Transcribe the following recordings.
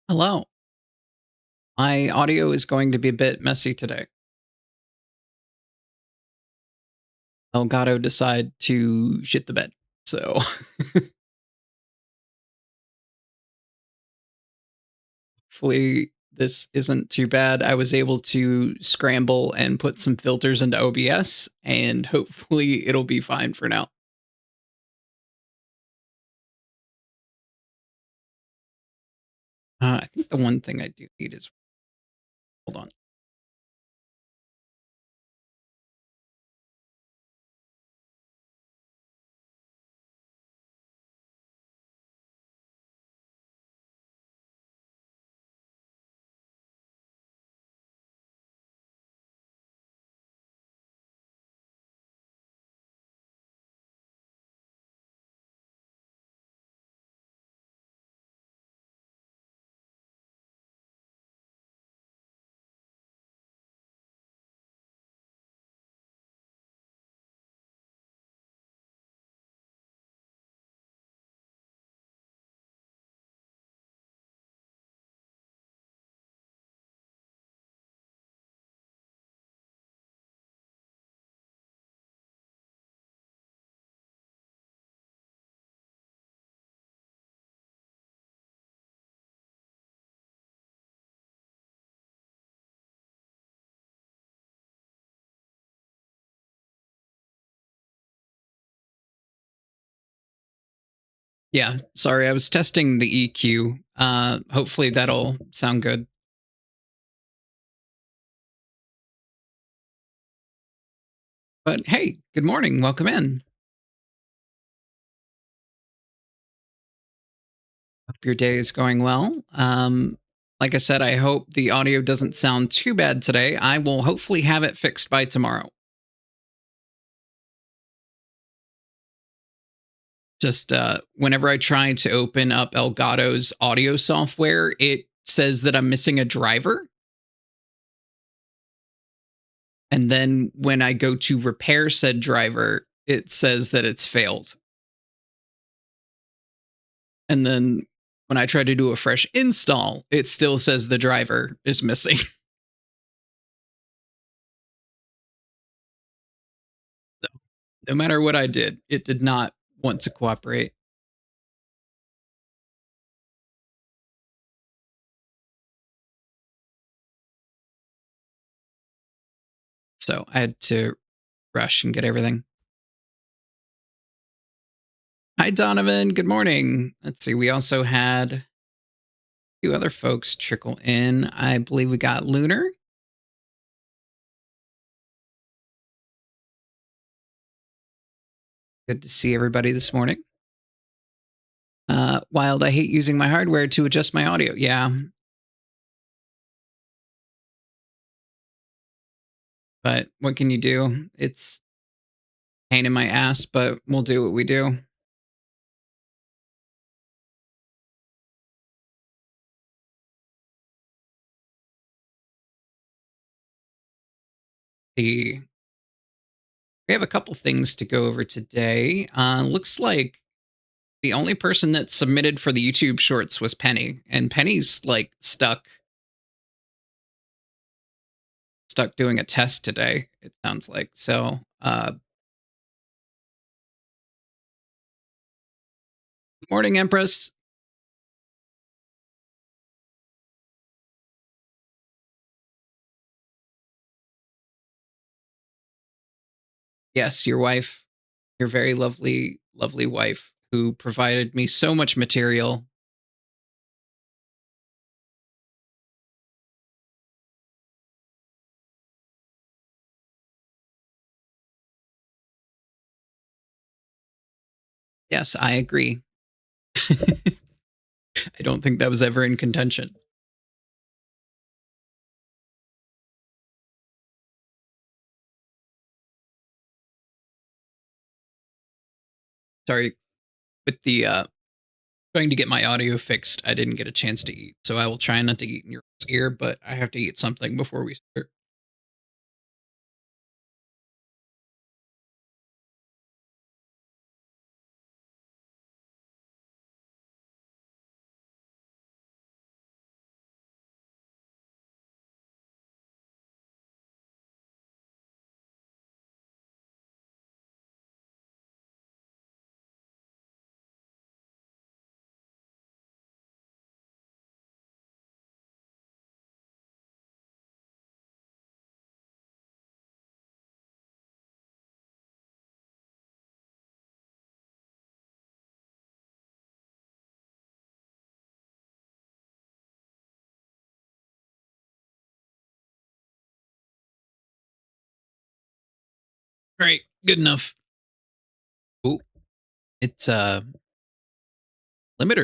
Hello. My audio is going to be a bit messy today. Elgato decide to shit the bed. So hopefully this isn't too bad. I was able to scramble and put some filters into OBS, and hopefully it'll be fine for now. I think the one thing I do need is hold on. Yeah, sorry, I was testing the EQ. Hopefully that'll sound good. But hey, good morning. Welcome in. Hope your day is going well. Like I said, I hope the audio doesn't sound too bad today. I will hopefully have it fixed by tomorrow. Just whenever I try to open up Elgato's audio software, it says that I'm missing a driver. And then when I go to repair said driver, it says that it's failed. And then when I try to do a fresh install, it still says the driver is missing. No matter what I did, it did not want to cooperate. So I had to rush and get everything. Hi, Donovan. Good morning. Let's see. We also had a few other folks trickle in. I believe we got Lunar. Good to see everybody this morning. Wild, I hate using my hardware to adjust my audio. Yeah, but what can you do? It's a pain in my ass, but we'll do what we do. The We have a couple things to go over today. Looks like the only person that submitted for the YouTube shorts was Penny, and Penny's like stuck doing a test today. It sounds like so. Morning, Empress. Yes, your wife, your very lovely, lovely wife, who provided me so much material. Yes, I agree. I don't think that was ever in contention. Sorry, with the trying to get my audio fixed, I didn't get a chance to eat. So I will try not to eat in your ear, but I have to eat something before we start. Right, good enough. Ooh, it's limiter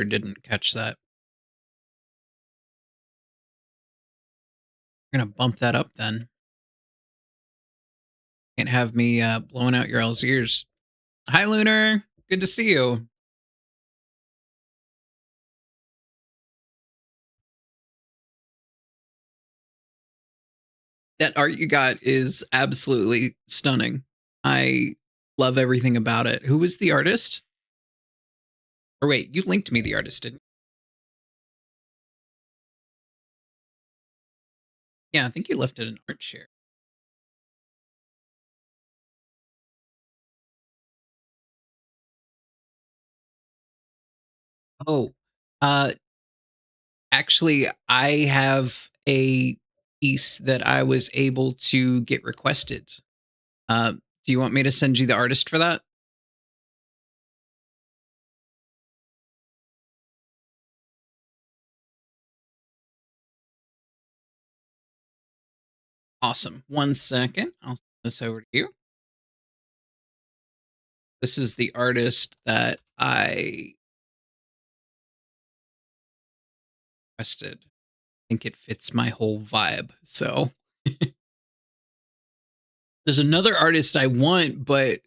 didn't catch that. We're gonna bump that up then. Can't have me blowing out your all's ears. Hi, Lunar. Good to see you. That art you got is absolutely stunning. I love everything about it. Who was the artist? Or wait, you linked me the artist, didn't you? Yeah, I think you left it an art share. Oh, uh, actually, I have a piece that I was able to get requested. Do you want me to send you the artist for that? Awesome. One second. I'll send this over to you. This is the artist that I requested. I think it fits my whole vibe. So there's another artist I want, but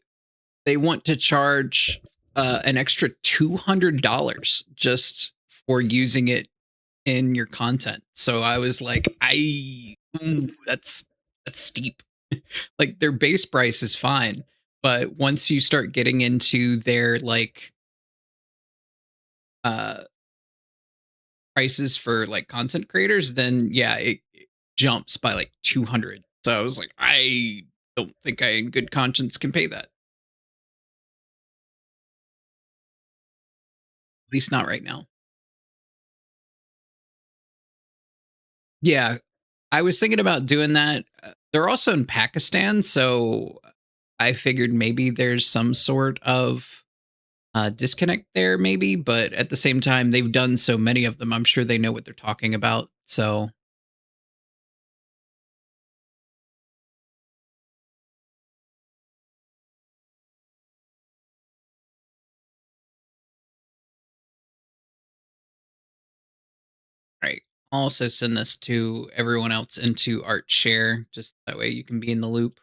they want to charge an extra $200 just for using it in your content. So I was like, that's steep. Like their base price is fine, but once you start getting into their like uh prices for like content creators, then yeah, it jumps by like 200. So I was like, I don't think I in good conscience can pay that. At least not right now. Yeah, I was thinking about doing that. They're also in Pakistan, so I figured maybe there's some sort of disconnect there, maybe. But at the same time, they've done so many of them. I'm sure they know what they're talking about. So, right. I'll also send this to everyone else into Art Share, just that way you can be in the loop.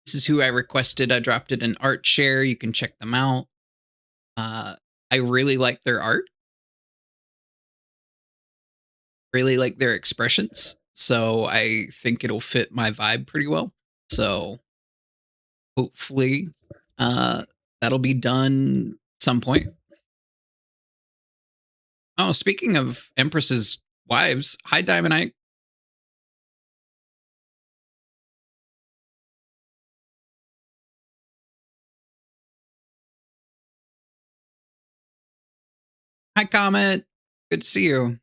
This is who I requested. I dropped it in Art Share. You can check them out. Uh, I really like their art, really like their expressions. So I think it'll fit my vibe pretty well. So hopefully uh, that'll be done some point. Oh, speaking of Empress's wives, hi Diamondite. Hi Comet. Good to see you.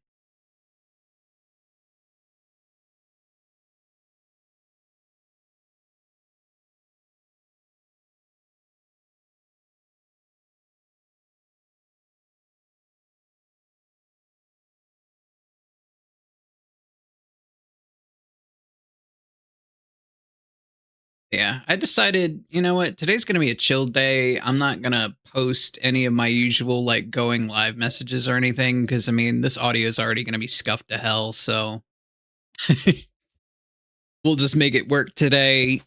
Yeah, I decided, you know what, today's going to be a chill day. I'm not going to post any of my usual like going live messages or anything because I mean, this audio is already going to be scuffed to hell. So we'll just make it work today.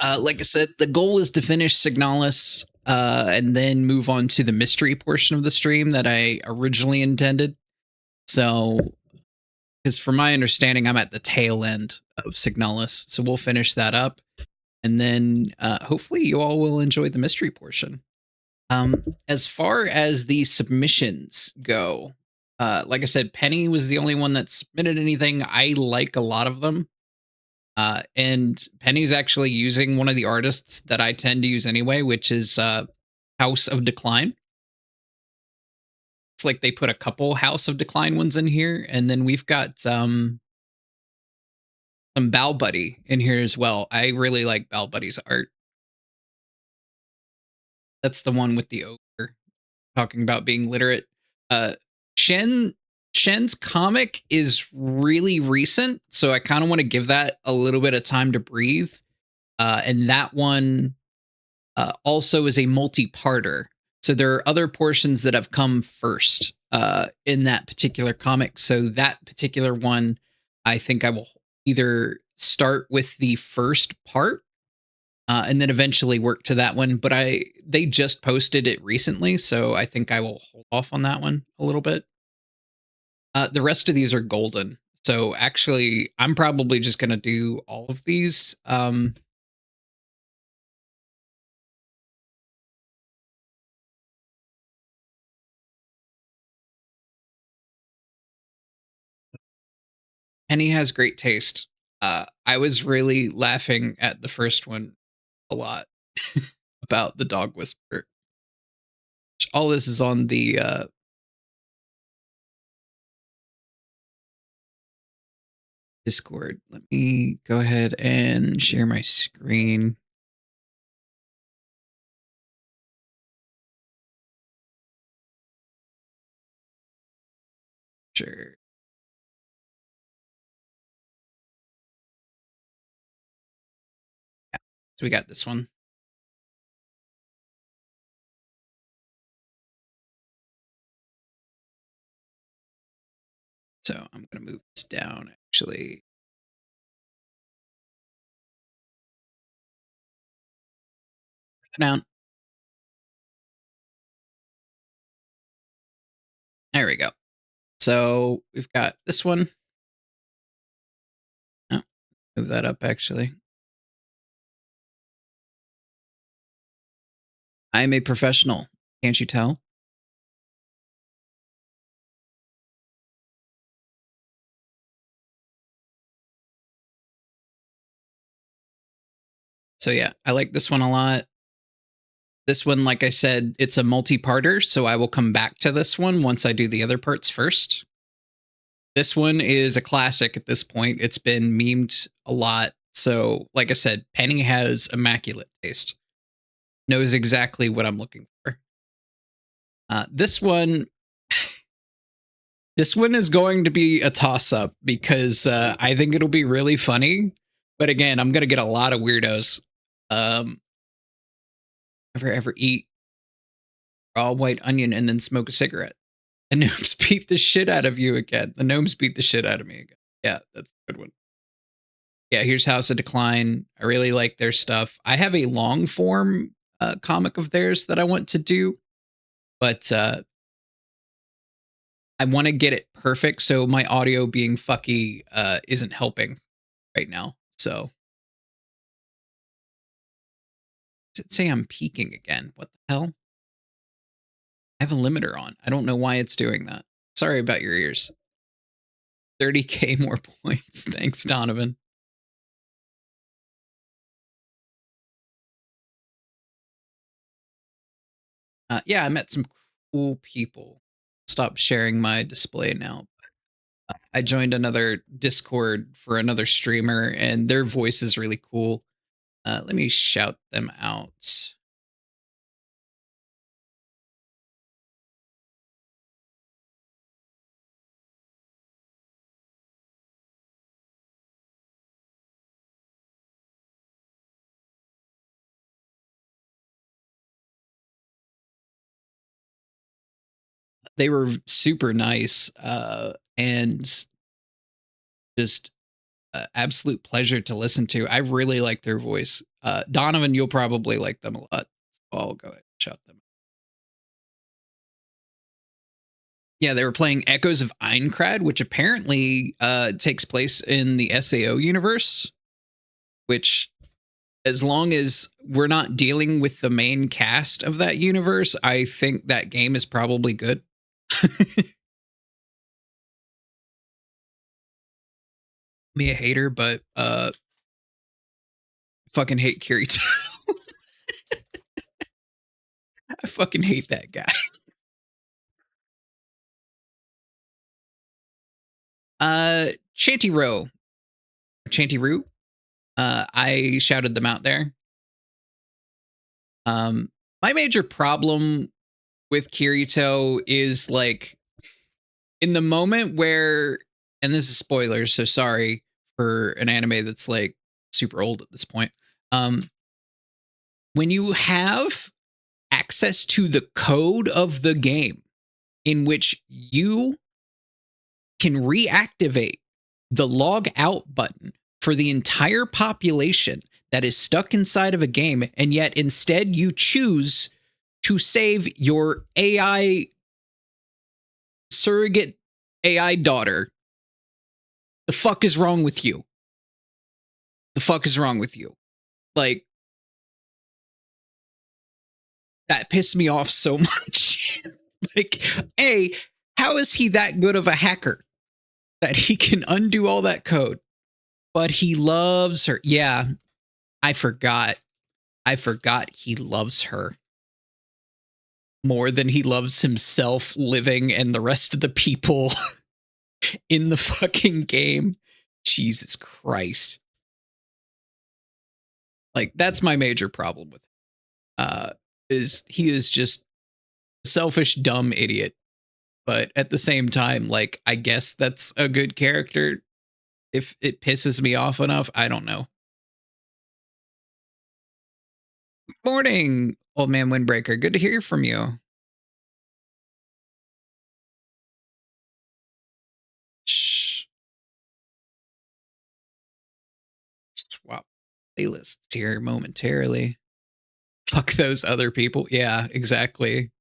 Like I said, the goal is to finish Signalis and then move on to the mystery portion of the stream that I originally intended. So, because from my understanding, I'm at the tail end of Signalis. So we'll finish that up. And then hopefully you all will enjoy the mystery portion. As far as the submissions go, like I said, Penny was the only one that submitted anything. I like a lot of them. And Penny's actually using one of the artists that I tend to use anyway, which is House of Decline. It's like they put a couple House of Decline ones in here, and then we've got some Bow Buddy in here as well. I really like Bow Buddy's art. That's the one with the ogre talking about being literate. Uh, Shen Shen's comic is really recent, so I kind of want to give that a little bit of time to breathe. And that one also is a multi-parter. So there are other portions that have come first in that particular comic. So that particular one, I think I will either start with the first part and then eventually work to that one. But they just posted it recently, so I think I will hold off on that one a little bit. The rest of these are golden. So actually, I'm probably just going to do all of these. Penny has great taste. I was really laughing at the first one a lot about the dog whisperer. All this is on the Discord. Let me go ahead and share my screen. Sure. Yeah, so we got this one. So I'm going to move this down actually. Down. There we go. So we've got this one. Oh, move that up actually. I'm a professional. Can't you tell? So yeah, I like this one a lot. This one, like I said, it's a multi-parter, so I will come back to this one once I do the other parts first. This one is a classic at this point. It's been memed a lot. So, like I said, Penny has immaculate taste. Knows exactly what I'm looking for. This one this one is going to be a toss-up because I think it'll be really funny. But again, I'm gonna get a lot of weirdos. Ever eat raw white onion and then smoke a cigarette? The gnomes beat the shit out of you again. The gnomes beat the shit out of me again. Yeah, that's a good one. Yeah, here's House of Decline. I really like their stuff. I have a long form comic of theirs that I want to do, but I want to get it perfect. So my audio being fucky isn't helping right now. So does it say I'm peaking again? What the hell? I have a limiter on. I don't know why it's doing that. Sorry about your ears. 30K more points. Thanks, Donovan. Yeah, I met some cool people. Stop sharing my display now. I joined another Discord for another streamer, and their voice is really cool. Let me shout them out. They were super nice and just absolute pleasure to listen to. I really like their voice. Donovan, you'll probably like them a lot. So I'll go ahead and shout them. Yeah, they were playing Echoes of Aincrad, which apparently takes place in the SAO universe, which, as long as we're not dealing with the main cast of that universe, I think that game is probably good. Me a hater, but fucking hate Kirito. I fucking hate that guy. Chanty Row. Chanty Roo. I shouted them out there. My major problem with Kirito is like in the moment where, and this is spoilers, so sorry for an anime that's like super old at this point. Um, when you have access to the code of the game in which you can reactivate the log out button for the entire population that is stuck inside of a game, and yet instead you choose to save your AI surrogate AI daughter. The fuck is wrong with you? The fuck is wrong with you? Like, that pissed me off so much. Like, A, how is he that good of a hacker that he can undo all that code? But he loves her. Yeah, I forgot. I forgot he loves her more than he loves himself living and the rest of the people in the fucking game. Jesus Christ. Like, that's my major problem with is he is just a selfish, dumb idiot. But at the same time, like, I guess that's a good character. If it pisses me off enough, I don't know. Morning, old man Windbreaker. Good to hear from you. Shh. Swap playlists here momentarily. Fuck those other people. Yeah, exactly.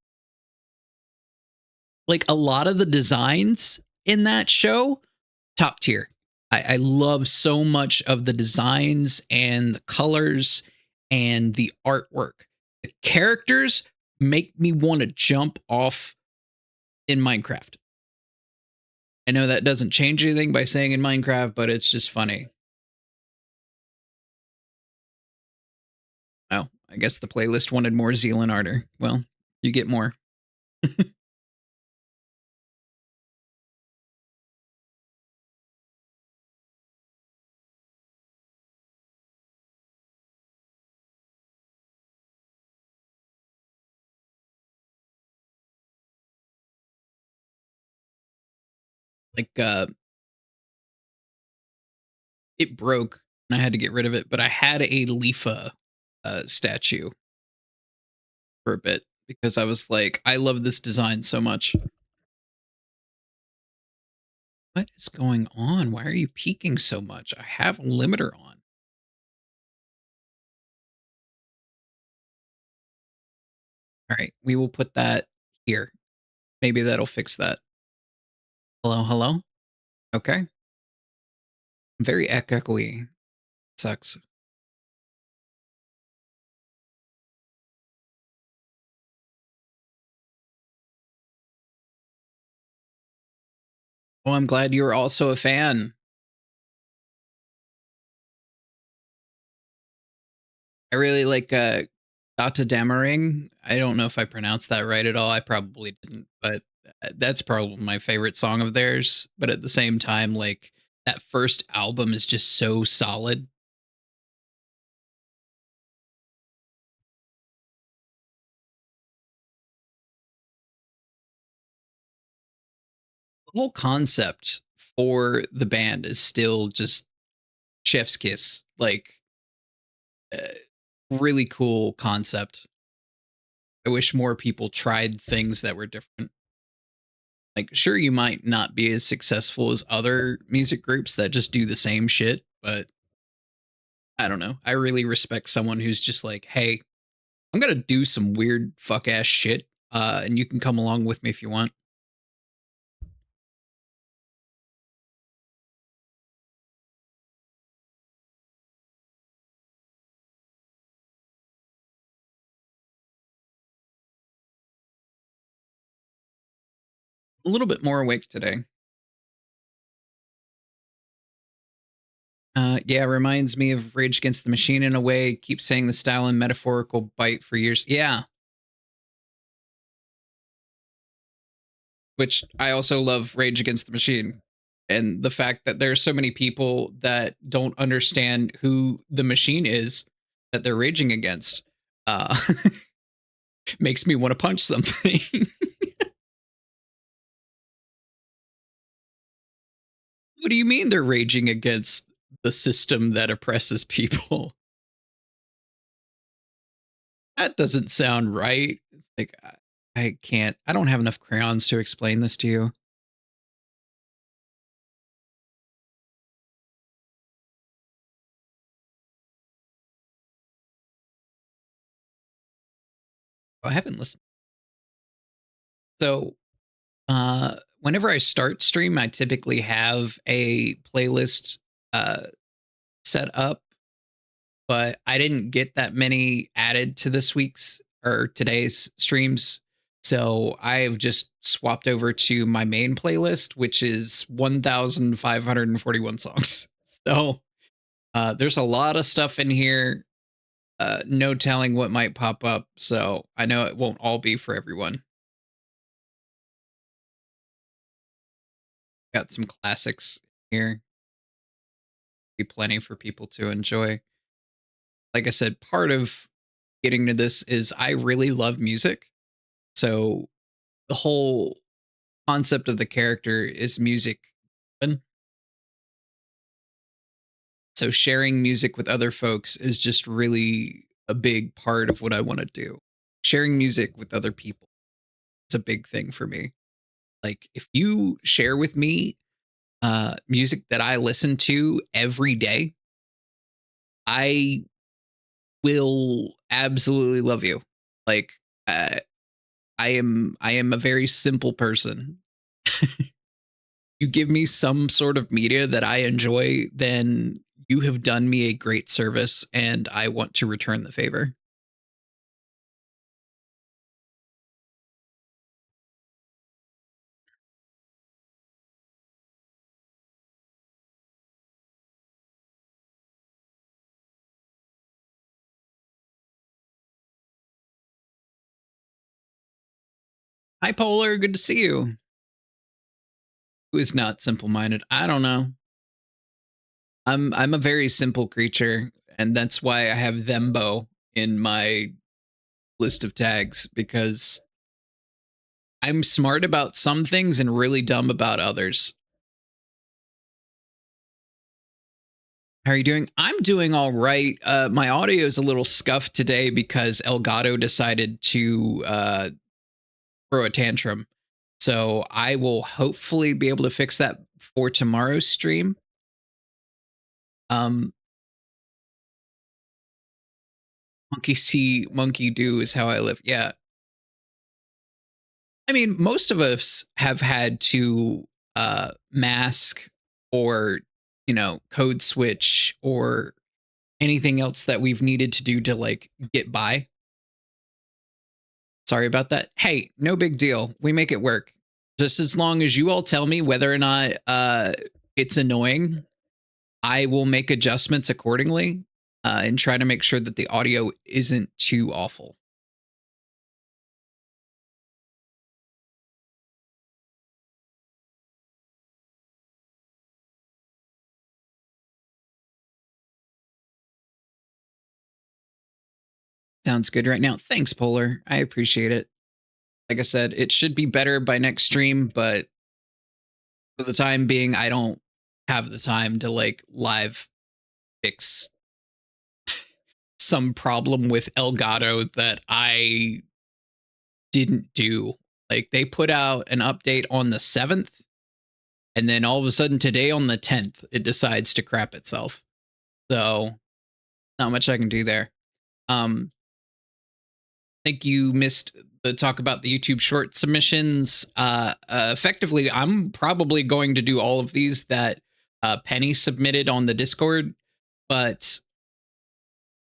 Like, a lot of the designs in that show, top tier. I love so much of the designs and the colors and the artwork. The characters make me want to jump off in Minecraft. I know that doesn't change anything by saying in Minecraft, but it's just funny. Oh, I guess the playlist wanted more Zealand Ardor. Well, you get more. Like, it broke and I had to get rid of it, but I had a Leafa statue for a bit because I was like, I love this design so much. What is going on? Why are you peeking so much? I have a limiter on. All right, we will put that here. Maybe that'll fix that. Hello, hello. Okay. Very echoey. Sucks. Well, I'm glad you were also a fan. I really like Data Damaring. I don't know if I pronounced that right at all. I probably didn't, but that's probably my favorite song of theirs. But at the same time, like, that first album is just so solid. The whole concept for the band is still just chef's kiss. Like, uh, really cool concept. I wish more people tried things that were different. Like, sure, you might not be as successful as other music groups that just do the same shit, but I don't know. I really respect someone who's just like, hey, I'm gonna do some weird fuck ass shit, and you can come along with me if you want. A little bit more awake today. Yeah, reminds me of Rage Against the Machine in a way. Keep saying the style and metaphorical bite for years. Yeah, which I also love Rage Against the Machine. And the fact that there's so many people that don't understand who the machine is that they're raging against uh, makes me want to punch something. What do you mean they're raging against the system that oppresses people? That doesn't sound right. It's like I can't. I don't have enough crayons to explain this to you. I haven't listened. So, whenever I start stream, I typically have a playlist uh set up, but I didn't get that many added to this week's or today's streams. So I've just swapped over to my main playlist, which is 1,541 songs. So there's a lot of stuff in here. No telling what might pop up. So I know it won't all be for everyone. Got some classics here. Be plenty for people to enjoy. Like I said, part of getting to this is I really love music. So the whole concept of the character is music. So sharing music with other folks is just really a big part of what I want to do. Sharing music with other people. It's a big thing for me. Like if you share with me music that I listen to every day, I will absolutely love you. Like uh, I am a very simple person. You give me some sort of media that I enjoy, then you have done me a great service and I want to return the favor. Hi Polar, good to see you. Who is not simple minded? I don't know. I'm a very simple creature, and that's why I have thembo in my list of tags because I'm smart about some things and really dumb about others. How are you doing? I'm doing all right. My audio is a little scuffed today because Elgato decided to throw a tantrum. So I will hopefully be able to fix that for tomorrow's stream. Um, monkey see, monkey do is how I live. Yeah. I mean, most of us have had to mask or, code switch or anything else that we've needed to do to like get by. Sorry about that. Hey, no big deal. We make it work. Just as long as you all tell me whether or not it's annoying, I will make adjustments accordingly and try to make sure that the audio isn't too awful. Sounds good right now. Thanks, Polar. I appreciate it. Like I said, it should be better by next stream, but for the time being, I don't have the time to like live fix some problem with Elgato that I didn't do. Like they put out an update on the 7th, and then all of a sudden today on the 10th, it decides to crap itself. So not much I can do there. I think you missed the talk about the YouTube short submissions. Effectively, I'm probably going to do all of these that Penny submitted on the Discord, but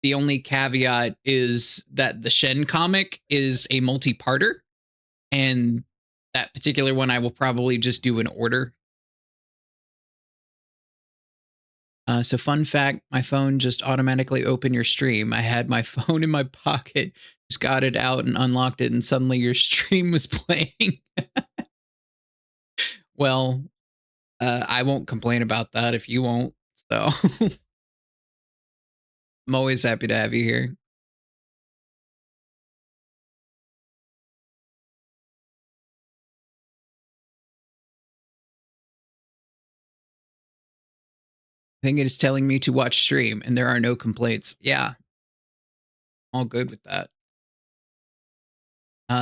the only caveat is that the Shen comic is a multi-parter, and that particular one I will probably just do in order. So fun fact, my phone just automatically opened your stream. I had my phone in my pocket, just got it out and unlocked it, and suddenly your stream was playing. Well, I won't complain about that if you won't. So I'm always happy to have you here. I think it is telling me to watch stream and there are no complaints. Yeah, all good with that.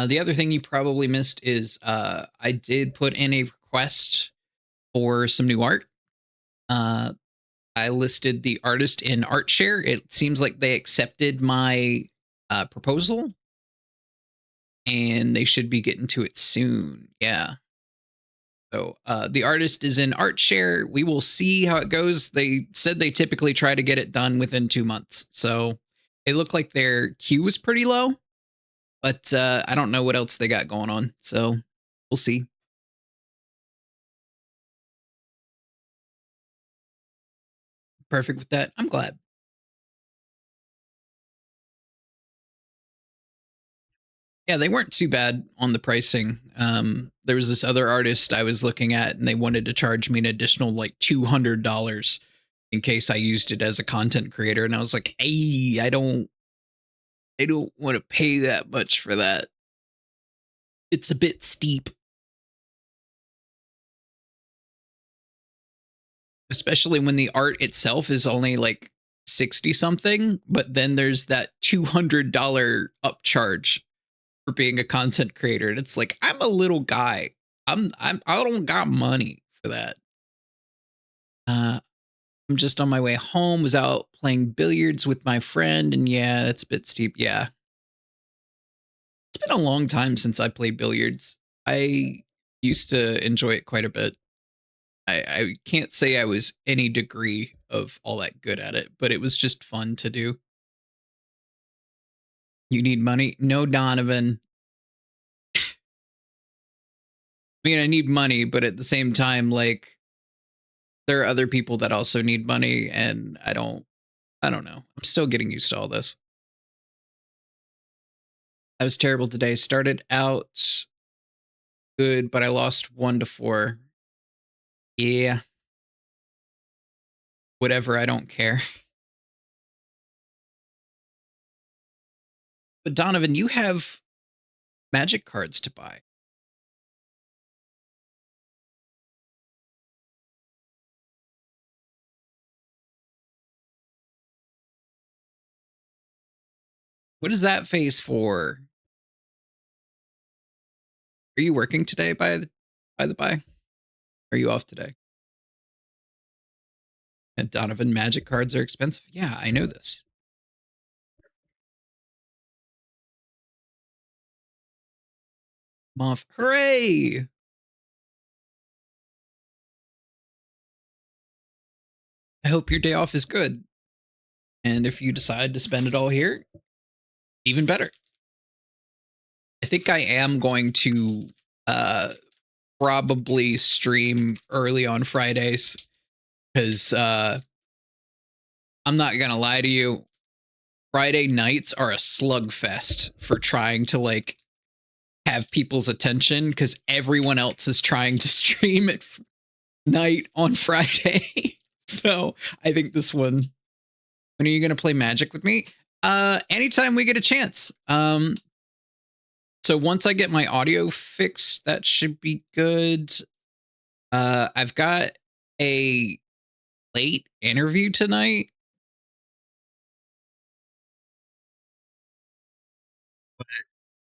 The other thing you probably missed is I did put in a request for some new art. Uh, I listed the artist in ArtShare. It seems like they accepted my proposal and they should be getting to it soon. Yeah. So the artist is in ArtShare. We will see how it goes. They said they typically try to get it done within 2 months. So it looked like their queue was pretty low, but I don't know what else they got going on. So we'll see. Perfect with that. I'm glad. Yeah, they weren't too bad on the pricing. There was this other artist I was looking at, and they wanted to charge me an additional like $200 in case I used it as a content creator, and I was like, "Hey, I don't want to pay that much for that. It's a bit steep, especially when the art itself is only like 60 something, but then there's that $200 upcharge for being a content creator, and it's like I'm a little guy. I don't got money for that. Uh, I'm just on my way home. Was out playing billiards with my friend, and yeah, it's a bit steep. Yeah, it's been a long time since I played billiards. I used to enjoy it quite a bit. I can't say I was any degree of all that good at it, but it was just fun to do. You need money? No, Donovan. I mean, I need money, but at the same time, like there are other people that also need money, and I don't know. I'm still getting used to all this. I was terrible today. Started out good, but I lost 1 to 4. Yeah, whatever. I don't care. But Donovan, you have magic cards to buy. What is that face for? Are you working today by the by? Are you off today? And Donovan, magic cards are expensive. Yeah, I know this. Moth. Hooray! I hope your day off is good. And if you decide to spend it all here, even better. I think I am going to probably stream early on Fridays because I'm not gonna lie to you. Friday nights are a slugfest for trying to like have people's attention because everyone else is trying to stream at night on Friday. So I think this one. When are you gonna play Magic with me? Anytime we get a chance. So once I get my audio fixed, that should be good. I've got a late interview tonight.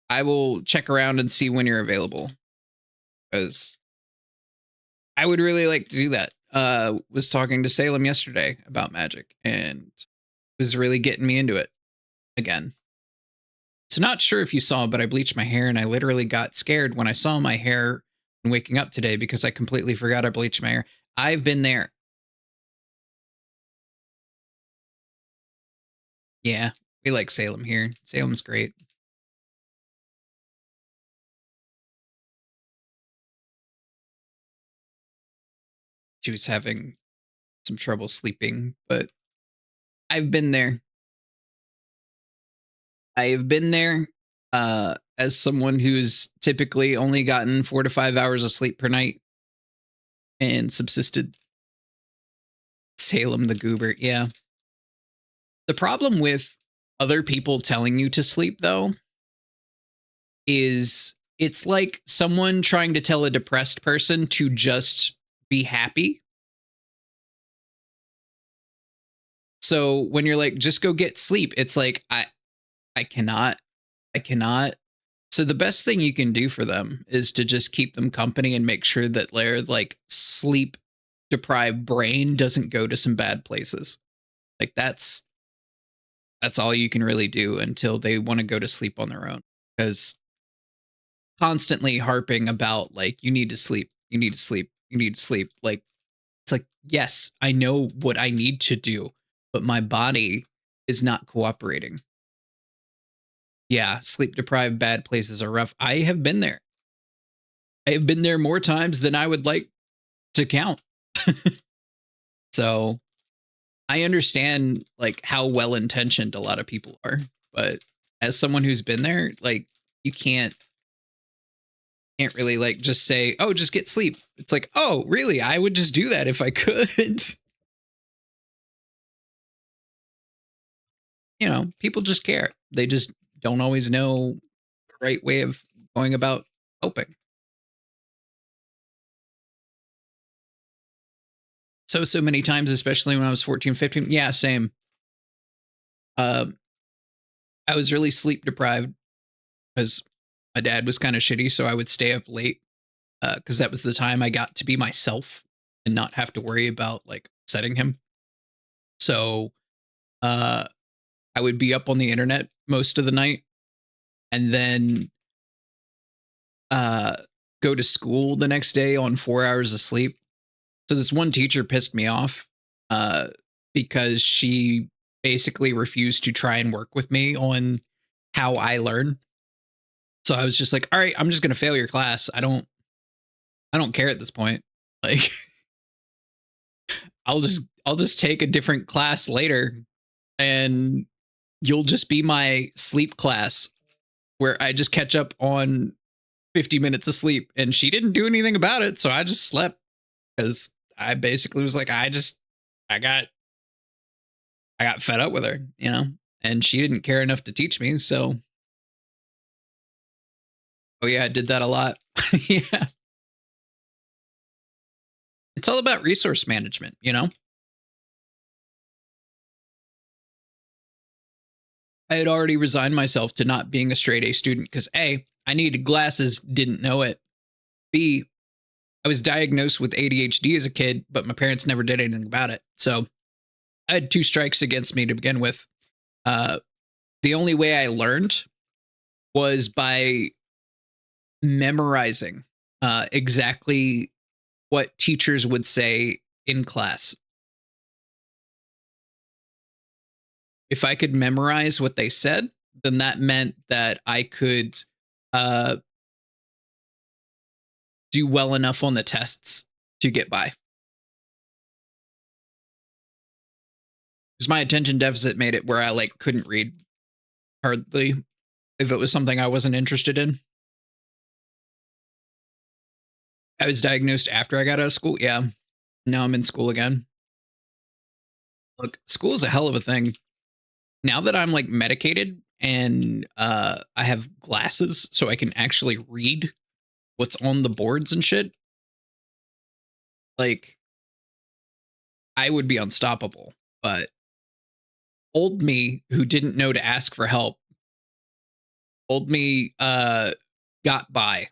I will check around and see when you're available because I would really like to do that. Was talking to Salem yesterday about Magic and was really getting me into it again. So not sure if you saw, but I bleached my hair and I literally got scared when I saw my hair waking up today because I completely forgot I bleached my hair. I've been there. Yeah, we like Salem here. Salem's great. She was having some trouble sleeping, but I've been there. I have been there as someone who's typically only gotten 4 to 5 hours of sleep per night and subsisted. Salem the goober. Yeah. The problem with other people telling you to sleep, though, is it's like someone trying to tell a depressed person to just be happy. So when you're like, just go get sleep, it's like, I cannot, I cannot. So the best thing you can do for them is to just keep them company and make sure that their like sleep deprived brain doesn't go to some bad places. Like that's all you can really do until they want to go to sleep on their own. Because constantly harping about like you need to sleep, you need to sleep, you need to sleep. Like it's like, yes, I know what I need to do, but my body is not cooperating. Yeah, sleep deprived bad places are rough. I have been there. I have been there more times than I would like to count. So I understand like how well intentioned a lot of people are, but as someone who's been there, like you can't really like just say, "Oh, just get sleep." It's like, "Oh, really? I would just do that if I could." You know, people just care. They just don't always know the right way of going about helping. So many times, especially when I was 14, 15. Yeah, same. Um, I was really sleep deprived because my dad was kind of shitty, so I would stay up late because that was the time I got to be myself and not have to worry about like setting him. So uh, I would be up on the internet most of the night and then uh, go to school the next day on 4 hours of sleep. So this one teacher pissed me off uh, because she basically refused to try and work with me on how I learn. So I was just like, all right, I'm just gonna fail your class. I don't care at this point. Like I'll just take a different class later and you'll just be my sleep class where I just catch up on 50 minutes of sleep. And she didn't do anything about it. So I just slept because I basically was like, I got I got fed up with her, you know, and she didn't care enough to teach me. So, oh yeah, I did that a lot. Yeah. It's all about resource management, you know? I had already resigned myself to not being a straight A student because A, I needed glasses, didn't know it. B, I was diagnosed with ADHD as a kid, but my parents never did anything about it. So I had two strikes against me to begin with. Uh, the only way I learned was by memorizing exactly what teachers would say in class. If I could memorize what they said, then that meant that I could uh, do well enough on the tests to get by. Because my attention deficit made it where I like couldn't read hardly if it was something I wasn't interested in. I was diagnosed after I got out of school. Yeah. Now I'm in school again. Look, school is a hell of a thing. Now that I'm like medicated and I have glasses so I can actually read what's on the boards and shit, like I would be unstoppable. But old me who didn't know to ask for help, old me got by.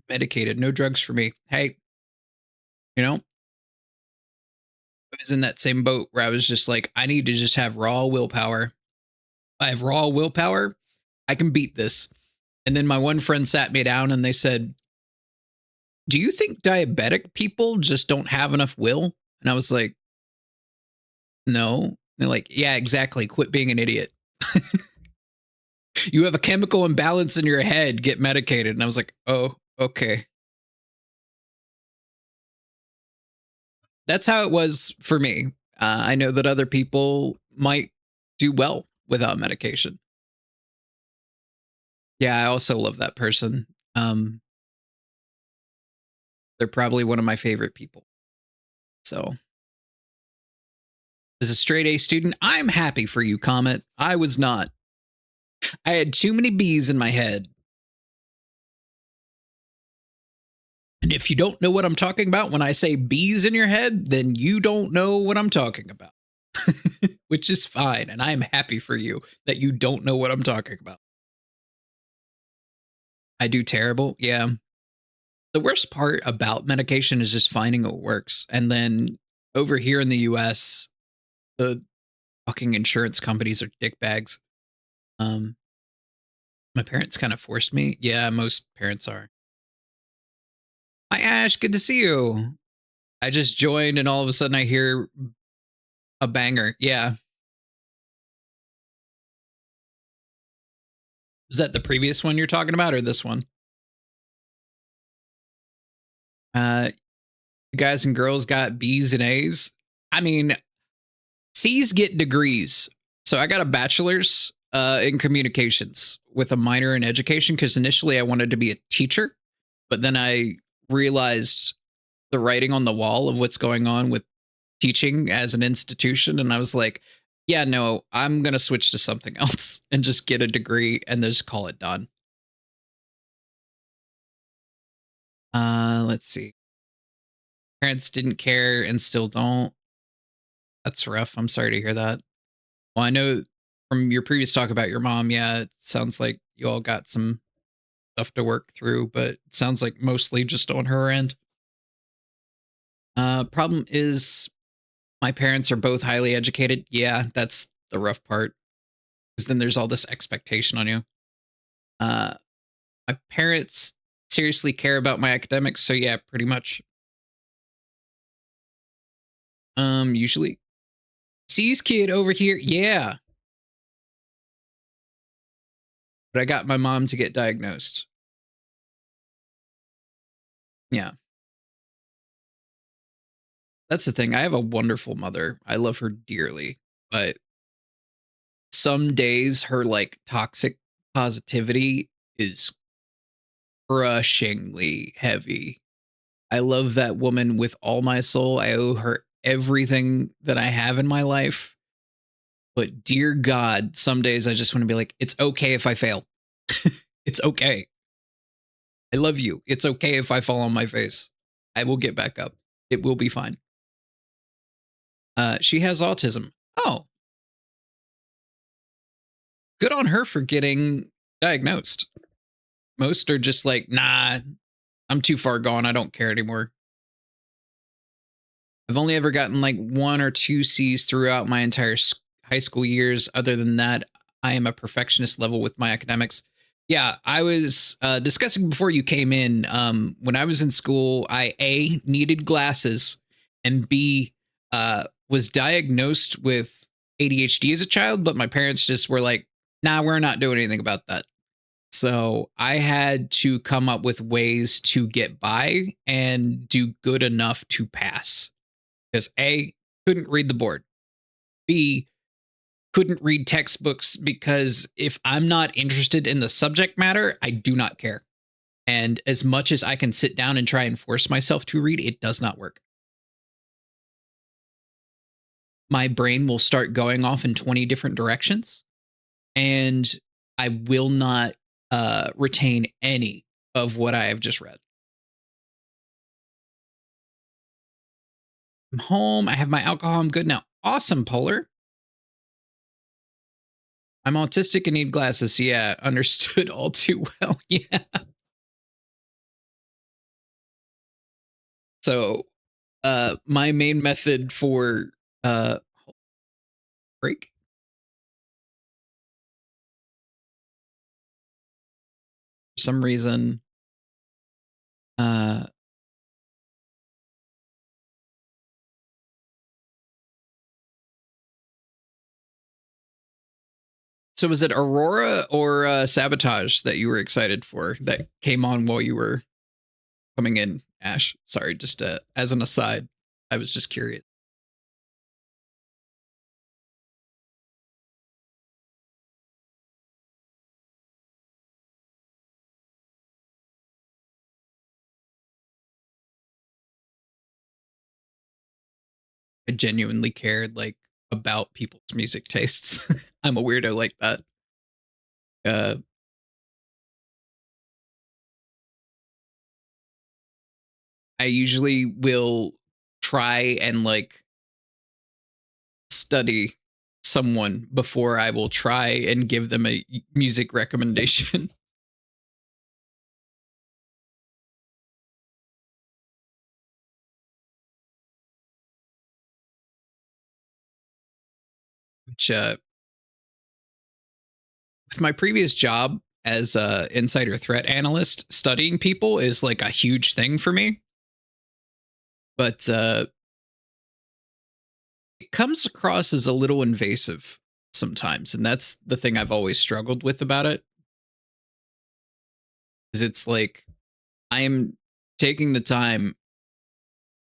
Medicated, no drugs for me. Hey, you know, I was in that same boat where I was just like, I need to just have raw willpower. I have raw willpower. I can beat this. And then my one friend sat me down and they said, do you think diabetic people just don't have enough will? And I was like, no. And they're like, yeah, exactly. Quit being an idiot. You have a chemical imbalance in your head. Get medicated. And I was like, oh, okay. That's how it was for me. I know that other people might do well without medication. Yeah, I also love that person. Um, they're probably one of my favorite people. So As a straight A student, I'm happy for you, Comet. I was not. I had too many B's in my head. And if you don't know what I'm talking about when I say B's in your head, then you don't know what I'm talking about. Which is fine. And I'm happy for you that you don't know what I'm talking about. I do terrible. Yeah. The worst part about medication is just finding what works. And then over here in the US, the fucking insurance companies are dickbags. Um, my parents kind of forced me. Yeah, most parents are. Hi, Ash. Good to see you. I just joined and all of a sudden I hear a banger. Yeah. Is that the previous one you're talking about or this one? You guys and girls got B's and A's. I mean, C's get degrees. So I got a bachelor's in communications with a minor in education because initially I wanted to be a teacher, but then I realized the writing on the wall of what's going on with teaching as an institution. And I was like, yeah, no, I'm going to switch to something else and just get a degree and just call it done. Let's see. Parents didn't care and still don't. That's rough. I'm sorry to hear that. Well, I know from your previous talk about your mom, yeah, it sounds like you all got some stuff to work through, but it sounds like mostly just on her end. Problem is my parents are both highly educated. Yeah, that's the rough part. Because then there's all this expectation on you. Uh, my parents seriously care about my academics, so yeah, pretty much. Usually. C's kid over here, yeah. But I got my mom to get diagnosed. Yeah. That's the thing. I have a wonderful mother. I love her dearly, but some days her like toxic positivity is crushingly heavy. I love that woman with all my soul. I owe her everything that I have in my life. But dear God, some days I just want to be like, it's okay if I fail. It's okay. I love you. It's okay if I fall on my face. I will get back up. It will be fine. She has autism. Oh, good on her for getting diagnosed. Most are just like, nah, I'm too far gone. I don't care anymore. I've only ever gotten like 1 or 2 C's throughout my entire high school years. Other than that, I am a perfectionist level with my academics. Yeah, I was discussing before you came in. When I was in school, I A, needed glasses, and B, was diagnosed with ADHD as a child, but my parents just were like, nah, we're not doing anything about that. So I had to come up with ways to get by and do good enough to pass. Because A, couldn't read the board. B, couldn't read textbooks because if I'm not interested in the subject matter, I do not care. And as much as I can sit down and try and force myself to read, it does not work. My brain will start going off in 20 different directions, and I will not retain any of what I have just read. I'm home. I have my alcohol. I'm good now. Awesome, Polar. I'm autistic and need glasses. Yeah, understood all too well. Yeah. So, my main method for break. For some reason, uh, so was it Aurora or Sabotage that you were excited for that came on while you were coming in, Ash? Sorry, just as an aside, I was just curious. I genuinely cared. Like, about people's music tastes. I'm a weirdo like that. Uh, I usually will try and like study someone before I will try and give them a music recommendation. Which with my previous job as a insider threat analyst, studying people is like a huge thing for me. But it comes across as a little invasive sometimes, and that's the thing I've always struggled with about it. Is it's like I am taking the time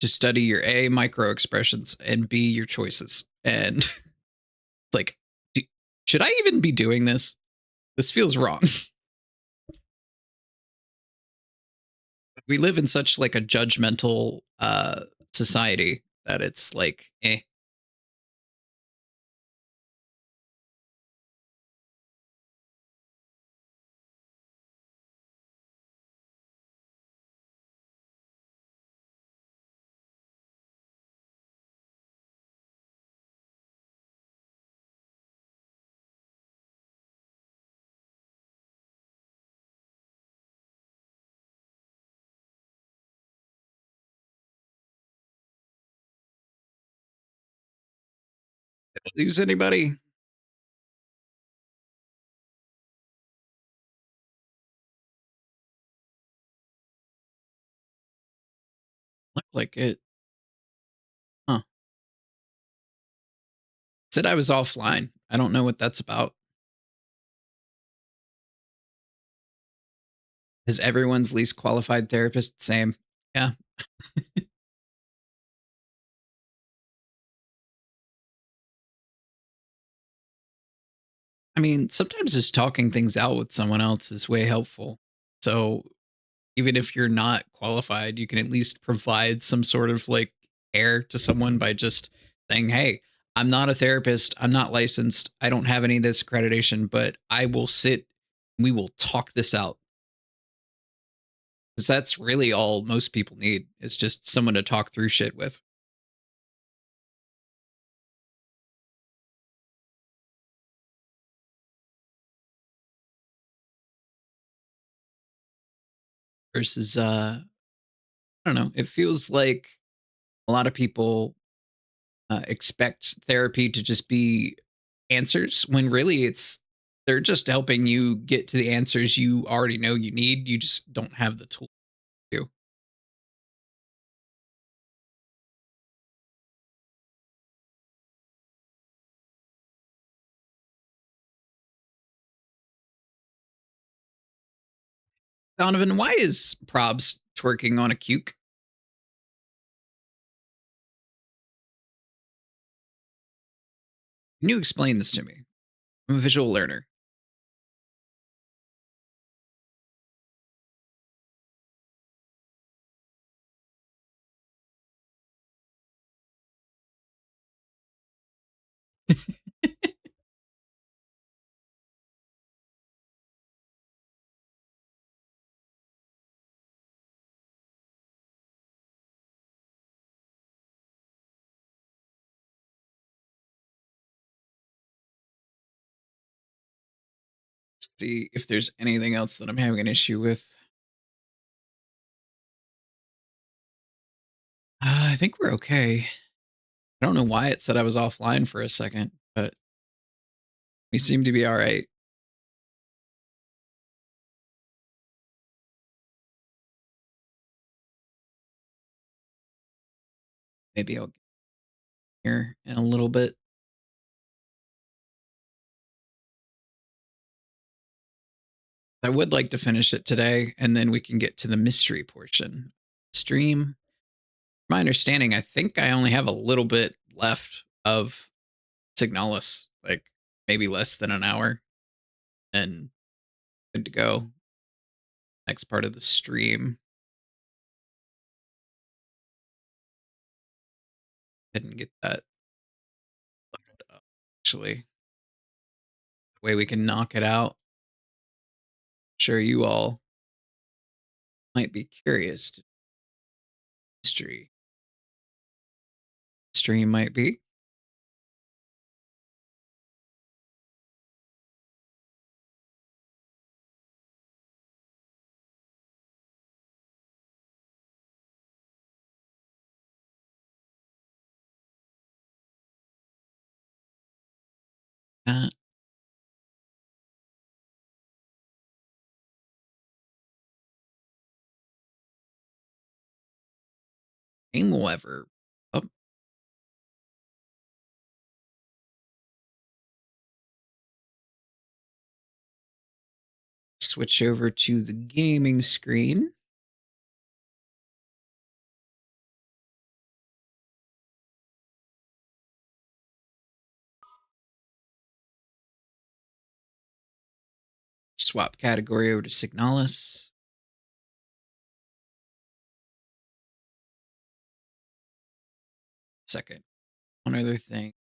to study your A micro expressions and B your choices, and it's like, do, should I even be doing this? This feels wrong. We live in such like a judgmental society that it's like, eh. Lose anybody? Look like it. Huh. Said I was offline. I don't know what that's about. Is everyone's least qualified therapist same? Yeah. I mean, sometimes just talking things out with someone else is way helpful. So even if you're not qualified, you can at least provide some sort of like care to someone by just saying, hey, I'm not a therapist. I'm not licensed. I don't have any of this accreditation, but I will sit. We will talk this out. Because that's really all most people need is just someone to talk through shit with. Versus, I don't know. It feels like a lot of people expect therapy to just be answers when really it's they're just helping you get to the answers you already know you need. You just don't have the tool to. Donovan, why is Probs twerking on a cuke? Can you explain this to me? I'm a visual learner. See if there's anything else that I'm having an issue with. I think we're okay. I don't know why it said I was offline for a second, but we seem to be all right. Maybe I'll get here in a little bit. I would like to finish it today, and then we can get to the mystery portion. Stream. My understanding, I think I only have a little bit left of Signalis, like maybe less than an hour, and good to go. Next part of the stream. Didn't get that. actually. The way we can knock it out. Sure, you all might be curious. History. Stream might be. Game will ever up. Switch over to the gaming screen. Swap category over to Signalis. Second, one other thing.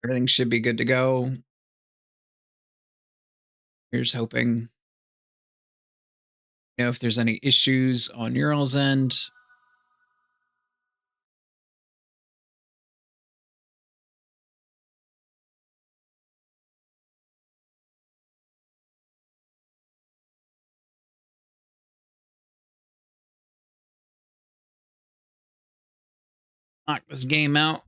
Everything should be good to go. Here's hoping. You know, if there's any issues on your all's end. Knock this game out.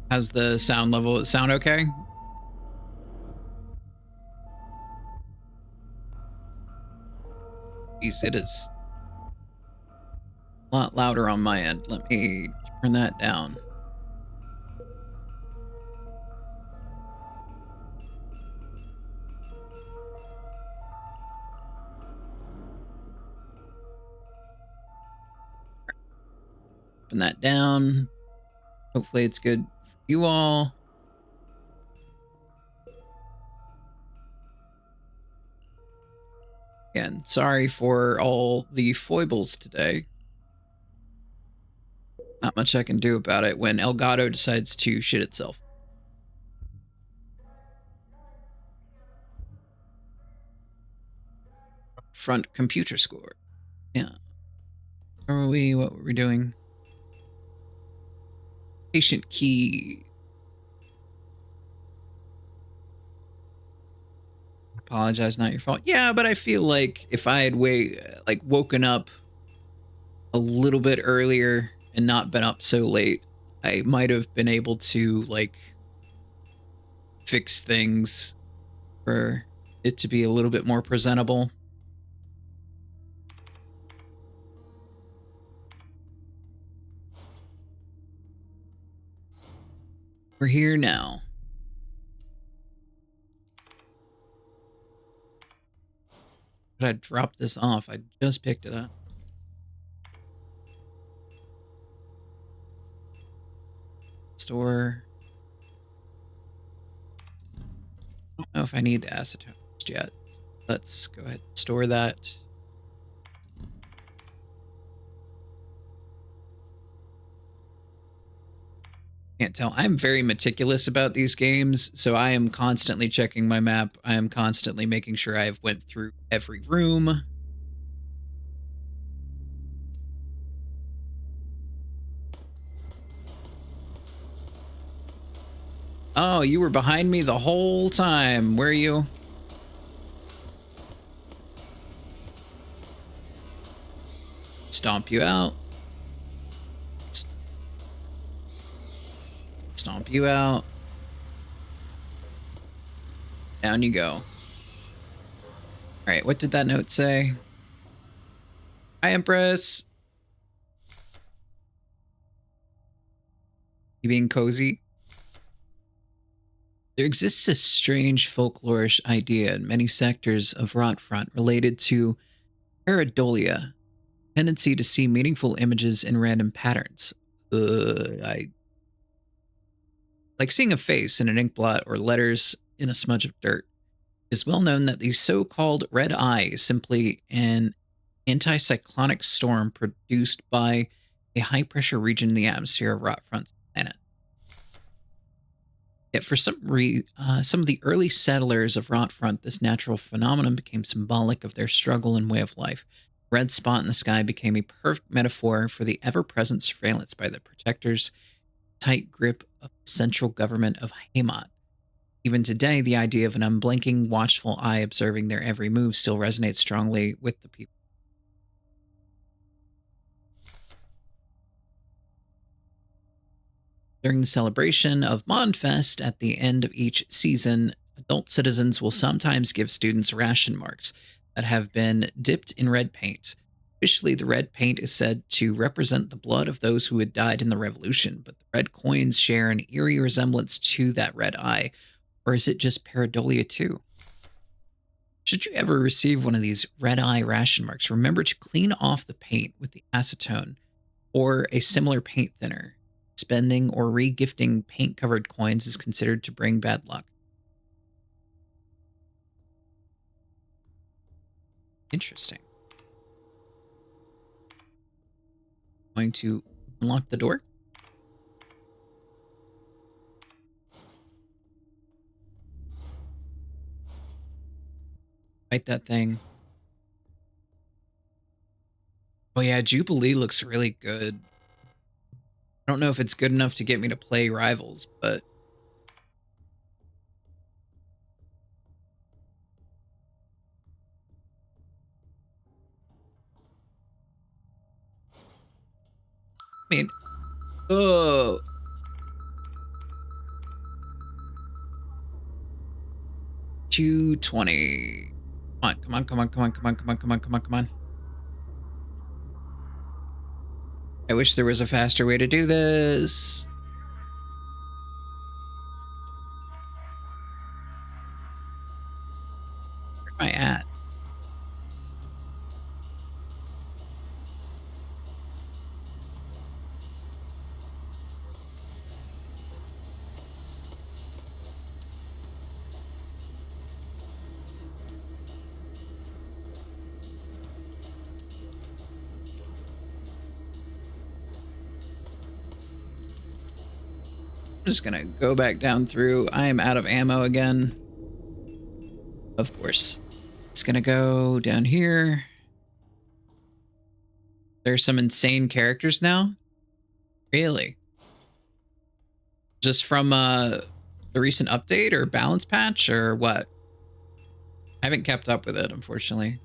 How's the sound level? Sound okay? Jeez, it is a lot louder on my end. Let me turn that down. Turn that down. Hopefully it's good for you all. Again, sorry for all the foibles today. Not much I can do about it when Elgato decides to shit itself. Front computer score. Yeah. Where were we? What were we doing? Patient key. Apologize, not your fault. Yeah, but I feel like if I had woken up a little bit earlier and not been up so late, I might have been able to like fix things for it to be a little bit more presentable. We're here now. But I dropped this off. I just picked it up. Store. I don't know if I need the acetone yet. Let's go ahead and store that. Can't tell. I'm very meticulous about these games, so I am constantly checking my map. I am constantly making sure I've went through every room. Oh, you were behind me the whole time. Where are you? Stomp you out. Stomp you out. Down you go. All right, what did that note say? Hi, Empress. You being cozy? There exists a strange folklorish idea in many sectors of Rotfront related to pareidolia, tendency to see meaningful images in random patterns. I like seeing a face in an inkblot or letters in a smudge of dirt. It is well known that the so-called red eye is simply an anticyclonic storm produced by a high-pressure region in the atmosphere of Rotfront's planet. Yet for some of the early settlers of Rotfront, this natural phenomenon became symbolic of their struggle and way of life. The red spot in the sky became a perfect metaphor for the ever-present surveillance by the protectors' tight grip of the central government of Hamat. Even today, the idea of an unblinking, watchful eye observing their every move still resonates strongly with the people. During the celebration of Mondfest at the end of each season, adult citizens will sometimes give students ration marks that have been dipped in red paint. Officially, the red paint is said to represent the blood of those who had died in the revolution, but the red coins share an eerie resemblance to that red eye. Or is it just pareidolia too? Should you ever receive one of these red eye ration marks, remember to clean off the paint with the acetone or a similar paint thinner. Spending or re-gifting paint-covered coins is considered to bring bad luck. Interesting. Going to unlock the door. Fight that thing. Oh yeah, Jubilee looks really good. I don't know if it's good enough to get me to play Rivals, but I mean, oh, 220. Come on, come on, come on, come on, come on, come on, come on, come on. I wish there was a faster way to do this. Where am I at? I'm just gonna go back down through. I am out of ammo again. Of course. It's gonna go down here. There's some insane characters now. Really? Just from the recent update or balance patch or what? I haven't kept up with it, unfortunately.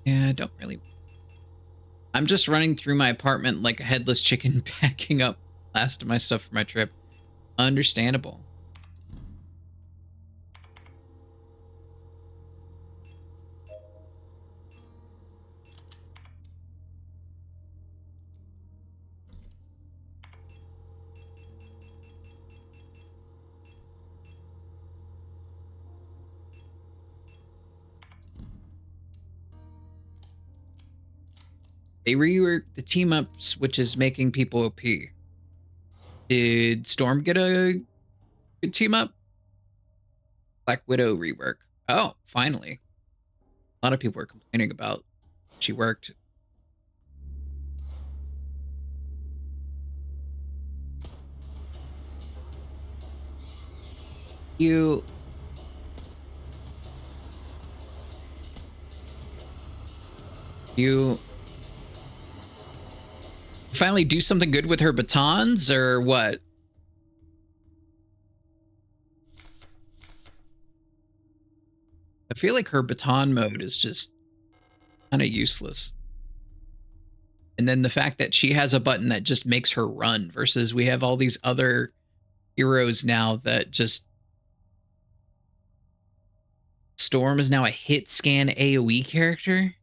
Yeah, I don't really. I'm just running through my apartment like a headless chicken, packing up last of my stuff for my trip. Understandable. They reworked the team ups, which is making people OP. Did Storm get a good team up? Black Widow rework. Oh, finally. A lot of people were complaining about she worked. You finally do something good with her batons or what? I feel like her baton mode is just kind of useless. And then the fact that she has a button that just makes her run versus we have all these other heroes now that just Storm is now a hit scan AoE character.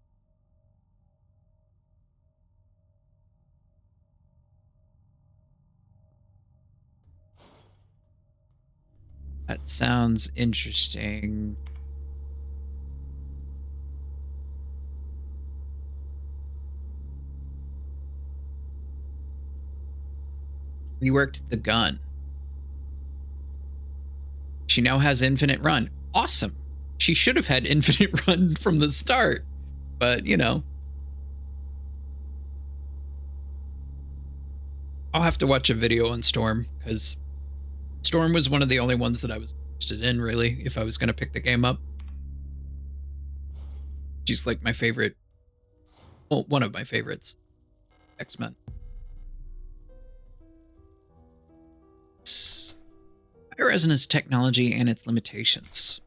That sounds interesting. Reworked the gun. She now has infinite run. Awesome. She should have had infinite run from the start, but you know. I'll have to watch a video on Storm, because Storm was one of the only ones that I was interested in, really, if I was going to pick the game up. She's like my favorite, well, one of my favorites. X-Men. Bioresonance technology and its limitations.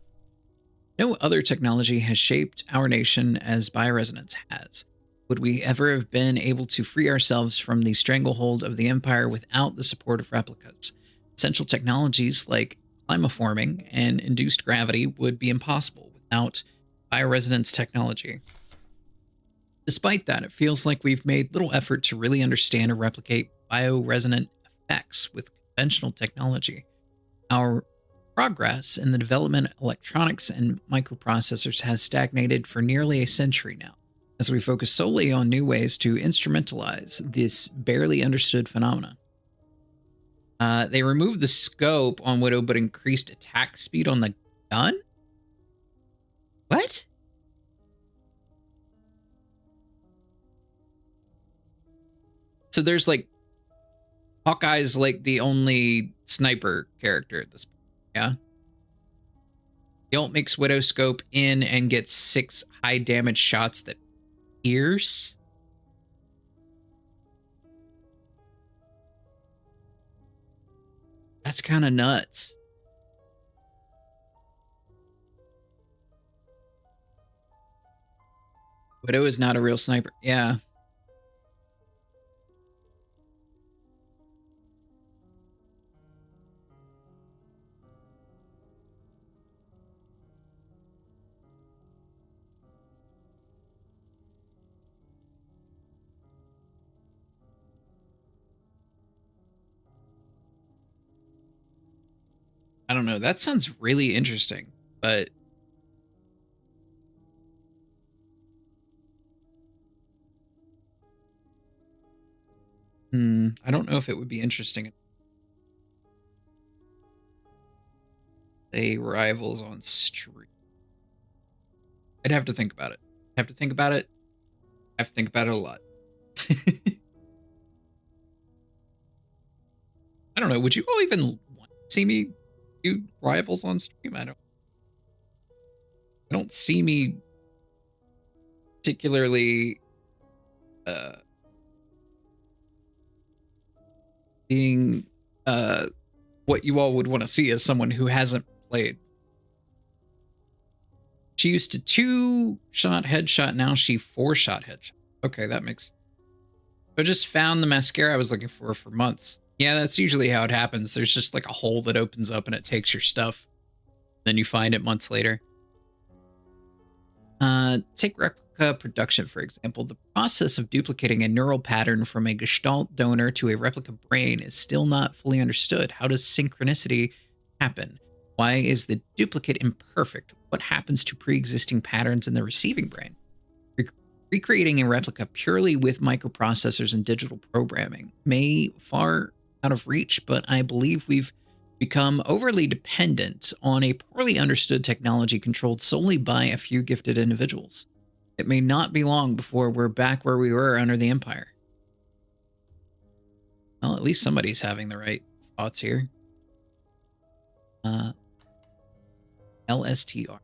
No other technology has shaped our nation as bioresonance has. Would we ever have been able to free ourselves from the stranglehold of the Empire without the support of replicas? Essential technologies like climaforming and induced gravity would be impossible without bioresonance technology. Despite that, it feels like we've made little effort to really understand or replicate bioresonant effects with conventional technology. Our progress in the development of electronics and microprocessors has stagnated for nearly a century now, as we focus solely on new ways to instrumentalize this barely understood phenomena. They removed the scope on Widow but increased attack speed on the gun? What? So there's like, Hawkeye's like the only sniper character at this point, yeah? The ult makes Widow scope in and gets 6 high damage shots that pierce. That's kind of nuts. Widow is not a real sniper. Yeah. I don't know. That sounds really interesting, but I don't know if it would be interesting. They rivals on stream. I'd have to think about it. I have to think about it. I have to think about it a lot. I don't know. Would you all even want to see me do rivals on stream? I don't see me particularly being what you all would want to see as someone who hasn't played. She used to 2-shot headshot, now she 4-shot headshot. Okay, that makes... I just found the mascara I was looking for months. Yeah, that's usually how it happens. There's just like a hole that opens up and it takes your stuff. Then you find it months later. Take replica production, for example. The process of duplicating a neural pattern from a Gestalt donor to a replica brain is still not fully understood. How does synchronicity happen? Why is the duplicate imperfect? What happens to pre-existing patterns in the receiving brain? Recreating a replica purely with microprocessors and digital programming may far out of reach, but I believe we've become overly dependent on a poorly understood technology controlled solely by a few gifted individuals. It may not be long before we're back where we were under the Empire. Well, at least somebody's having the right thoughts here. LSTR.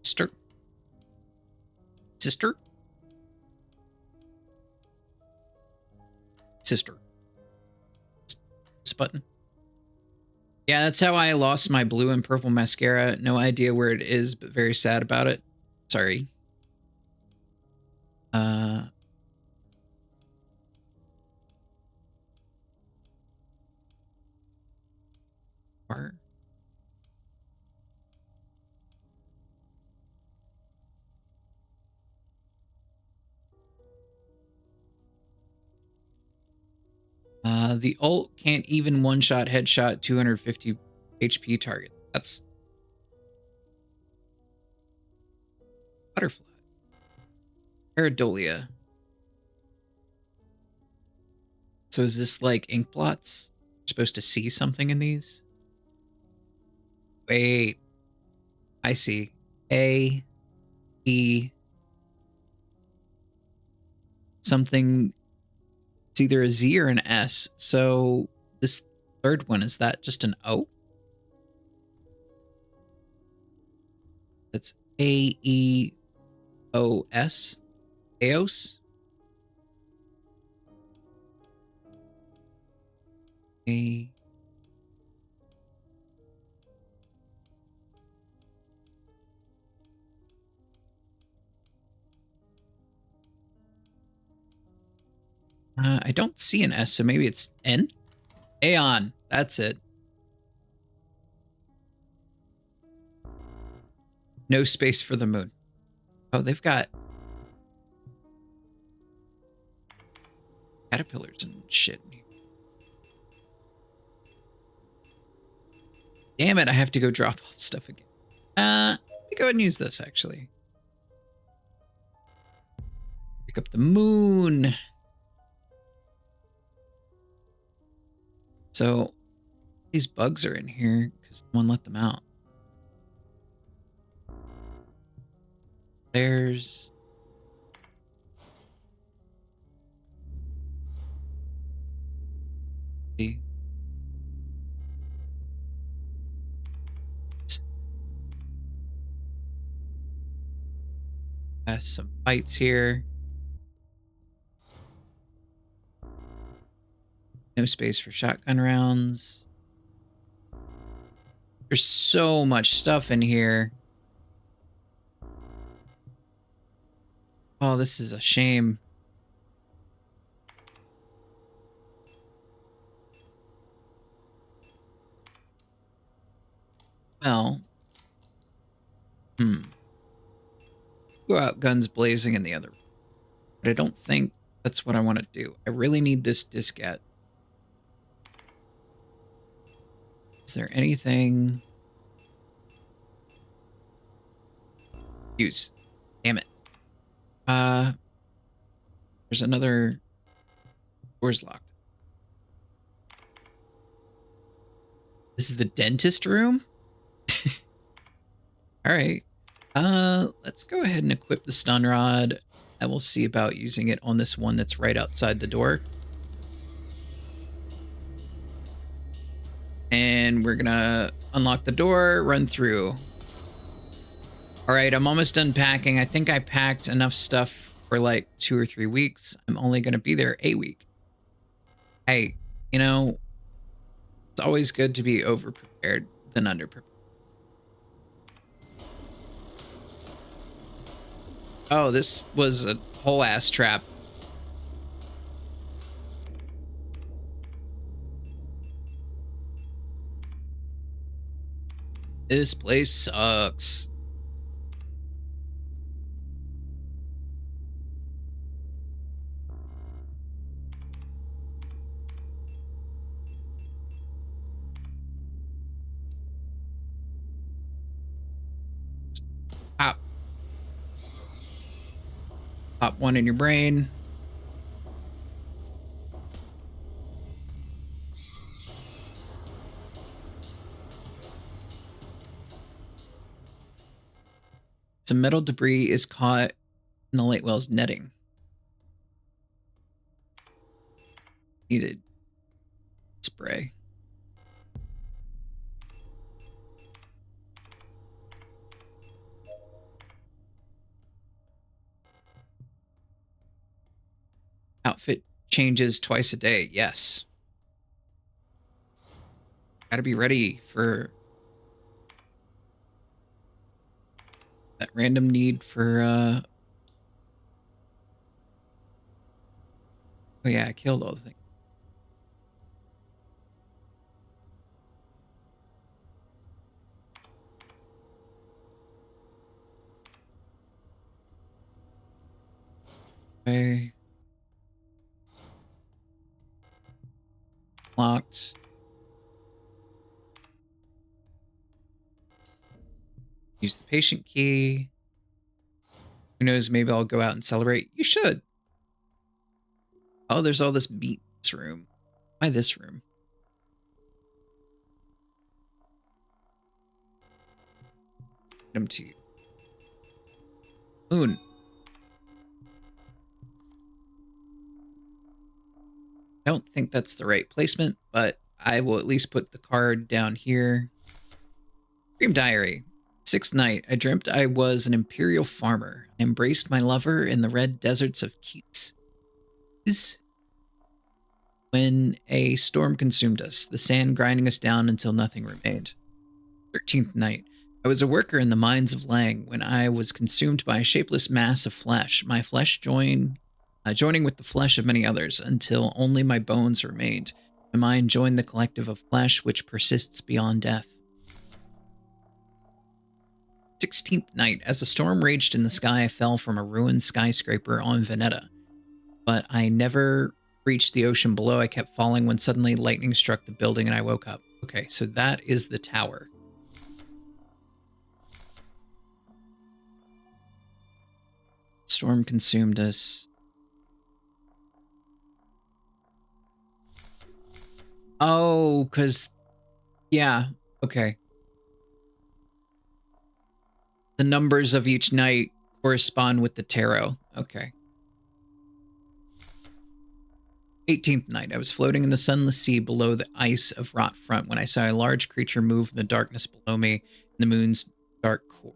Sister? Sister? Sister. This button. Yeah, that's how I lost my blue and purple mascara. No idea where it is, but very sad about it. Sorry. Where? The ult can't even one-shot headshot 250 HP target. That's butterfly. Paradolia. So is this like ink blots? You're supposed to see something in these? Wait. I see. A, E, something. It's either a Z or an S. So this third one, is that just an O? That's A-E-O-S? Eos? A... I don't see an S, so maybe it's N? Aeon. That's it. No space for the moon. Oh, they've got caterpillars and shit in here. Damn it, I have to go drop off stuff again. Let me go ahead and use this, actually. Pick up the moon. So, these bugs are in here because someone let them out. There's... some fights here. No space for shotgun rounds. There's so much stuff in here. Oh, this is a shame. Well. Go out guns blazing in the other. But I don't think that's what I want to do. I really need this diskette. Is there anything? Use. Damn it. There's another. Door's locked. This is the dentist room? All right. Let's go ahead and equip the stun rod. I will see about using it on this one that's right outside the door. And we're gonna unlock the door, run through. All right, I'm almost done packing. I think I packed enough stuff for like 2 or 3 weeks. I'm only gonna be there a week. Hey, you know, it's always good to be over-prepared than under-prepared. Oh, this was a whole ass trap. This place sucks. Pop. Pop one in your brain. Some metal debris is caught in the light well's netting. Needed spray. Outfit changes twice a day. Yes. Gotta be ready for that random need for, oh yeah, I killed all the things. Okay. Locked. Use the patient key. Who knows, maybe I'll go out and celebrate. You should. Oh, there's all this meat in this room. Why this room? Item 2. Moon. I don't think that's the right placement, but I will at least put the card down here. Dream diary. 6th night, I dreamt I was an imperial farmer. I embraced my lover in the red deserts of Keats. When a storm consumed us, the sand grinding us down until nothing remained. 13th night, I was a worker in the mines of Lang when I was consumed by a shapeless mass of flesh. My flesh joining with the flesh of many others until only my bones remained. My mind joined the collective of flesh which persists beyond death. 16th night, as a storm raged in the sky, I fell from a ruined skyscraper on Veneta. But I never reached the ocean below. I kept falling when suddenly lightning struck the building and I woke up. Okay, so that is the tower. Storm consumed us. Oh, because... yeah, okay. The numbers of each night correspond with the tarot. Okay. 18th night. I was floating in the sunless sea below the ice of Rot Front when I saw a large creature move in the darkness below me in the moon's dark core.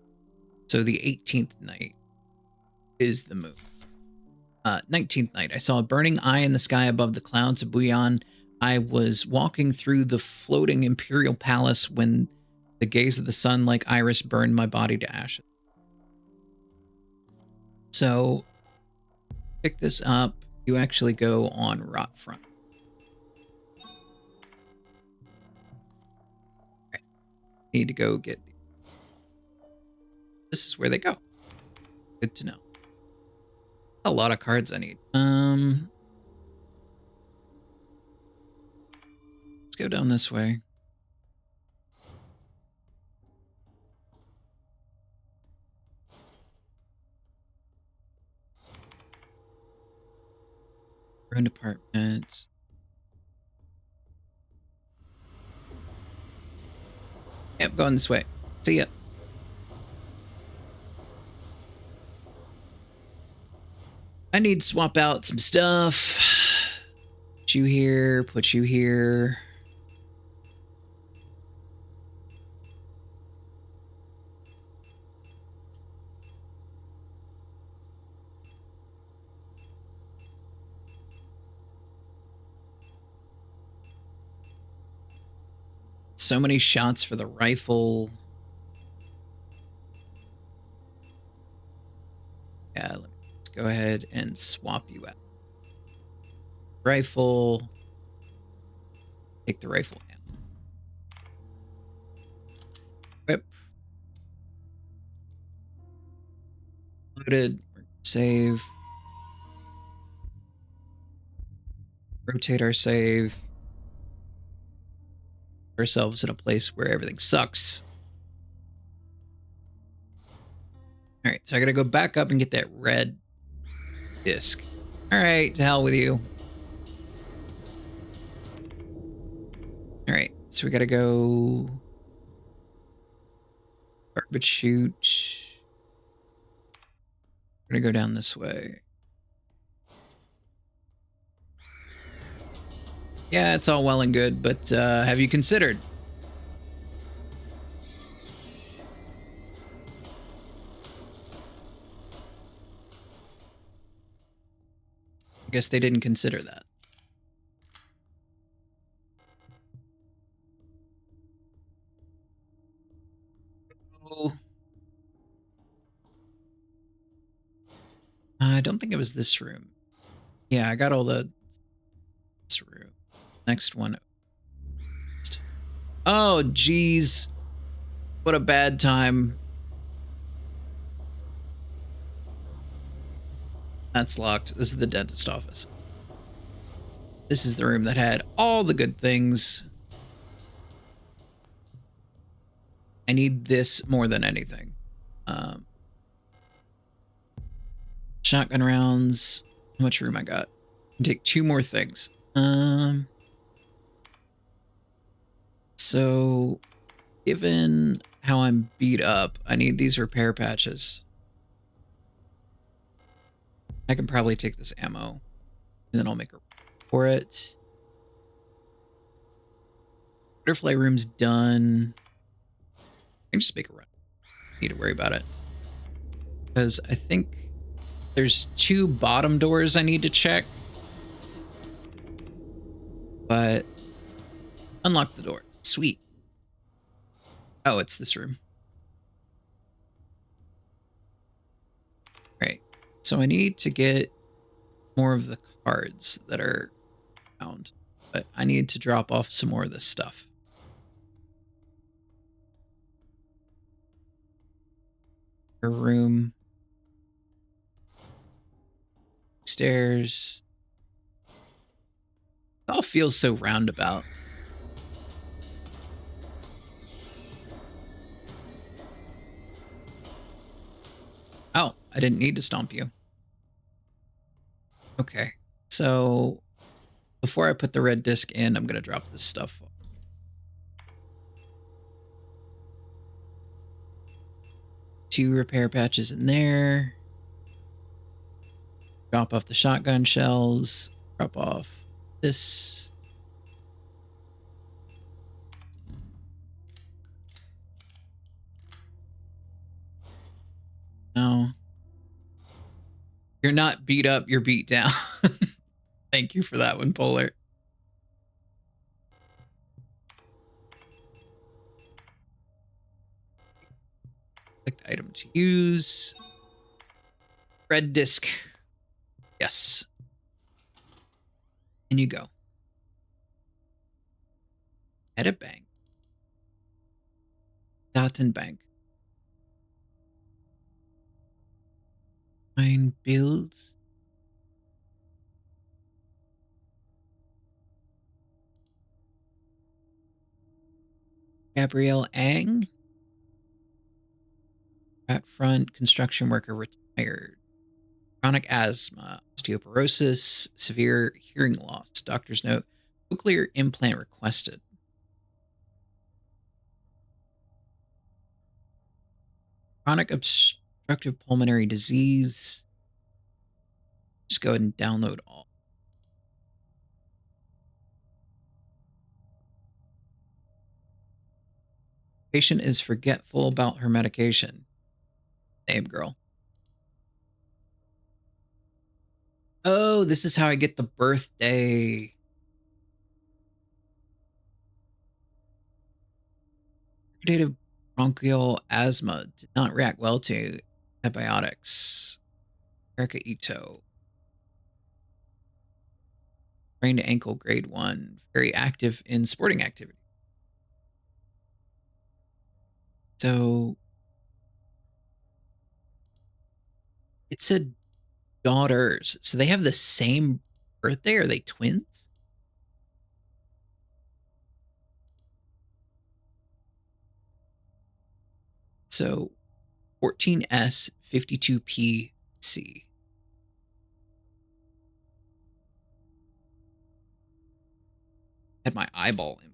So the 18th night is the moon. 19th night. I saw a burning eye in the sky above the clouds of Buyan. I was walking through the floating imperial palace when the gaze of the sun like iris burned my body to ashes. So, pick this up. You actually go on Rot Front. Right. Need to go get... This is where they go. Good to know. A lot of cards I need. Let's go down this way. Ruined apartment. Yep, going this way. See ya. I need to swap out some stuff. Put you here, put you here. So many shots for the rifle. Yeah, let's go ahead and swap you out. Rifle. Take the rifle down. Whip. Loaded. Save. Rotate our save. Ourselves in a place where everything sucks. All right, so I gotta go back up and get that red disc. All right, to hell with you. All right, so we gotta go garbage chute. We're gonna go down this way. Yeah, it's all well and good, but have you considered? I guess they didn't consider that. Oh. I don't think it was this room. Yeah, I got all this room. Next one. Oh, geez. What a bad time. That's locked. This is the dentist office. This is the room that had all the good things. I need this more than anything. Shotgun rounds. How much room I got? Take 2 more things. So given how I'm beat up, I need these repair patches. I can probably take this ammo and then I'll make a for it. Butterfly room's done. I can just make a run. Need to worry about it. Because I think there's 2 bottom doors I need to check. But unlock the door. Sweet. Oh, it's this room. Right. So I need to get more of the cards that are found. But I need to drop off some more of this stuff. Her room. Stairs. It all feels so roundabout. Oh, I didn't need to stomp you. Okay, so before I put the red disc in, I'm going to drop this stuff. Two repair patches in there. Drop off the shotgun shells. Drop off this. No. You're not beat up, you're beat down. Thank you for that one, Polar. Select item to use. Red disc. Yes. And you go. Edit bank. Dotton bank. Mine builds. Gabrielle Ang. At front, construction worker retired. Chronic asthma, osteoporosis, severe hearing loss. Doctor's note, cochlear implant requested. Chronic obstructive pulmonary disease. Just go ahead and download all. Patient is forgetful about her medication. Same girl. Oh, this is how I get the birthday. Irritative bronchial asthma did not react well to antibiotics. Erica Ito. Sprained ankle grade 1. Very active in sporting activity. So it said daughters. So they have the same birthday? Are they twins? So 14S 52PC. Had my eyeball in.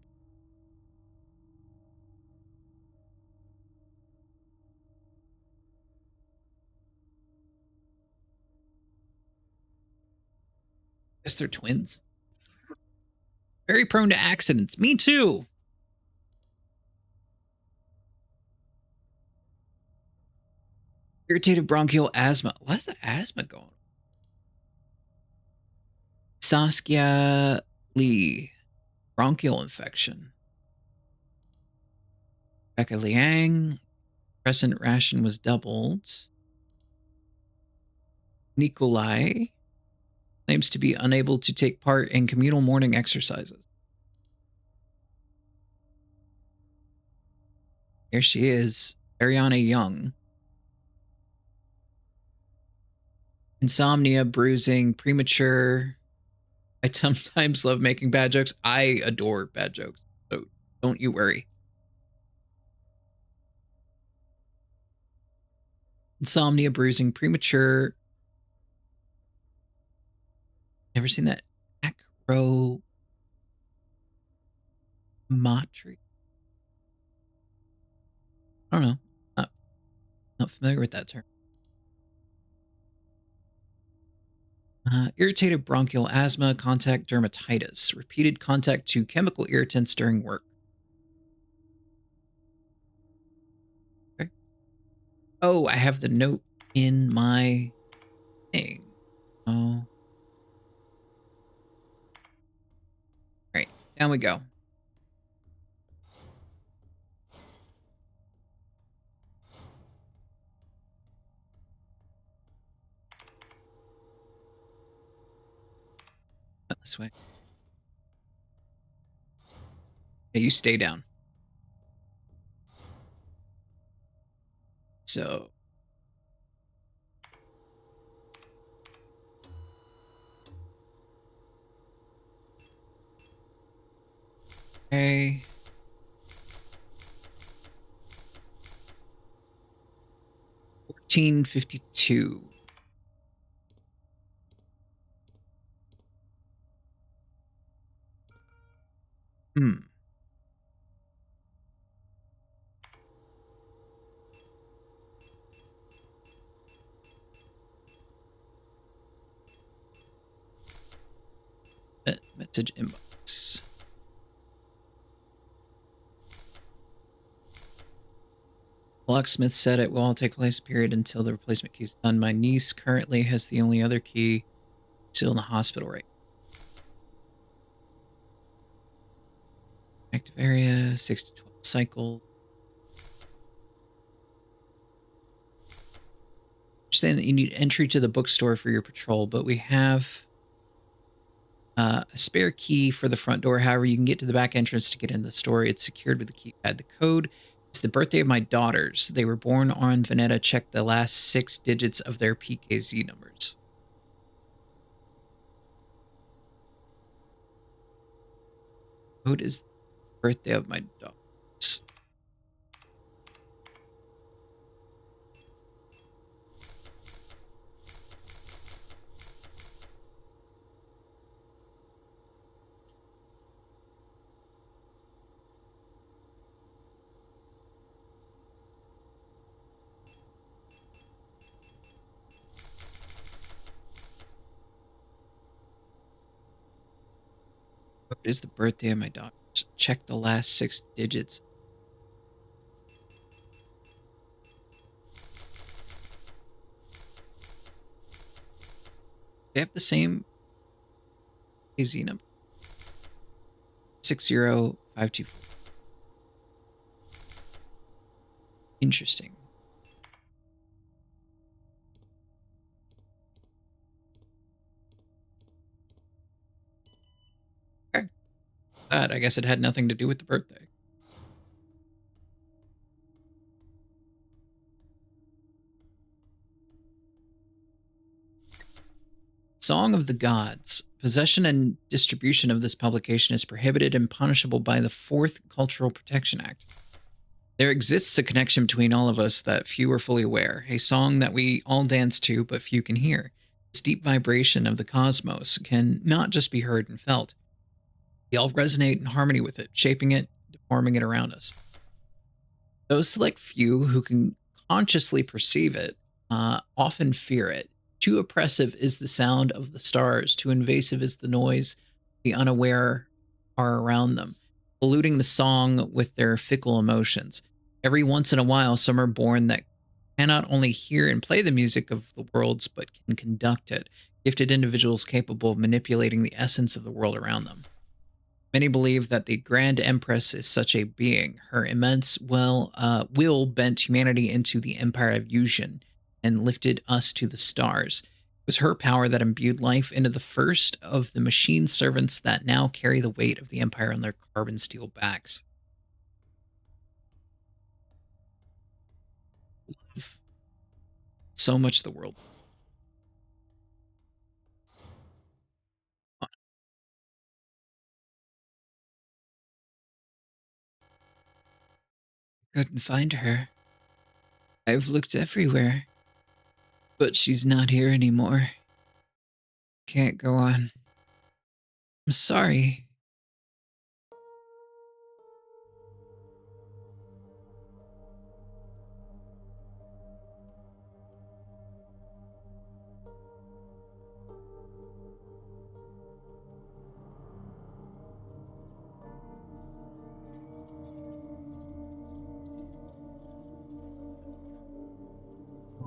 Guess they're twins. Very prone to accidents. Me too. Irritative bronchial asthma. What's the asthma going on? Saskia Lee. Bronchial infection. Becca Liang. Crescent ration was doubled. Nikolai claims to be unable to take part in communal morning exercises. Here she is, Ariana Young. Insomnia, bruising, premature. I sometimes love making bad jokes. I adore bad jokes, so don't you worry. Insomnia, bruising, premature. Never seen that. Acromatry. I don't know. Not familiar with that term. Irritated bronchial asthma, contact dermatitis, repeated contact to chemical irritants during work. Okay. Oh, I have the note in my thing. Oh. All right, down we go. This way. Okay, you stay down. So. Okay. 1452. Hmm. Message inbox. Locksmith said it will all take place period until the replacement key is done. My niece currently has the only other key, still in the hospital right. Active area, 6 to 12 cycle. Saying that you need entry to the bookstore for your patrol, but we have a spare key for the front door. However, you can get to the back entrance to get into the store. It's secured with the keypad. The code is the birthday of my daughters. They were born on Veneta. Check the last 6 digits of their PKZ numbers. Code is the birthday of my daughters. Code is the birthday of my daughters. Check the last 6 digits. They have the same PKZ number. 60524. Interesting. Okay. I guess it had nothing to do with the birthday. Song of the Gods. Possession and distribution of this publication is prohibited and punishable by the 4th Cultural Protection Act. There exists a connection between all of us that few are fully aware, a song that we all dance to but few can hear. This deep vibration of the cosmos can not just be heard and felt. We all resonate in harmony with it, shaping it, deforming it around us. Those select few who can consciously perceive it often fear it. Too oppressive is the sound of the stars, too invasive is the noise the unaware are around them, polluting the song with their fickle emotions. Every once in a while, some are born that cannot only hear and play the music of the worlds, but can conduct it, gifted individuals capable of manipulating the essence of the world around them. Many believe that the Grand Empress is such a being. Her immense will bent humanity into the Empire of Fusion and lifted us to the stars. It was her power that imbued life into the first of the machine servants that now carry the weight of the Empire on their carbon steel backs. So much the world. Couldn't find her. I've looked everywhere, but she's not here anymore. Can't go on. I'm sorry.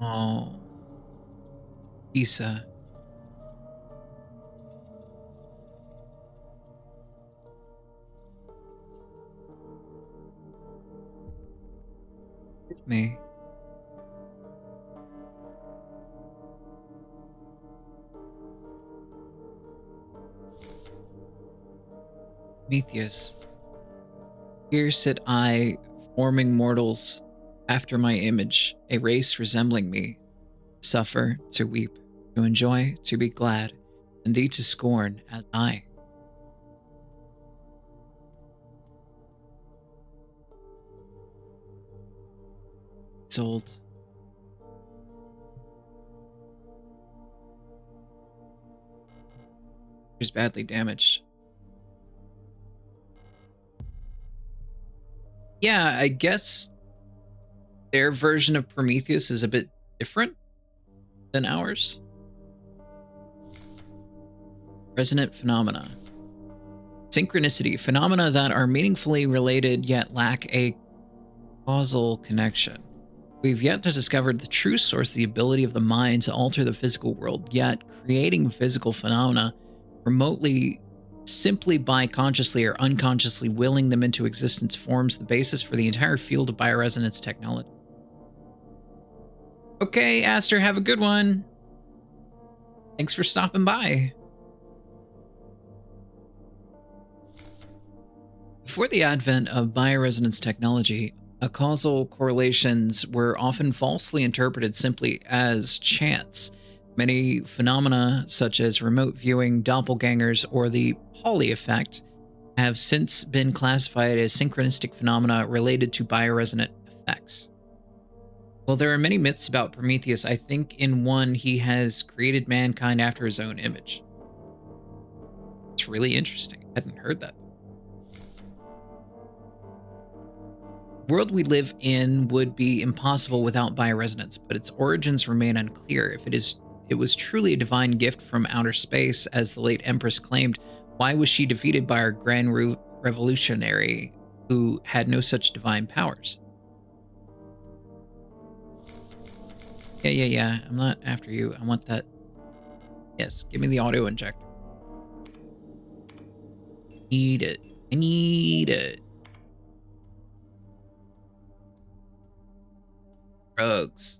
Oh, Isa. With me. Prometheus. Here sit I, forming mortals after my image, a race resembling me. Suffer, to weep, to enjoy, to be glad, and thee to scorn as I. It's old. She's badly damaged. Yeah, I guess their version of Prometheus is a bit different than ours. Resonant phenomena. Synchronicity. Phenomena that are meaningfully related yet lack a causal connection. We've yet to discover the true source of the ability of the mind to alter the physical world, yet creating physical phenomena remotely simply by consciously or unconsciously willing them into existence forms the basis for the entire field of bioresonance technology. Okay, Aster, have a good one. Thanks for stopping by. Before the advent of bioresonance technology, causal correlations were often falsely interpreted simply as chance. Many phenomena, such as remote viewing, doppelgangers, or the Pauli effect, have since been classified as synchronistic phenomena related to bioresonant effects. Well, there are many myths about Prometheus. I think in one, he has created mankind after his own image. It's really interesting. I hadn't heard that. The world we live in would be impossible without bioresonance, but its origins remain unclear. If it was truly a divine gift from outer space, as the late Empress claimed, why was she defeated by our grand revolutionary who had no such divine powers? Yeah. I'm not after you. I want that. Yes, give me the auto injector. Need it. I need it. Drugs.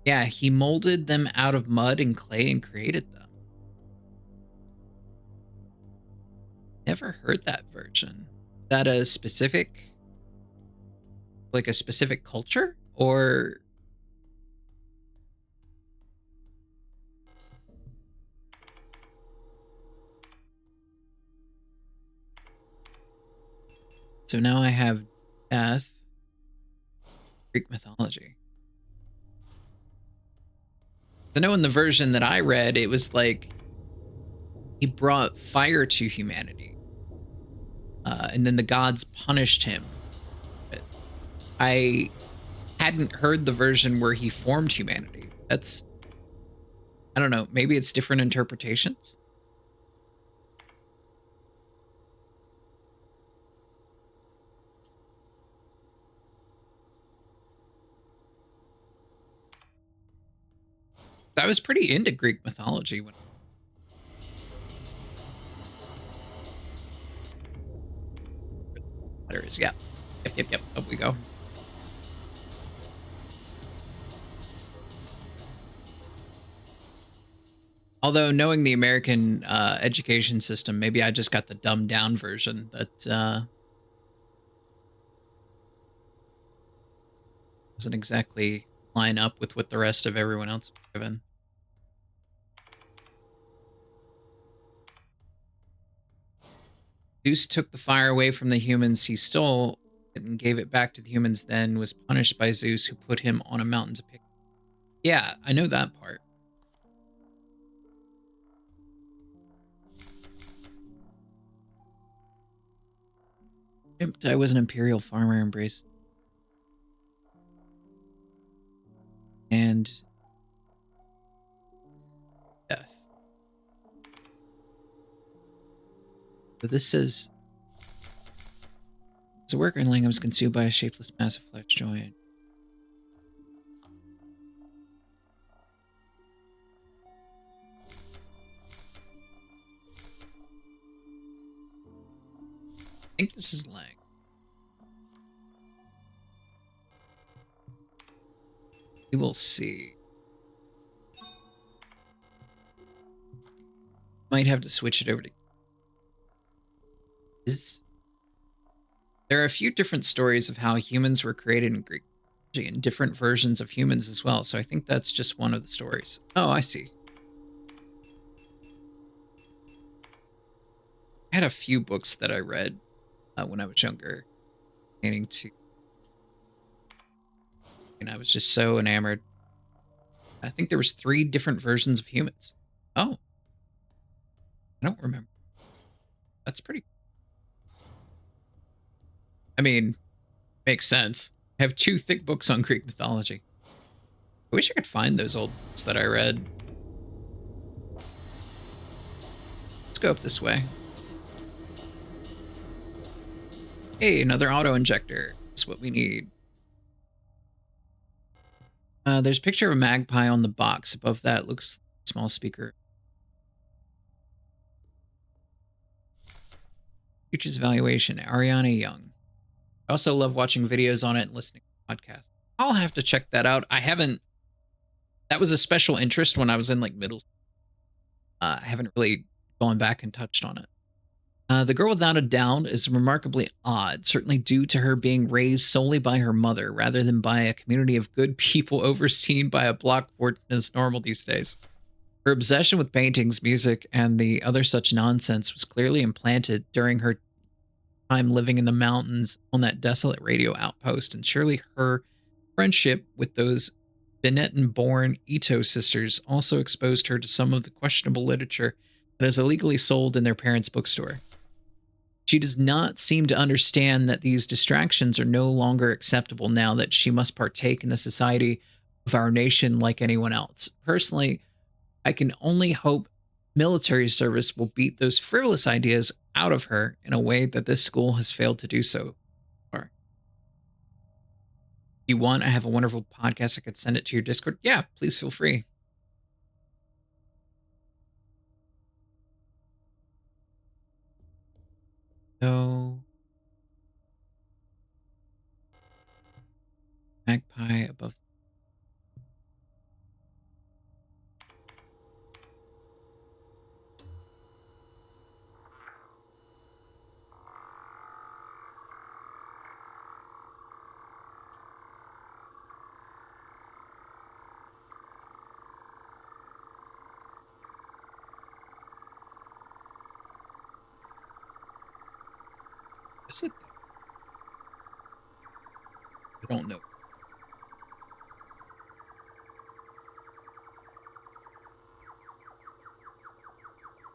Yeah, he molded them out of mud and clay and created them. Never heard that version. Is that a specific, like a specific culture? Or so now I have death, Greek mythology. I know in the version that I read, it was like he brought fire to humanity, and then the gods punished him. But I hadn't heard the version where he formed humanity. That's, I don't know, maybe it's different interpretations. I was pretty into Greek mythology when letters. Yeah. Yep. Up we go. Although knowing the American education system, maybe I just got the dumbed down version that doesn't exactly line up with what the rest of everyone else was given. Zeus took the fire away from the humans he stole. and gave it back to the humans, then was punished by Zeus, who put him on a mountain to pick. Yeah, I know that part. I was an imperial farmer embraced. And death. But this says, as a worker in Langham was consumed by a shapeless mass of flesh joy. I think this is Lang. We will see. Might have to switch it over to. There are a few different stories of how humans were created in Greek mythology and different versions of humans as well. So I think that's just one of the stories. Oh, I see. I had a few books that I read when I was younger, pertaining to. And I was just so enamored. I think there was 3 different versions of humans. Oh. I don't remember. That's pretty. I mean, makes sense. I have 2 thick books on Greek mythology. I wish I could find those old books that I read. Let's go up this way. Hey, another auto injector. That's what we need. There's a picture of a magpie on the box. Above that looks like a small speaker. Futures Evaluation, Ariana Young. I also love watching videos on it and listening to podcasts. I'll have to check that out. I haven't. That was a special interest when I was in like middle. I haven't really gone back and touched on it. The girl without a doubt is remarkably odd, certainly due to her being raised solely by her mother rather than by a community of good people overseen by a block warden as normal these days. Her obsession with paintings, music, and the other such nonsense was clearly implanted during her time living in the mountains on that desolate radio outpost, and surely her friendship with those Benetton-born Ito sisters also exposed her to some of the questionable literature that is illegally sold in their parents' bookstore. She does not seem to understand that these distractions are no longer acceptable now that she must partake in the society of our nation like anyone else. Personally, I can only hope military service will beat those frivolous ideas out of her in a way that this school has failed to do so far. If you want, I have a wonderful podcast. I could send it to your Discord. Yeah, please feel free. So, magpie above. Is it? I don't know.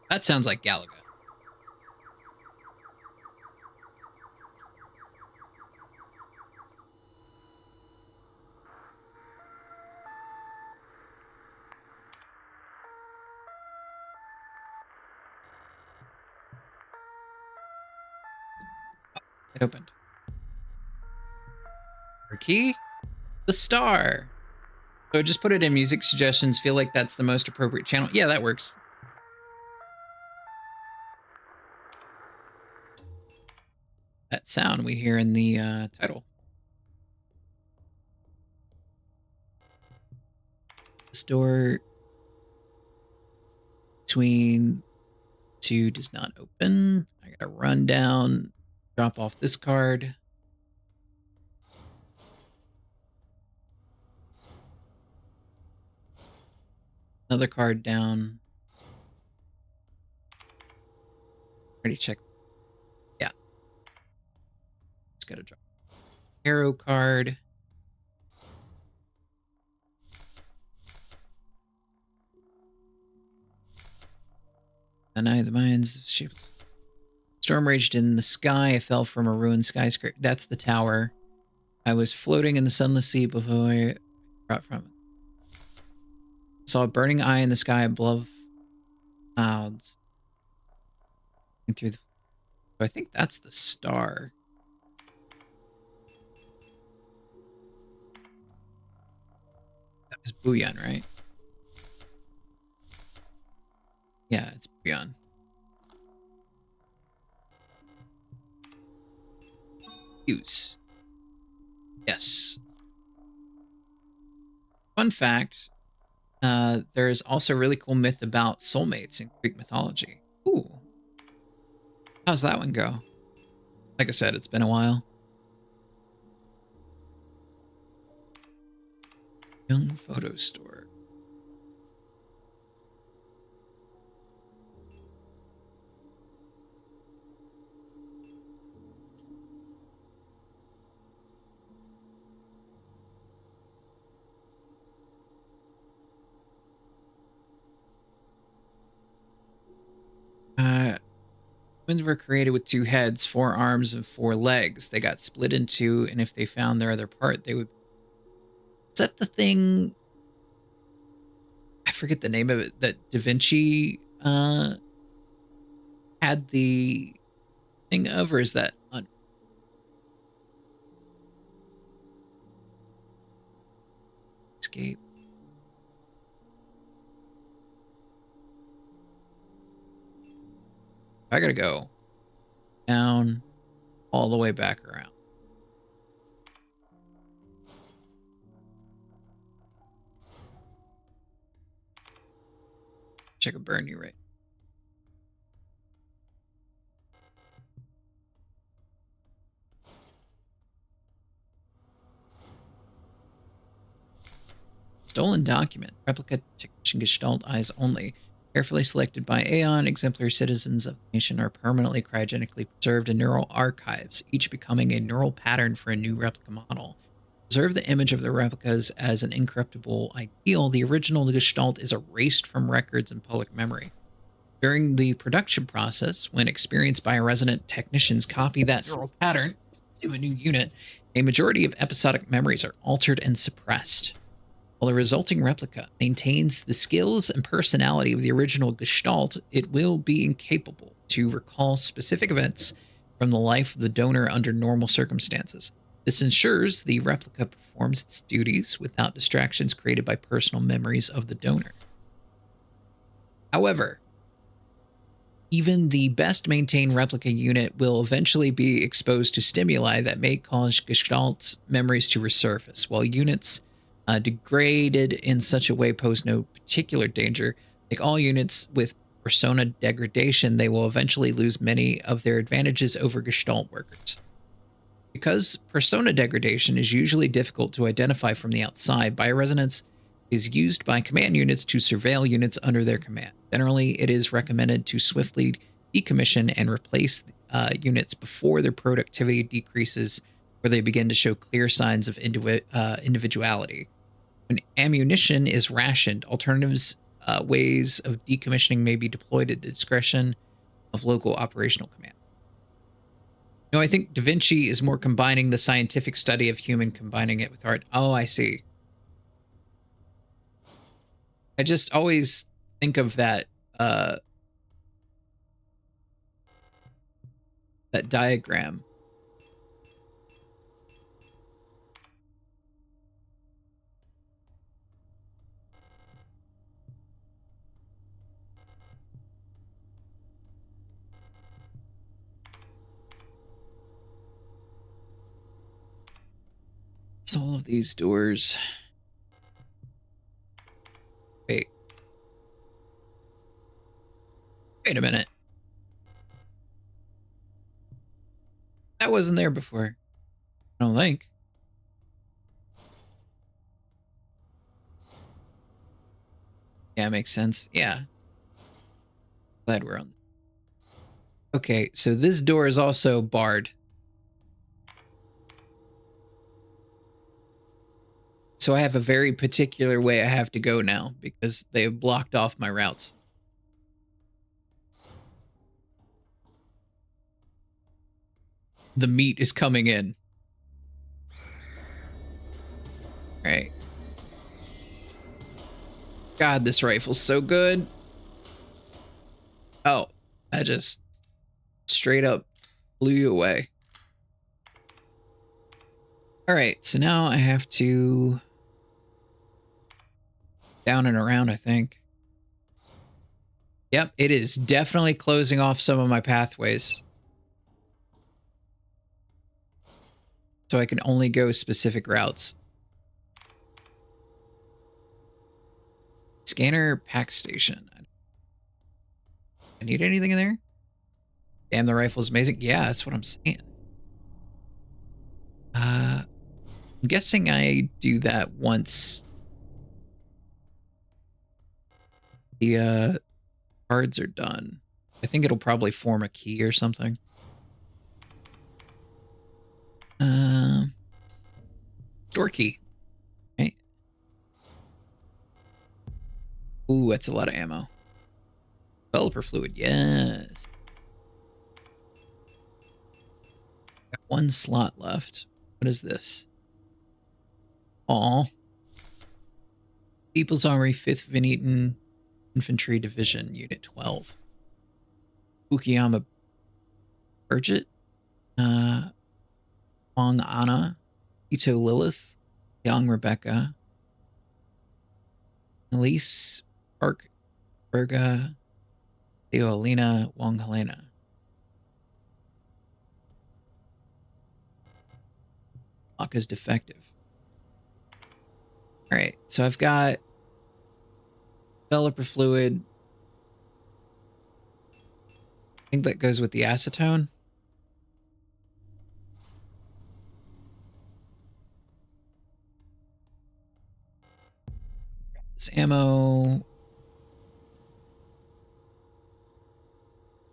That sounds like Galaga. It opened. Her key? The star. So just put it in music suggestions. Feel like that's the most appropriate channel. Yeah, that works. That sound we hear in the title. This door between 2 does not open. I gotta run down, drop off this card. Another card down. Already checked. Yeah. Just gotta drop. Arrow card. The night of the mines. Storm raged in the sky. I fell from a ruined skyscraper. That's the tower. I was floating in the sunless sea before I brought from it. Saw a burning eye in the sky above clouds. Through the. So I think that's the star. That was Booyan, right? Yeah, it's Booyan. Use. Yes. Fun fact, there's also a really cool myth about soulmates in Greek mythology. Ooh. How's that one go? Like I said, it's been a while. Young photo store. Twins were created with 2 heads, 4 arms, and 4 legs. They got split in 2, and if they found their other part, they would. Is that the thing? I forget the name of it. That Da Vinci had the thing of, or is that on? Escape. I gotta go down all the way back around. Check a burn you right. Stolen document. Replica technician Gestalt eyes only. Carefully selected by Aeon, exemplary citizens of the nation are permanently cryogenically preserved in neural archives, each becoming a neural pattern for a new replica model. Preserve the image of the replicas as an incorruptible ideal. The original Gestalt is erased from records and public memory. During the production process, when experienced bioresonant technicians copy that neural pattern to a new unit, a majority of episodic memories are altered and suppressed. While the resulting replica maintains the skills and personality of the original Gestalt, it will be incapable to recall specific events from the life of the donor under normal circumstances. This ensures the replica performs its duties without distractions created by personal memories of the donor. However, even the best maintained replica unit will eventually be exposed to stimuli that may cause Gestalt memories to resurface, while units degraded in such a way pose no particular danger. Like all units with persona degradation, they will eventually lose many of their advantages over Gestalt workers. Because persona degradation is usually difficult to identify from the outside, bioresonance is used by command units to surveil units under their command. Generally, it is recommended to swiftly decommission and replace units before their productivity decreases or they begin to show clear signs of individuality. When ammunition is rationed, alternatives ways of decommissioning may be deployed at the discretion of local operational command. No, I think Da Vinci is more combining the scientific study of human, combining it with art. Oh, I see. I just always think of that that diagram. It's all of these doors. Wait. Wait a minute. That wasn't there before. I don't think. Yeah, makes sense. Yeah. Glad we're on. Okay, so this door is also barred. So I have a very particular way I have to go now because they have blocked off my routes. The meat is coming in. All right. God, this rifle's so good. Oh, I just straight up blew you away. All right, so now I have to down and around, I think. Yep, it is definitely closing off some of my pathways. So I can only go specific routes. Scanner pack station. I need anything in there? Damn, the rifle's amazing. Yeah, that's what I'm saying. I'm guessing I do that once the cards are done. I think it'll probably form a key or something. Door key. Okay. Ooh, that's a lot of ammo. Developer fluid, yes. Got one slot left. What is this? Aw. People's Armory, 5th Venetian Infantry Division, Unit 12. Ukiyama Burgett. Wong Anna. Ito Lilith. Young Rebecca. Elise Park Berga. Theo Alina. Wong Helena. Lock is defective. All right, so I've got developer fluid. I think that goes with the acetone. This ammo.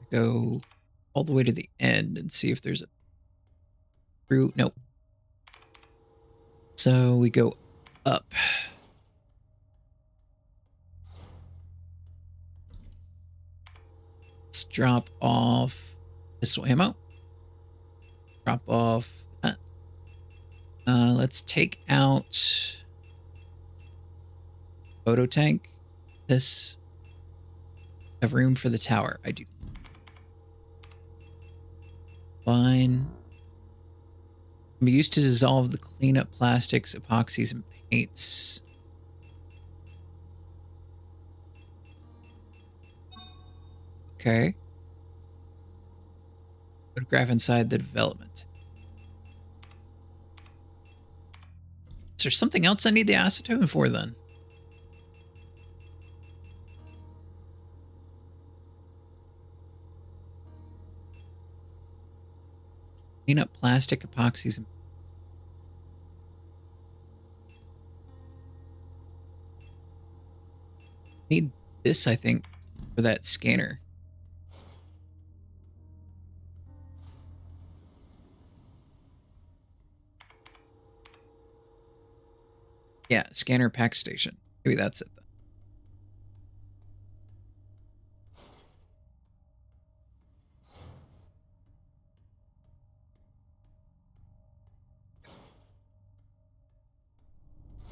Go all the way to the end and see if there's a route. Nope. So we go up. Let's drop off pistol ammo. Drop off that. Let's take out photo tank. This. Have room for the tower. I do. Fine. I'm used to dissolve the cleanup plastics, epoxies, and paints. Okay. Photograph inside the development. Is there something else I need the acetone for then? Clean up plastic, epoxies, and need this, I think, for that scanner. Yeah, scanner pack station. Maybe that's it then.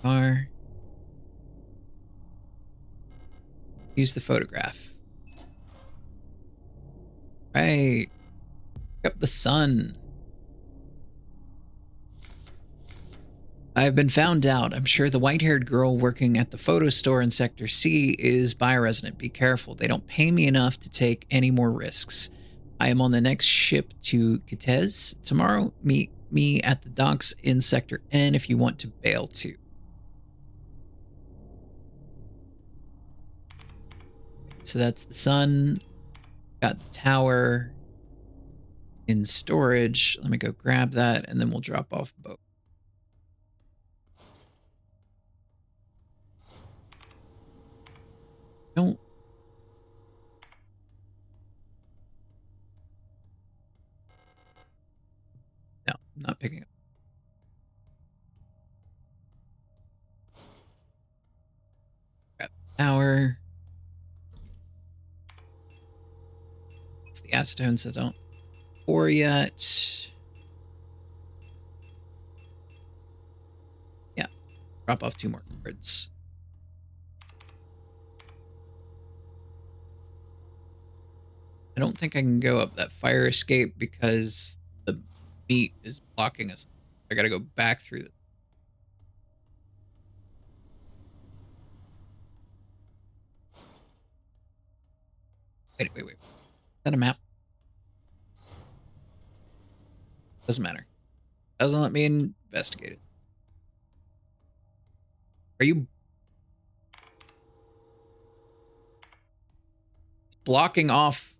R. Use the photograph. Right. Pick up the sun. I have been found out. I'm sure the white-haired girl working at the photo store in Sector C is bioresident. Be careful. They don't pay me enough to take any more risks. I am on the next ship to Kitez tomorrow. Meet me at the docks in Sector N if you want to bail too. So that's the sun. Got the tower in storage. Let me go grab that and then we'll drop off boat. Don't. No, I'm not picking up. acetone, so don't pour yet. Yeah, drop off 2 more cards. I don't think I can go up that fire escape because the meat is blocking us. I gotta go back through the... Wait. Is that a map? Doesn't matter. Doesn't let me investigate it. Are you blocking off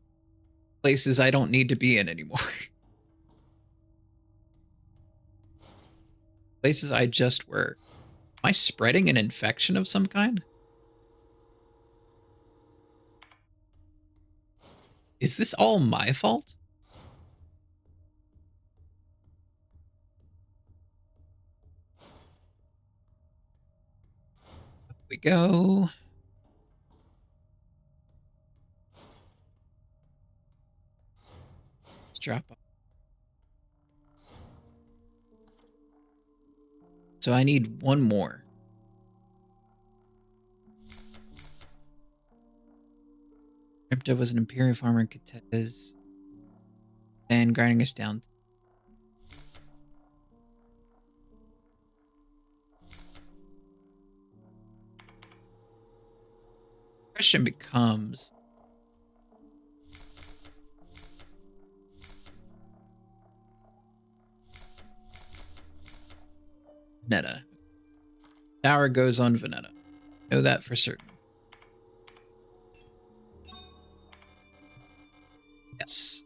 places I don't need to be in anymore? Places I just were. Am I spreading an infection of some kind? Is this all my fault? Up we go. Let's drop off. So I need 1 more. Crypto was an Imperial farmer in Cortez. And grinding us down. Question becomes... Veneta. Tower goes on Veneta. Know that for certain. Yes.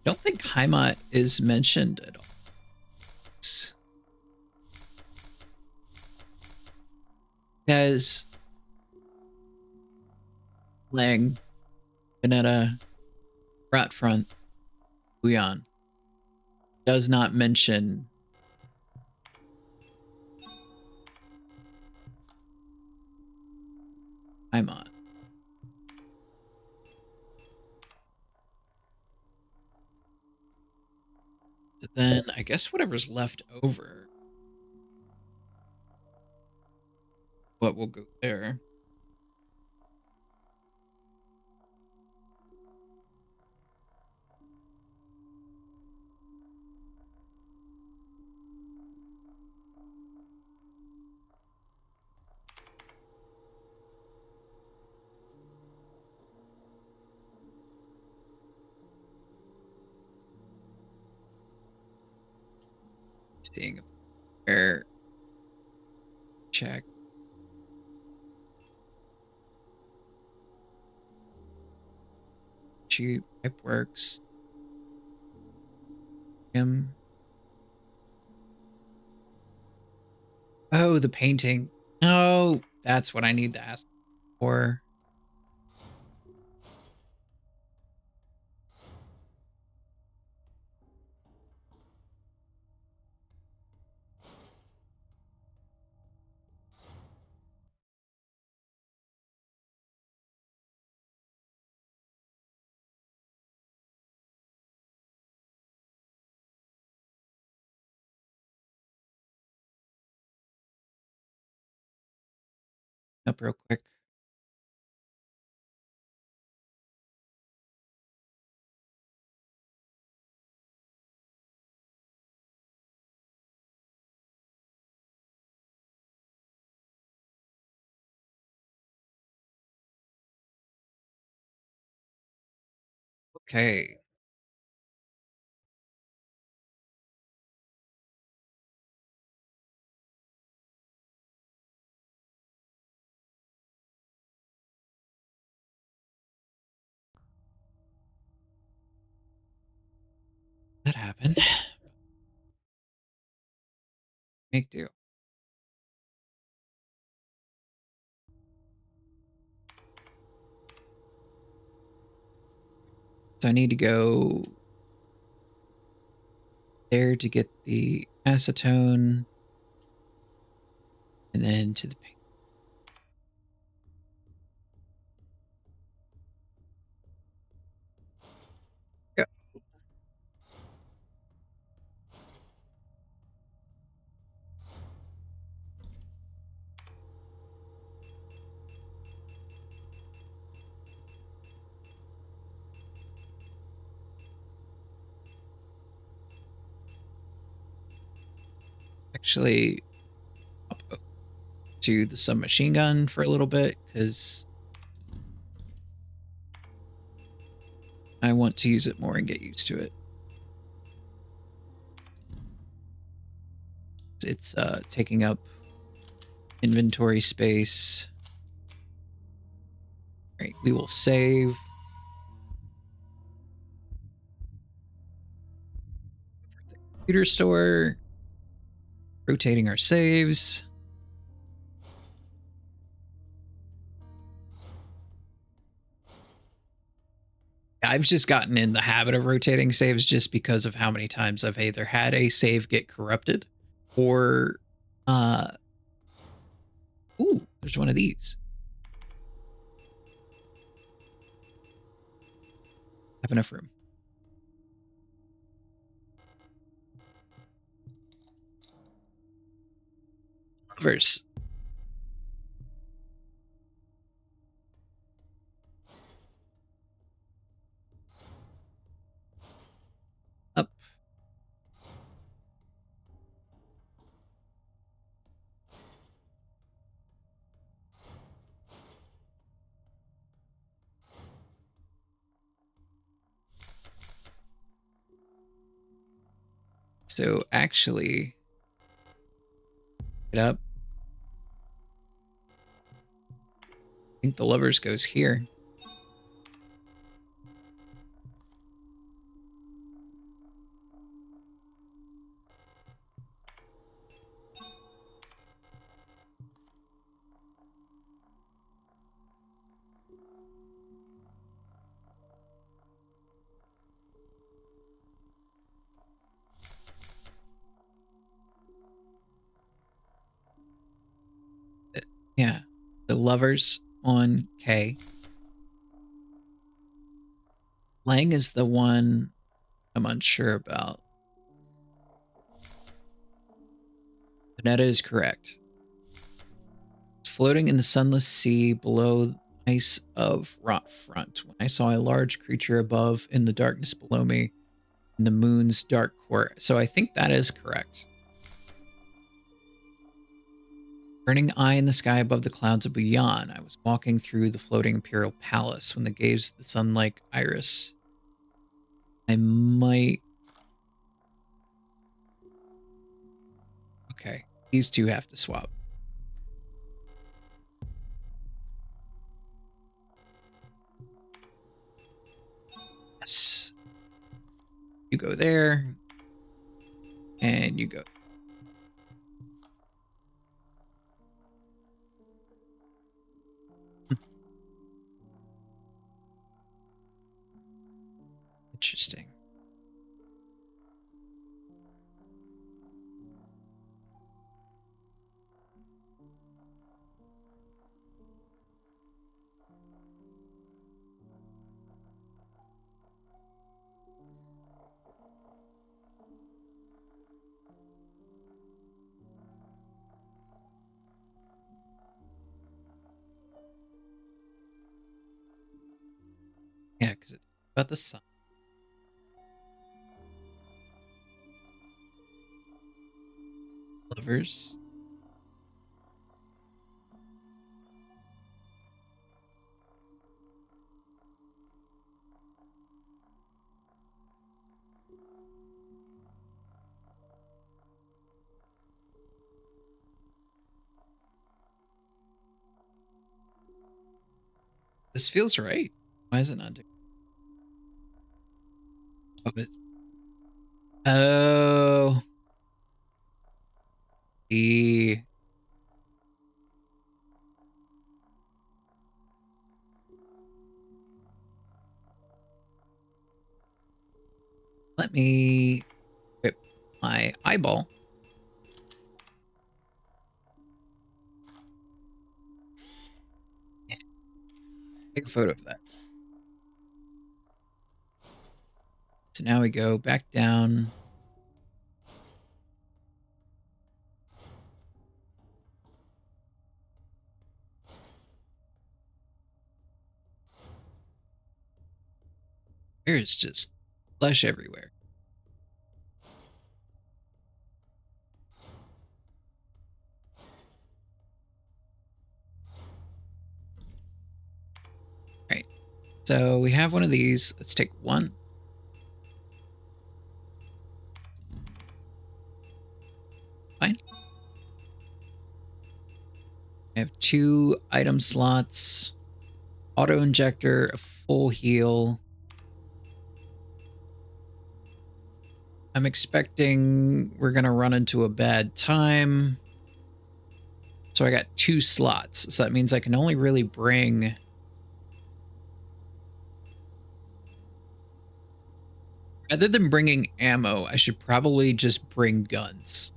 I don't think Heimat is mentioned at all. Has Lang, Veneta, Bratfront, Huyan. Does not mention Heimat. Then I guess whatever's left over, what will go there. Seeing air check. Cheap pipe works. Oh, the painting. Oh, that's what I need to ask for. Up real quick. Okay. That happened. Make do. So I need to go there to get the acetone and then to the paint. actually up to the submachine gun for a little bit because I want to use it more and get used to it. It's taking up inventory space. All right, we will save. Computer store. Rotating our saves. I've just gotten in the habit of rotating saves just because of how many times I've either had a save get corrupted or ooh, there's one of these. Have enough room. Levers. Up. So actually, get up. I think the levers goes here. Yeah, the levers on K. Lang is the one I'm unsure about. Panetta is correct. It's floating in the sunless sea below ice of rot front. When I saw a large creature above in the darkness below me in the moon's dark court. So I think that is correct. Burning eye in the sky above the clouds of Buyan. I was walking through the floating imperial palace when the gaze of the sun-like iris. I might... Okay, these two have to swap. Yes. You go there. And you go. Interesting. Yeah, because it's about the sun. Lovers. This feels right. Why is it not doing? Oh, oh. The let me rip my eyeball. Yeah. Take a photo of that. So now we go back down. There's just flesh everywhere. So we have one of these. Let's take one. Fine. I have 2 item slots, auto injector, a full heal. I'm expecting we're going to run into a bad time. So I got 2 slots. So that means I can only really bring... Rather than bringing ammo, I should probably just bring guns.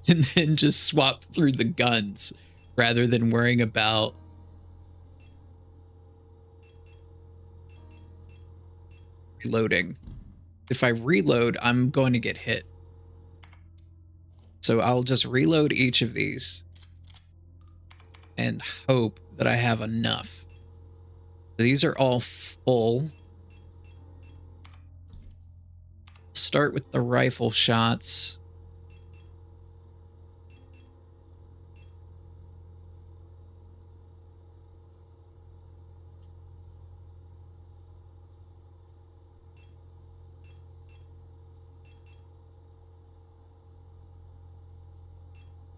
And then just swap through the guns rather than worrying about reloading. If I reload, I'm going to get hit. So I'll just reload each of these and hope that I have enough. These are all full. Start with the rifle shots.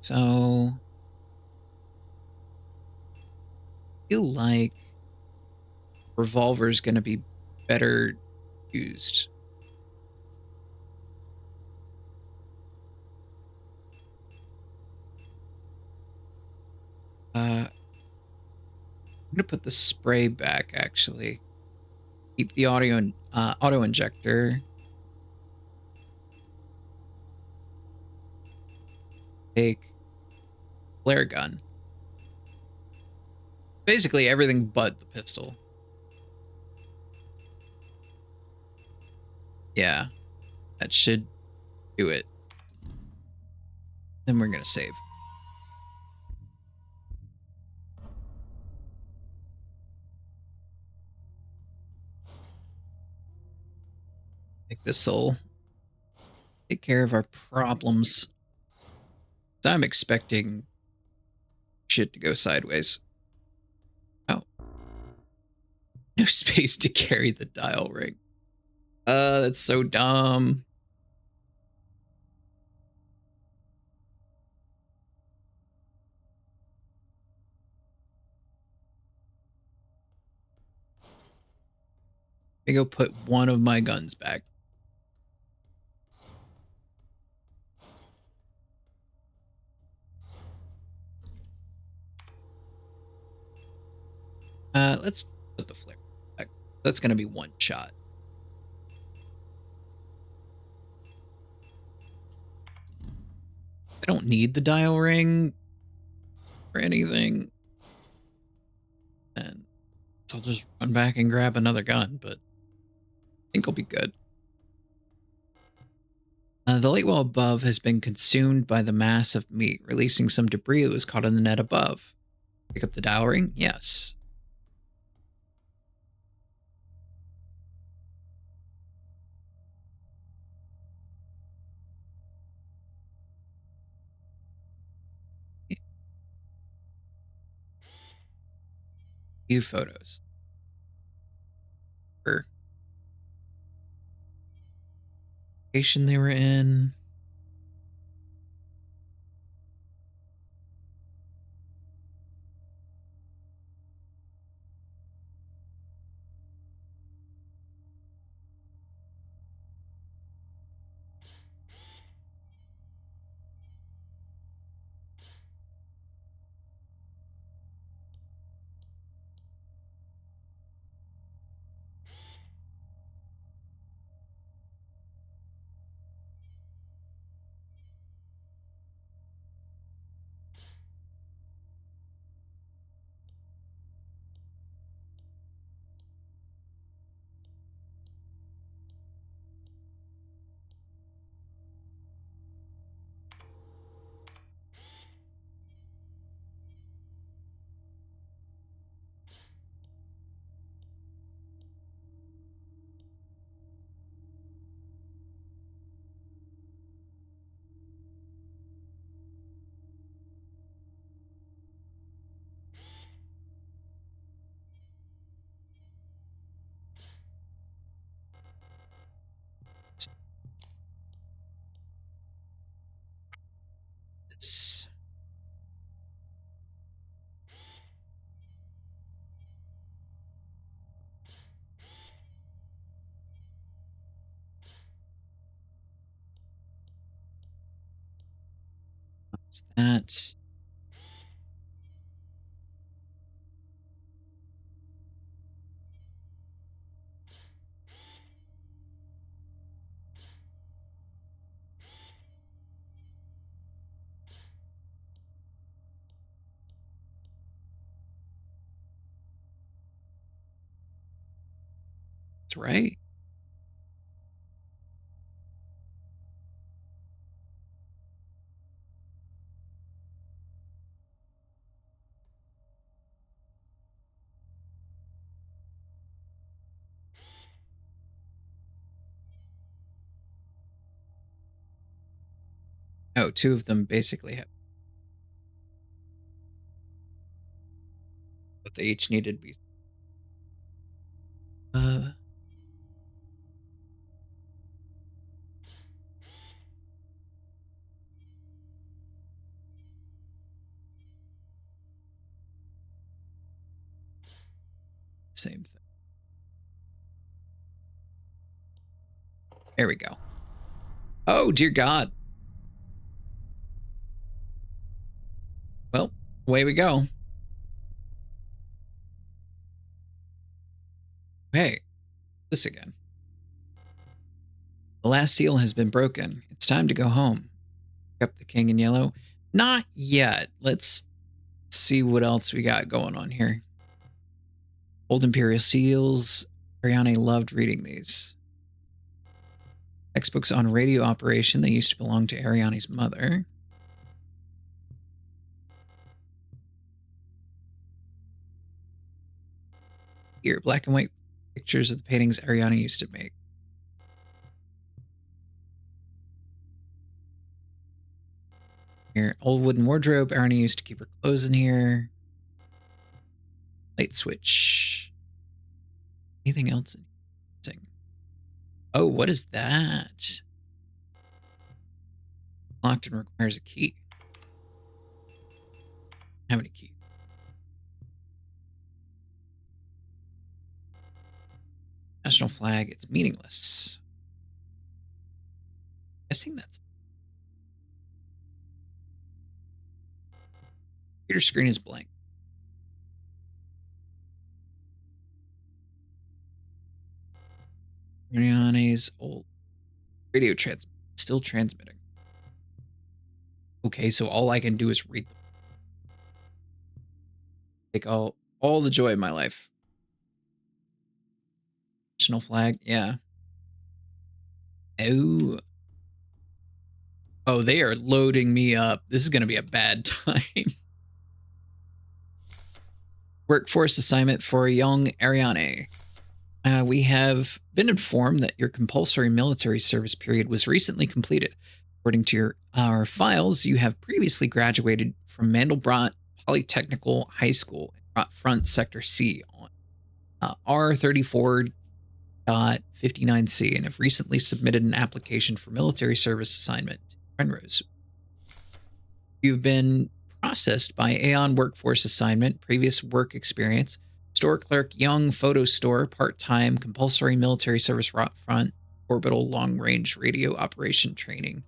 So I feel like revolver is going to be better used. I'm going to put the spray back, actually. Keep the auto injector. Take flare gun. Basically everything but the pistol. Yeah, that should do it. Then we're going to save. Like this'll take care of our problems. So I'm expecting shit to go sideways. Oh. No space to carry the dial ring. That's so dumb. Let me go put one of my guns back. Let's put the flare back. That's going to be one shot. I don't need the dial ring or anything. And so I'll just run back and grab another gun, but I think I'll be good. The lake wall above has been consumed by the mass of meat, releasing some debris that was caught in the net above. Pick up the dial ring? Yes. View photos. Or location they were in. That. That's right. Oh, two of them basically have, but they each needed to be. Same thing. There we go. Oh, dear God. Well, away we go. Hey, this again. The last seal has been broken. It's time to go home. Pick up the king in yellow. Not yet. Let's see what else we got going on here. Old Imperial seals. Ariane loved reading these. Textbooks on radio operation. They used to belong to Ariane's mother. Here, black and white pictures of the paintings Ariane used to make. Here, old wooden wardrobe. Ariane used to keep her clothes in here. Light switch. Anything else? Oh, what is that? Locked and requires a key. How many keys? National flag. It's meaningless. Guessing that's. Computer screen is blank. Ariane's old radio still transmitting. Okay, so all I can do is read them. Take all the joy of my life. National flag, yeah. Oh. Oh, they are loading me up. This is going to be a bad time. Workforce assignment for young Ariane. We have been informed that your compulsory military service period was recently completed. According to our files, you have previously graduated from Mandelbrot Polytechnical High School, Front Sector C on R34.59C and have recently submitted an application for military service assignment to Penrose. You've been processed by Aeon Workforce Assignment, previous work experience, store clerk, young photo store, part-time, compulsory military service front, orbital long-range radio operation training.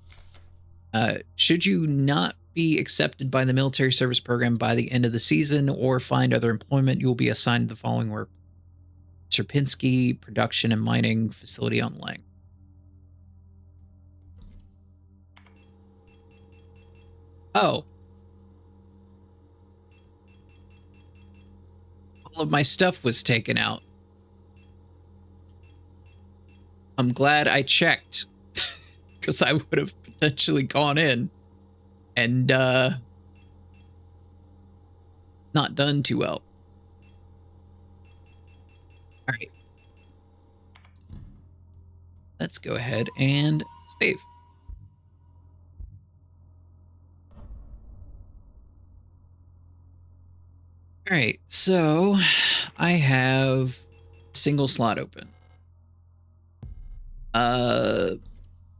Should you not be accepted by the military service program by the end of the season or find other employment, you will be assigned to the following work. Sierpinski Production and Mining Facility on Lang. Oh. All of my stuff was taken out. I'm glad I checked because I would have potentially gone in and not done too well. All right. Let's go ahead and save. All right, so I have a single slot open.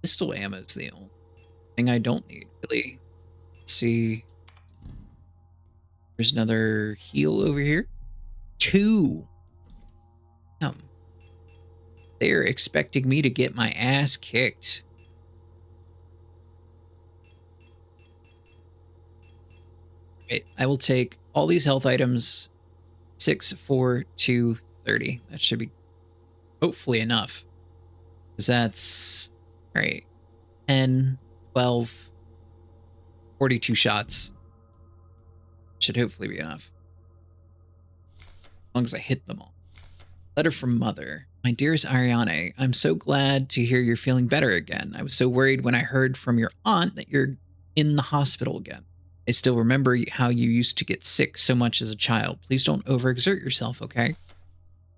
Pistol ammo is the only thing I don't need, really. Let's see. There's another heal over here. 2. They're expecting me to get my ass kicked. I will take all these health items. 6, 4, 2, 30. That should be hopefully enough. Because that's, all right, 10, 12, 42 shots. Should hopefully be enough. As long as I hit them all. Letter from Mother. My dearest Ariane, I'm so glad to hear you're feeling better again. I was so worried when I heard from your aunt that you're in the hospital again. I still remember how you used to get sick so much as a child. Please don't overexert yourself, okay?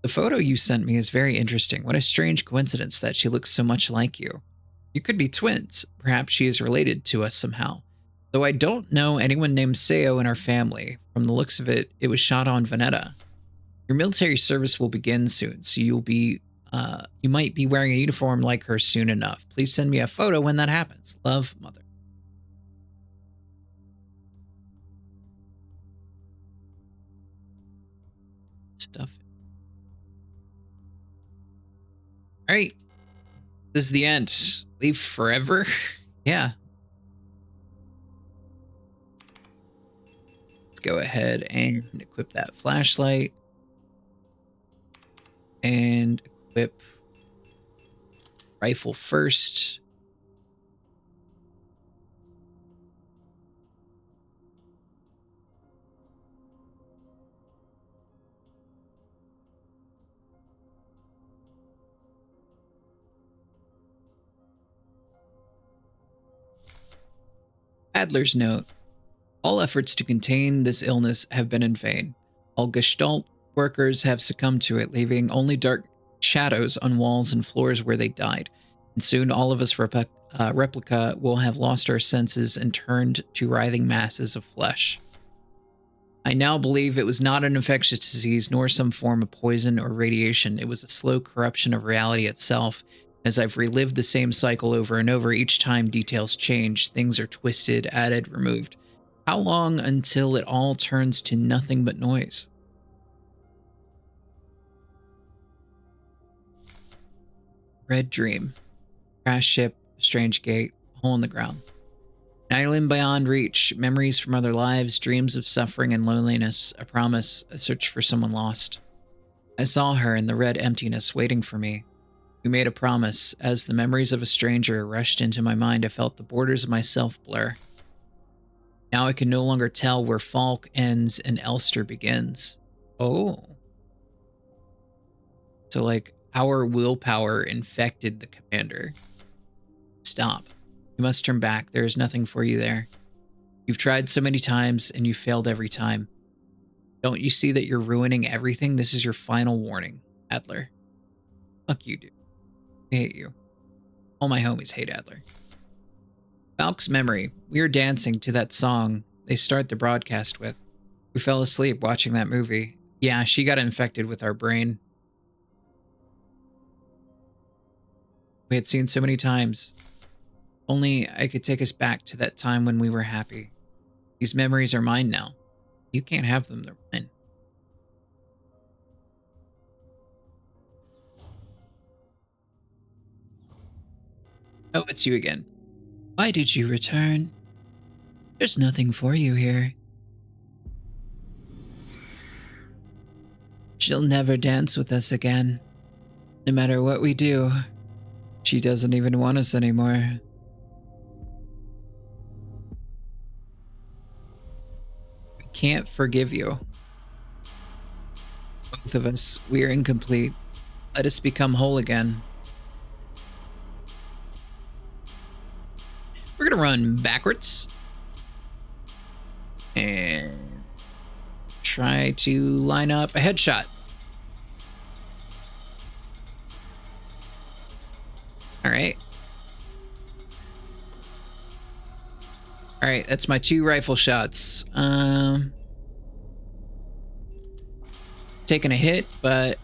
The photo you sent me is very interesting. What a strange coincidence that she looks so much like you. You could be twins. Perhaps she is related to us somehow. Though I don't know anyone named Seo in our family. From the looks of it, it was shot on Veneta. Your military service will begin soon, so you might be wearing a uniform like her soon enough. Please send me a photo when that happens. Love, Mother. Stuff. All right. This is the end. Leave forever? Yeah. Let's go ahead and equip that flashlight. And equip rifle first. Adler's note. All efforts to contain this illness have been in vain. All Gestalt workers have succumbed to it, leaving only dark shadows on walls and floors where they died. And soon all of us replica will have lost our senses and turned to writhing masses of flesh. I now believe it was not an infectious disease nor some form of poison or radiation. It was a slow corruption of reality itself. As I've relived the same cycle over and over, each time details change, things are twisted, added, removed. How long until it all turns to nothing but noise? Red dream. Crash ship, strange gate, hole in the ground. An island beyond reach, memories from other lives, dreams of suffering and loneliness, a promise, a search for someone lost. I saw her in the red emptiness waiting for me. We made a promise. As the memories of a stranger rushed into my mind, I felt the borders of myself blur. Now I can no longer tell where Falk ends and Elster begins. Oh. So, like, our willpower infected the commander. Stop. You must turn back. There is nothing for you there. You've tried so many times, and you failed every time. Don't you see that you're ruining everything? This is your final warning, Adler. Fuck you, dude. I hate you. All my homies hate Adler. Falk's memory. We were dancing to that song they start the broadcast with. We fell asleep watching that movie. Yeah, she got infected with our brain. We had seen so many times. Only I could take us back to that time when we were happy. These memories are mine now. You can't have them, they're mine. Oh, it's you again. Why did you return? There's nothing for you here. She'll never dance with us again. No matter what we do, she doesn't even want us anymore. We can't forgive you. Both of us, we are incomplete. Let us become whole again. We're gonna run backwards and try to line up a headshot. All right. All right, that's my 2 rifle shots. Taking a hit, but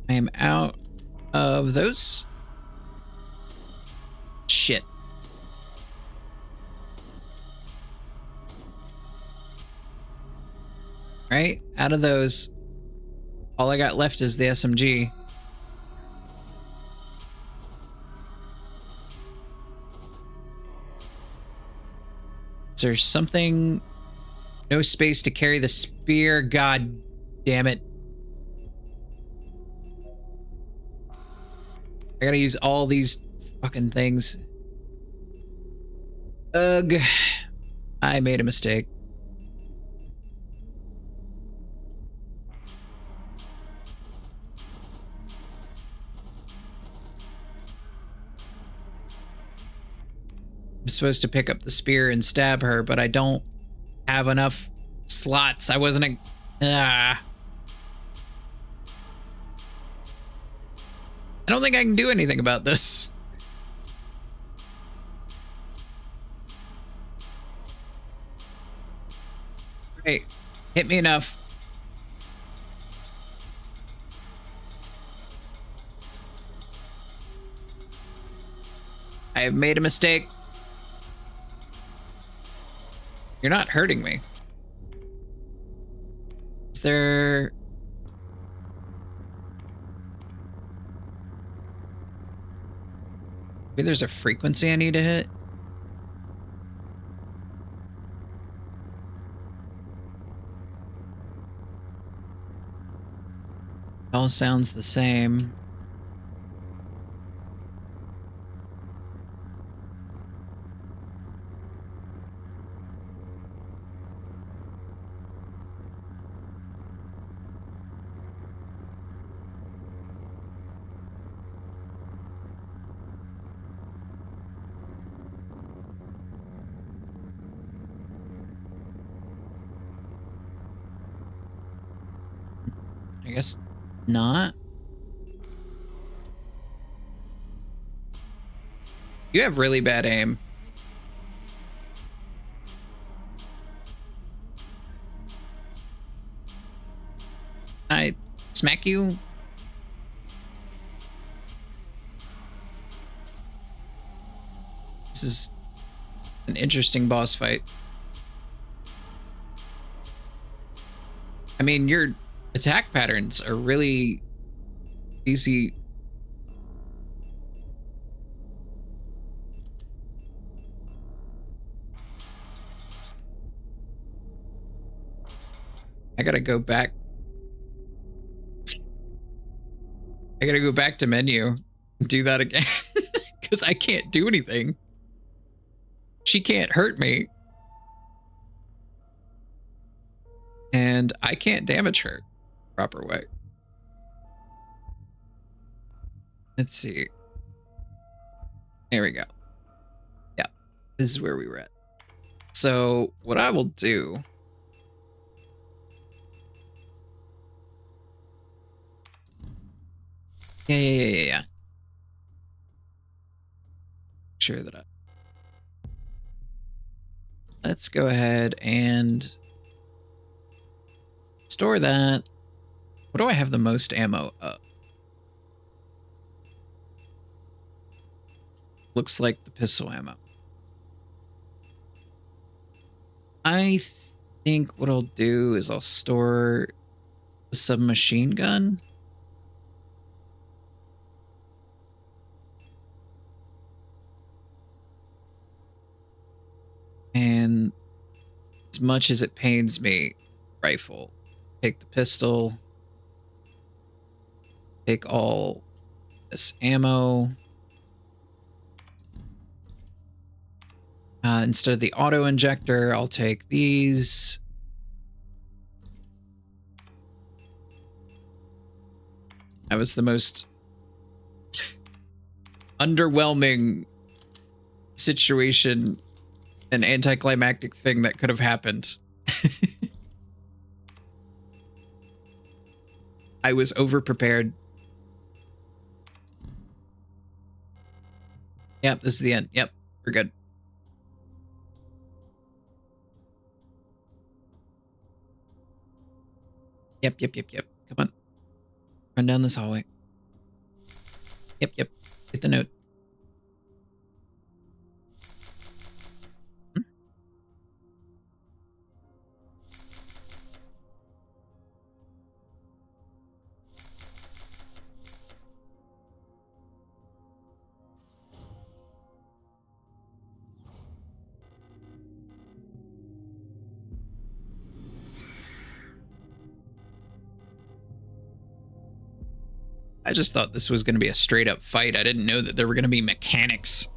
I am out of those. Shit. Right? Out of those. All I got left is the SMG. Is there something? No space to carry the spear. God damn it. I gotta use all these fucking things. Ugh. I made a mistake. I'm supposed to pick up the spear and stab her, but I don't have enough slots. I wasn't a... I don't think I can do anything about this. Hey, hit me enough. I have made a mistake. You're not hurting me. Is there... Maybe there's a frequency I need to hit? It all sounds the same. I guess not. You have really bad aim. I smack you. This is an interesting boss fight. I mean, your attack patterns are really easy. I gotta go back. I gotta go back to menu and do that again because I can't do anything. She can't hurt me. And I can't damage her proper way. Let's see. There we go. Yeah, this is where we were at. So what I will do... Yeah. Sure that I... Let's go ahead and store that. What do I have the most ammo of? Looks like the pistol ammo. I think what I'll do is I'll store the submachine gun. And as much as it pains me, rifle. Take the pistol. Take all this ammo. Instead of the auto injector, I'll take these. That was the most underwhelming situation, an anticlimactic thing that could have happened. I was overprepared. Yep, this is the end. Yep, we're good. Yep. Come on. Run down this hallway. Yep. Hit the note. I just thought this was going to be a straight up fight. I didn't know that there were going to be mechanics.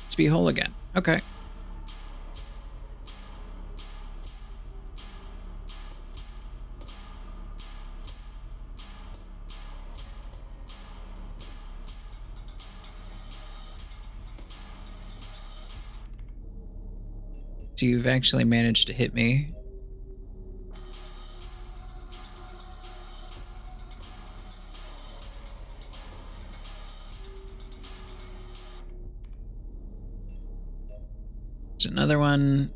Let's be whole again. Okay. So you've actually managed to hit me. There's another one.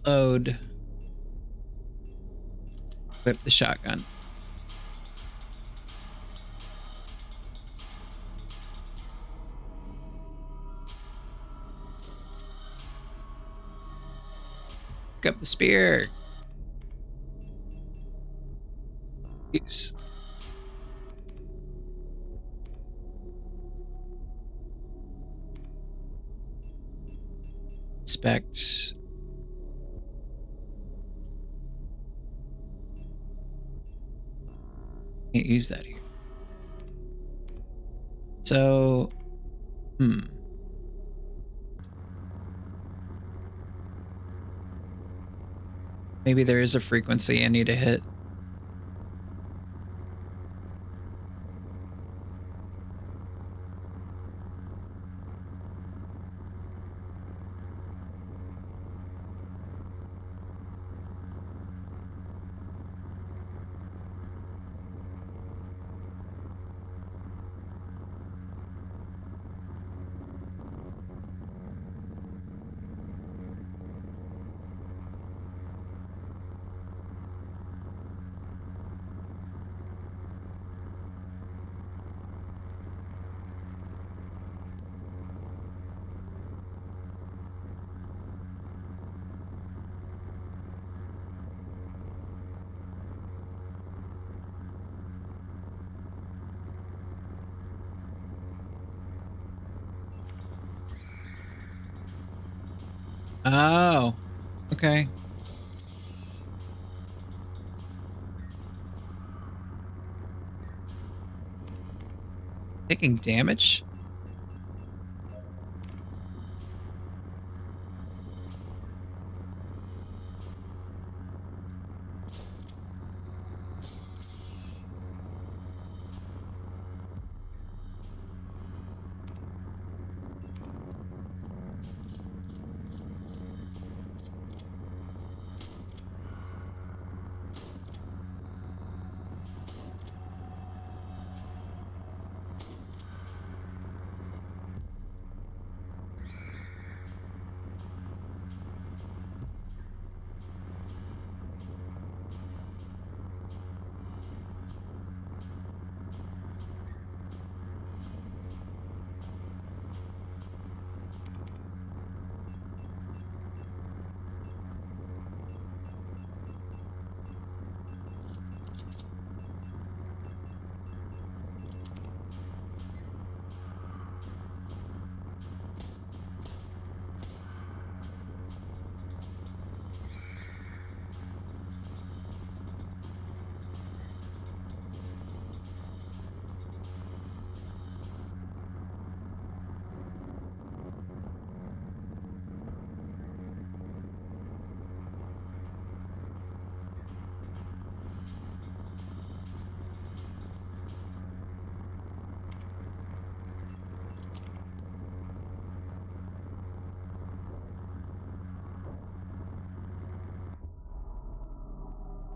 Load. Equip the shotgun. Pick up the spear. Use. Inspect. Can't use that here. So, maybe there is a frequency I need to hit. Oh, okay. Taking damage?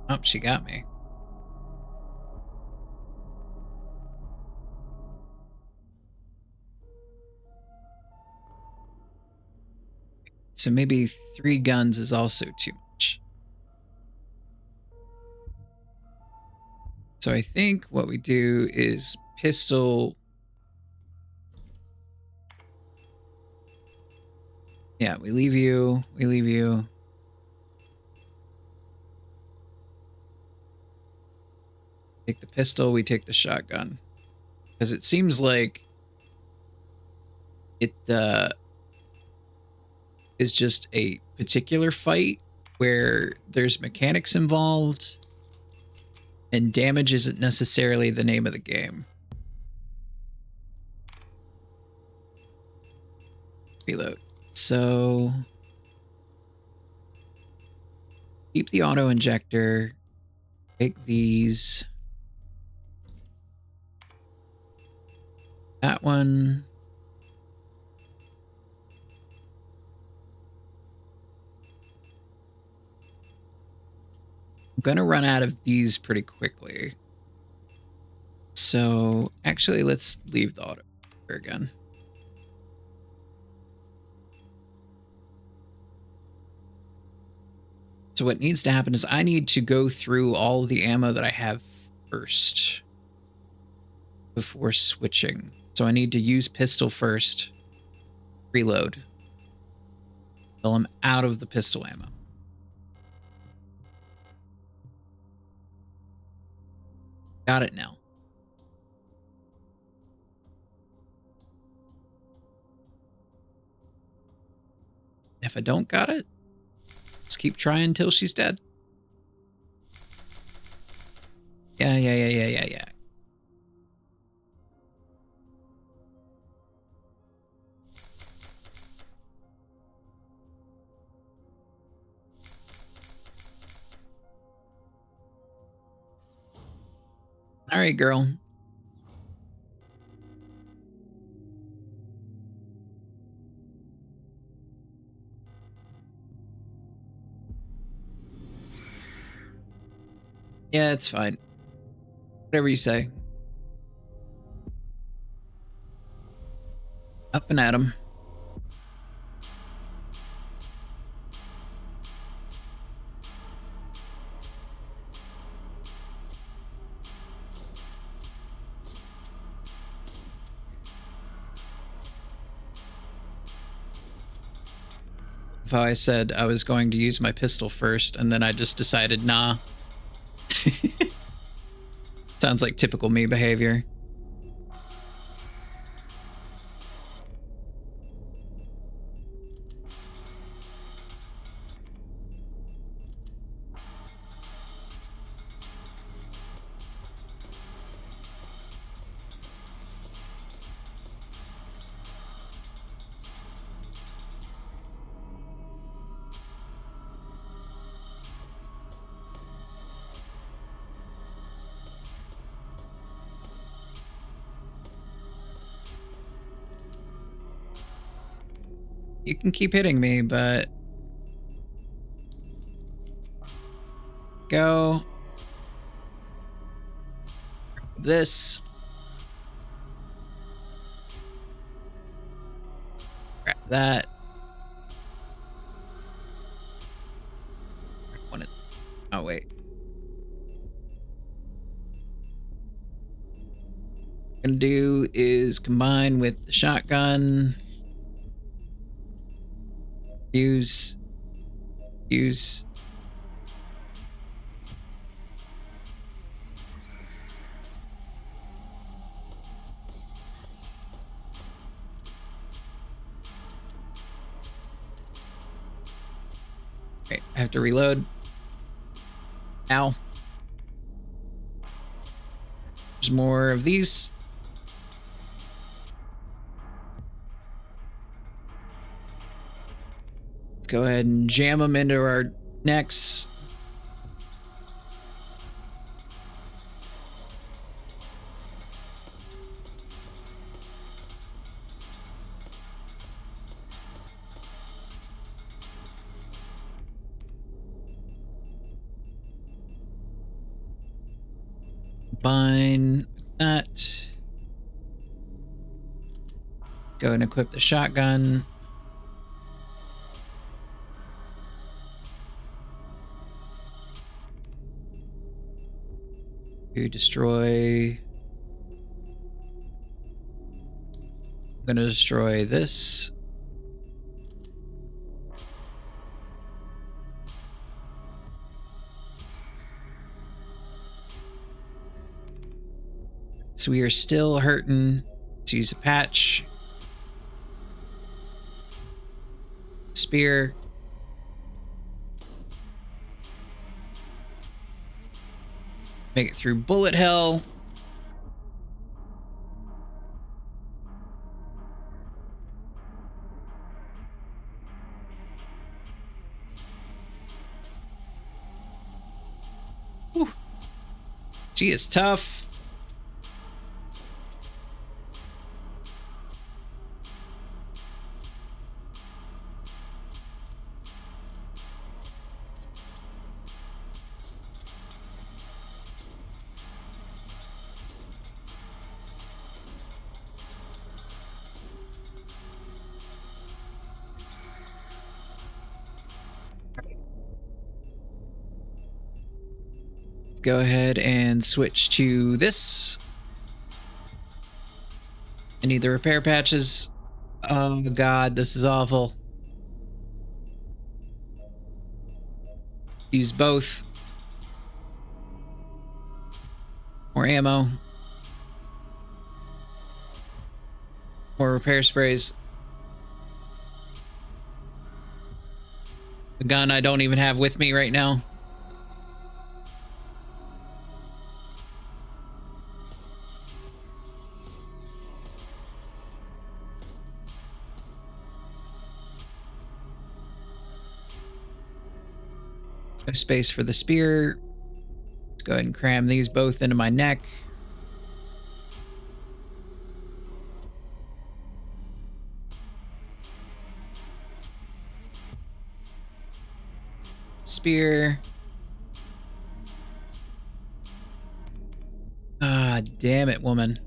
Oh, she got me. So maybe 3 guns is also too much. So I think what we do is pistol. Yeah, we leave you. We leave you. Take the pistol, we take the shotgun. Because it seems like it is just a particular fight where there's mechanics involved. And damage isn't necessarily the name of the game. Reload. So keep the auto injector. Take these. That one. I'm going to run out of these pretty quickly. So actually, let's leave the auto again. So what needs to happen is I need to go through all the ammo that I have first before switching. So I need to use pistol first, reload, until I'm out of the pistol ammo. Got it now. If I don't got it, just keep trying until she's dead. Yeah. All right, girl. Yeah, it's fine. Whatever you say. Up and at 'em. If I said I was going to use my pistol first, and then I just decided, nah. Sounds like typical me behavior. You can keep hitting me, but go. This. Grab that. Oh, wait. What I'm gonna do is combine with the shotgun. Use. Okay, I have to reload. Ow. There's more of these. Go ahead and jam them into our necks. Combine that. Go and equip the shotgun. To destroy. I'm gonna destroy this. So we are still hurting. Let's use a patch. Spear. Make it through bullet hell. Whew. She is tough. Go ahead and switch to this. I need the repair patches. Oh god, this is awful. Use both. More ammo. More repair sprays. A gun I don't even have with me right now. No space for the spear. Let's go ahead and cram these both into my neck. Spear. Ah, damn it, woman.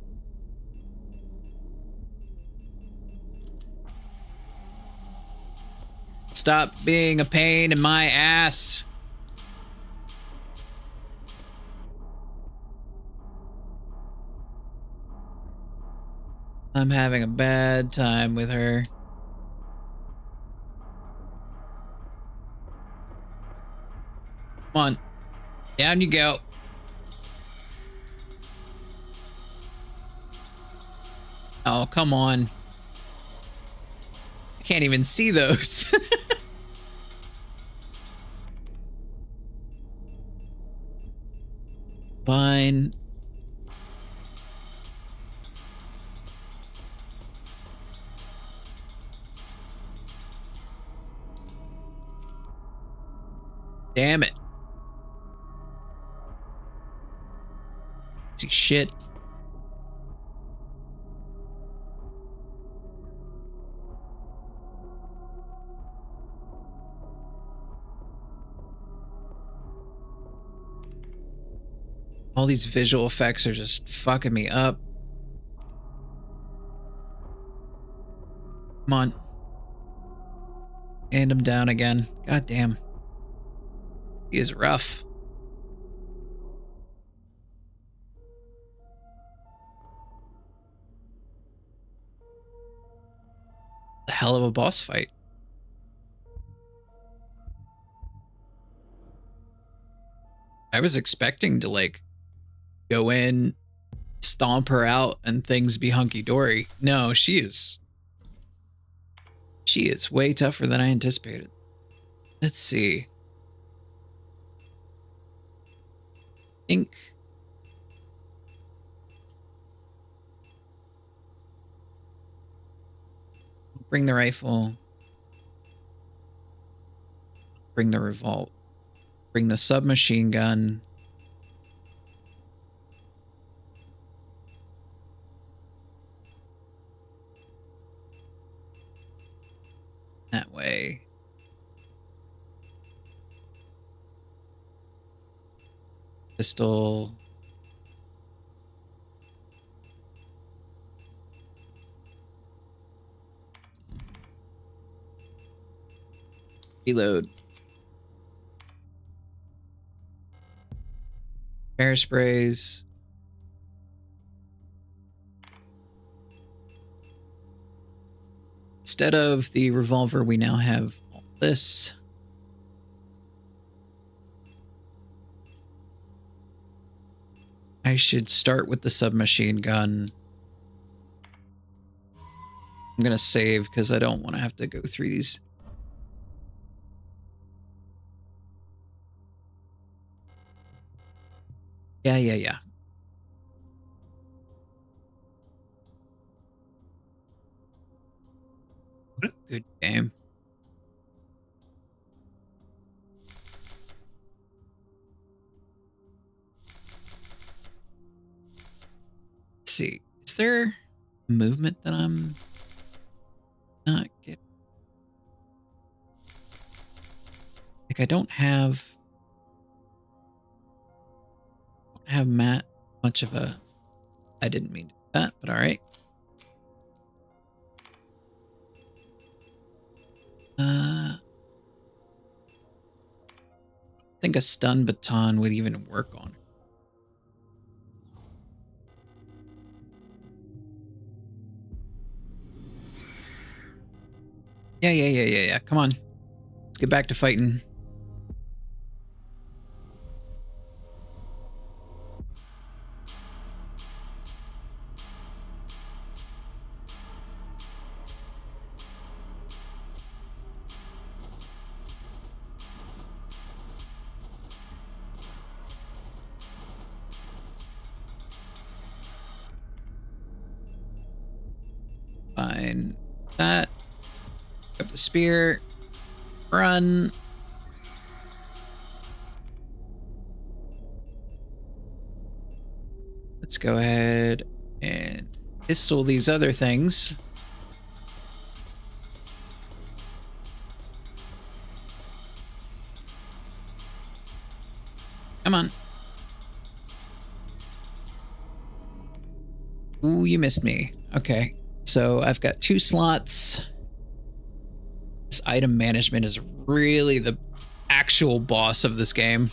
Stop being a pain in my ass. I'm having a bad time with her. Come on. Down you go. Oh, come on. I can't even see those. Fine. Damn it. See shit. All these visual effects are just fucking me up. Come on. And I'm down again. God damn. He is rough. A hell of a boss fight. I was expecting to like go in, stomp her out, and things be hunky-dory. No, she is way tougher than I anticipated. Let's see. Ink. Bring the rifle. Bring the revolt. Bring the submachine gun. That way. Pistol. Reload. Air sprays. Instead of the revolver, we now have all this. I should start with the submachine gun. I'm gonna save because I don't want to have to go through these. Yeah. What a good game. Let's see. Is there movement that I'm not getting? Like I don't have Matt much of a. I didn't mean to do that, but all right. I think a stun baton would even work on her. Yeah. Come on. Let's get back to fighting. Fine. That. Grab the spear. Run. Let's go ahead and pistol these other things. Come on. Ooh, you missed me. Okay. So I've got 2 slots. This item management is really the actual boss of this game.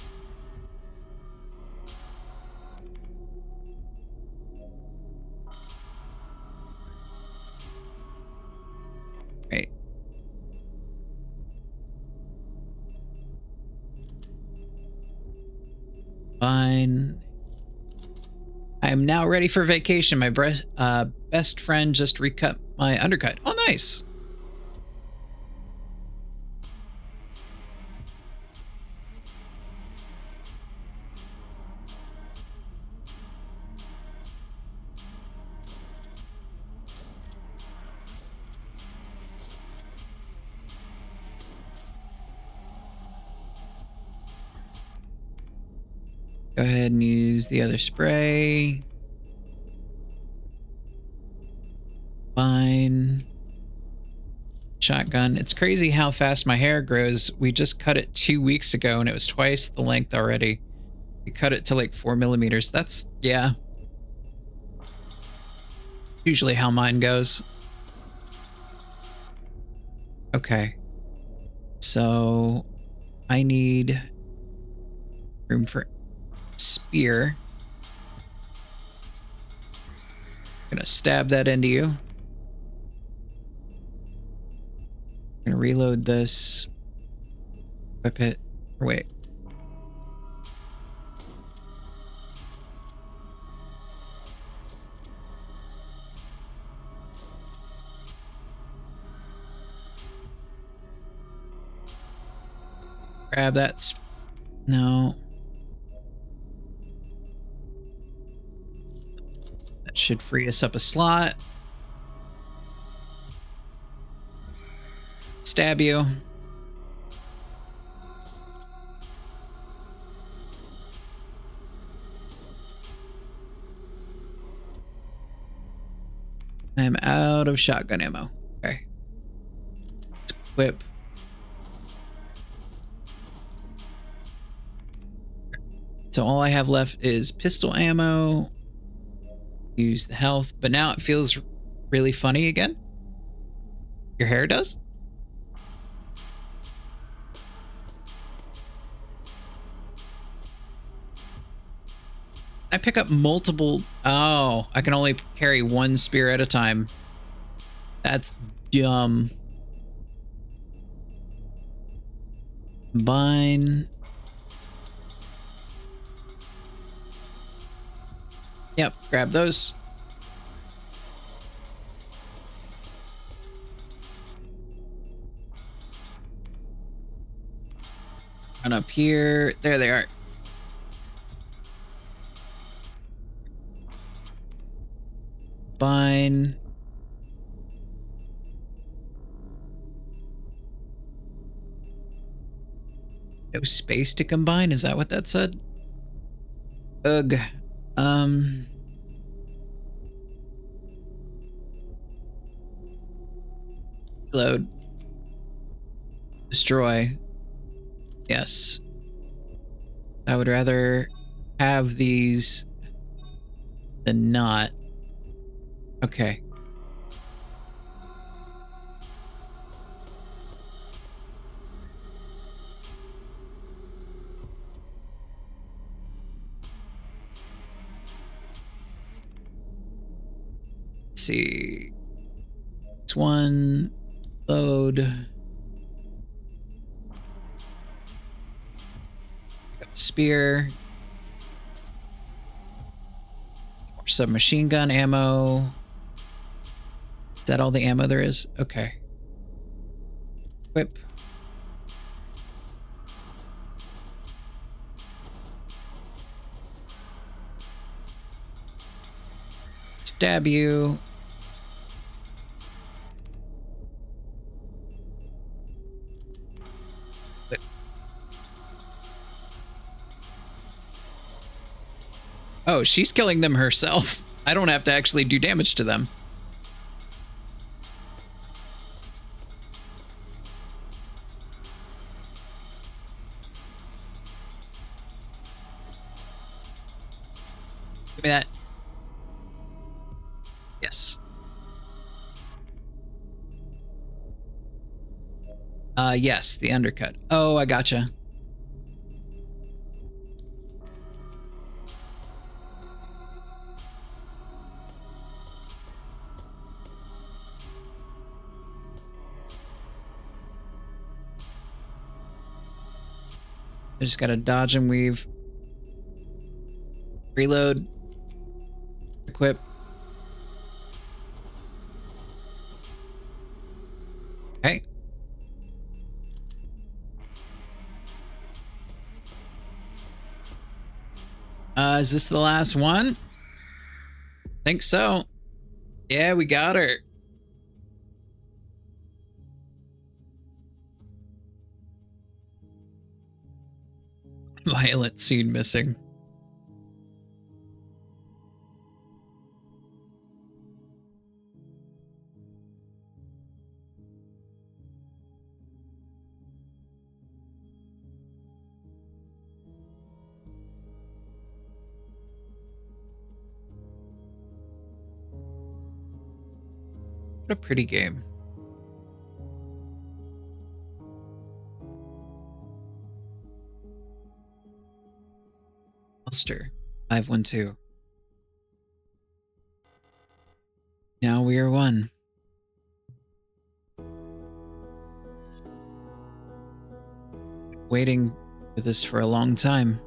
Right. Fine. I am now ready for vacation. My best friend just recut my undercut. Oh, nice. Go ahead and use the other spray. Fine. Shotgun. It's crazy how fast my hair grows. We just cut it 2 weeks ago and it was twice the length already. We cut it to like 4 millimeters. That's, yeah. Usually how mine goes. Okay. So I need room for spear. Gonna stab that into you. Gonna reload this. Equip it. Or wait. Grab that. No. That should free us up a slot. Stab you. I'm out of shotgun ammo. Okay. Let's equip. So all I have left is pistol ammo. Use the health, but now it feels really funny again. Your hair does? I pick up multiple. Oh, I can only carry 1 spear at a time. That's dumb. Combine. Yep, grab those. Run up here. There they are. combine. No space to combine? Is that what that said? Ugh. Load. Destroy. Yes. I would rather have these than not. Okay. Let's see. It's one. Load. Spear. More submachine gun ammo. Is that all the ammo there is? Okay. Whip. Stab you. Whip. Oh, she's killing them herself. I don't have to actually do damage to them. Give me that. Yes. Yes, the undercut. Oh, I gotcha. I just gotta dodge and weave. Reload. Equip. Okay. Is this the last one? Think so. Yeah, we got her. Violet seed missing. What a pretty game. Monster 512. Now we are one. Waiting for this for a long time.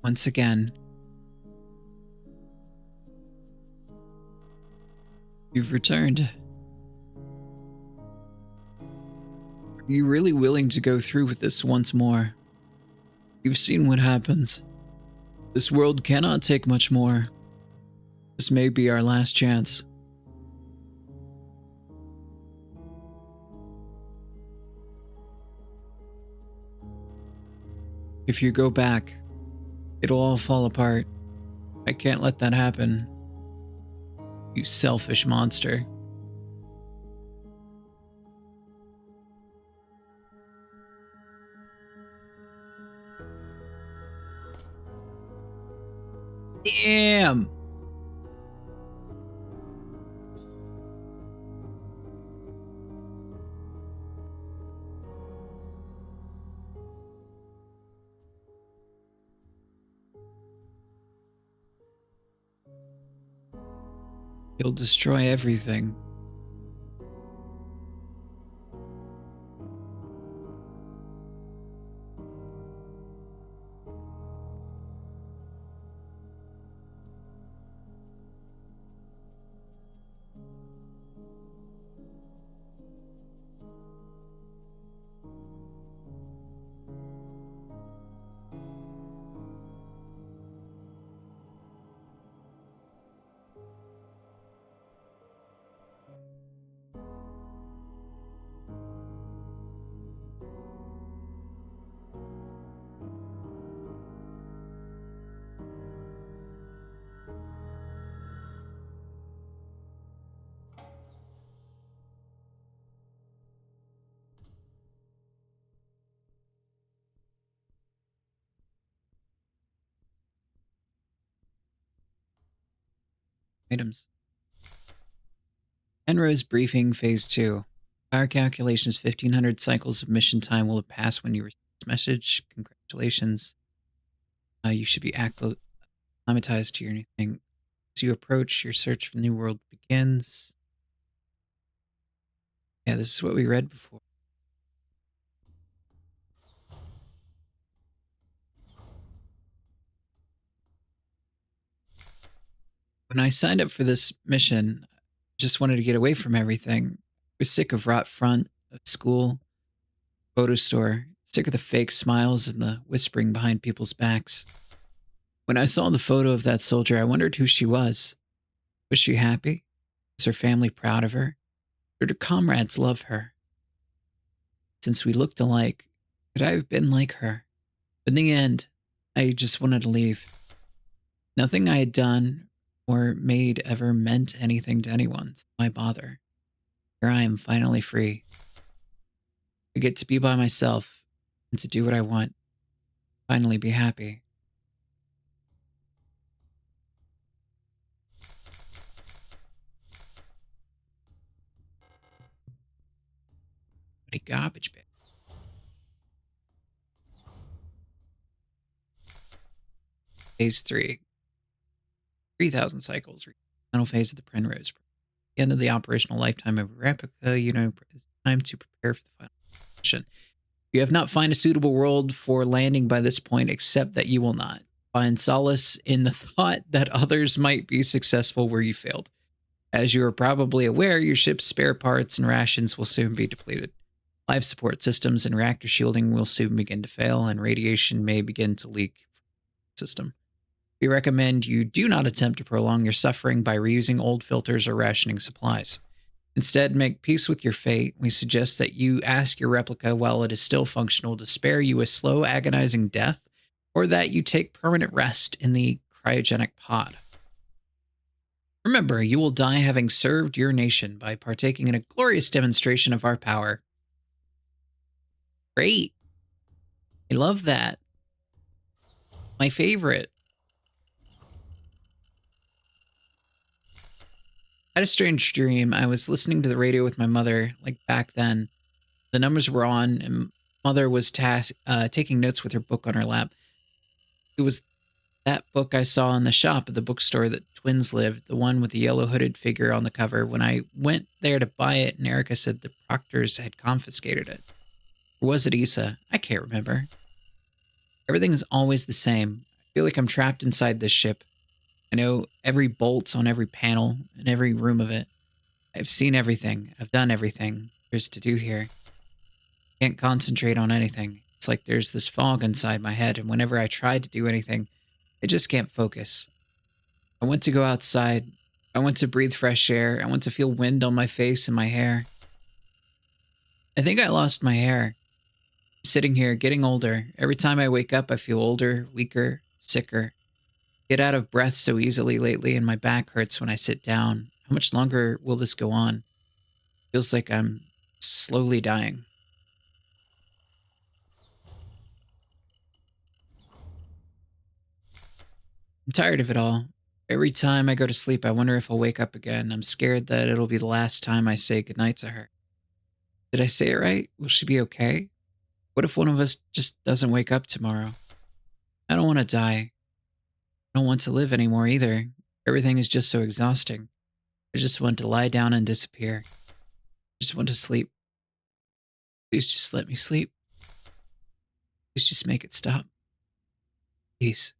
Once again, you've returned. Are you really willing to go through with this once more? You've seen what happens. This world cannot take much more. This may be our last chance. If you go back, it'll all fall apart. I can't let that happen. You selfish monster. Damn! You'll destroy everything. items. Enrose briefing phase 2. Our calculations 1500 cycles of mission time will have passed when you receive this message. Congratulations. You should be acclimatized to your new thing. As you approach, your search for the new world begins. Yeah, this is what we read before. When I signed up for this mission, I just wanted to get away from everything. I was sick of rot front of school, photo store, sick of the fake smiles and the whispering behind people's backs. When I saw the photo of that soldier, I wondered who she was. Was she happy? Was her family proud of her? Or did comrades love her? Since we looked alike, could I have been like her? But in the end, I just wanted to leave. Nothing I had done or made ever meant anything to anyone, so why bother? Here I am, finally free. I get to be by myself and to do what I want. Finally be happy. What a garbage bag. Phase 3. 3,000 cycles. Final phase of the Primrose. The end of the operational lifetime of a replica, it's time to prepare for the final mission. You have not found a suitable world for landing by this point, except that you will not. Find solace in the thought that others might be successful where you failed. As you are probably aware, your ship's spare parts and rations will soon be depleted. Life support systems and reactor shielding will soon begin to fail, and radiation may begin to leak from the system. We recommend you do not attempt to prolong your suffering by reusing old filters or rationing supplies. Instead, make peace with your fate. We suggest that you ask your replica while it is still functional to spare you a slow, agonizing death, or that you take permanent rest in the cryogenic pod. Remember, you will die having served your nation by partaking in a glorious demonstration of our power. Great. I love that. My favorite. I had a strange dream. I was listening to the radio with my mother, like back then. The numbers were on, and mother was taking notes with her book on her lap. It was that book I saw in the shop at the bookstore that twins lived, the one with the yellow hooded figure on the cover. When I went there to buy it, and Erica said the proctors had confiscated it. Or was it Issa? I can't remember. Everything is always the same. I feel like I'm trapped inside this ship. I know every bolt on every panel and every room of it. I've seen everything. I've done everything there's to do here. Can't concentrate on anything. It's like there's this fog inside my head, and whenever I try to do anything, I just can't focus. I want to go outside. I want to breathe fresh air. I want to feel wind on my face and my hair. I think I lost my hair. I'm sitting here, getting older. Every time I wake up, I feel older, weaker, sicker. Get out of breath so easily lately, and my back hurts when I sit down. How much longer will this go on? Feels like I'm slowly dying. I'm tired of it all. Every time I go to sleep, I wonder if I'll wake up again. I'm scared that it'll be the last time I say goodnight to her. Did I say it right? Will she be okay? What if one of us just doesn't wake up tomorrow? I don't want to die. I don't want to live anymore either. Everything is just so exhausting. I just want to lie down and disappear. I just want to sleep. Please just let me sleep. Please just make it stop. Please.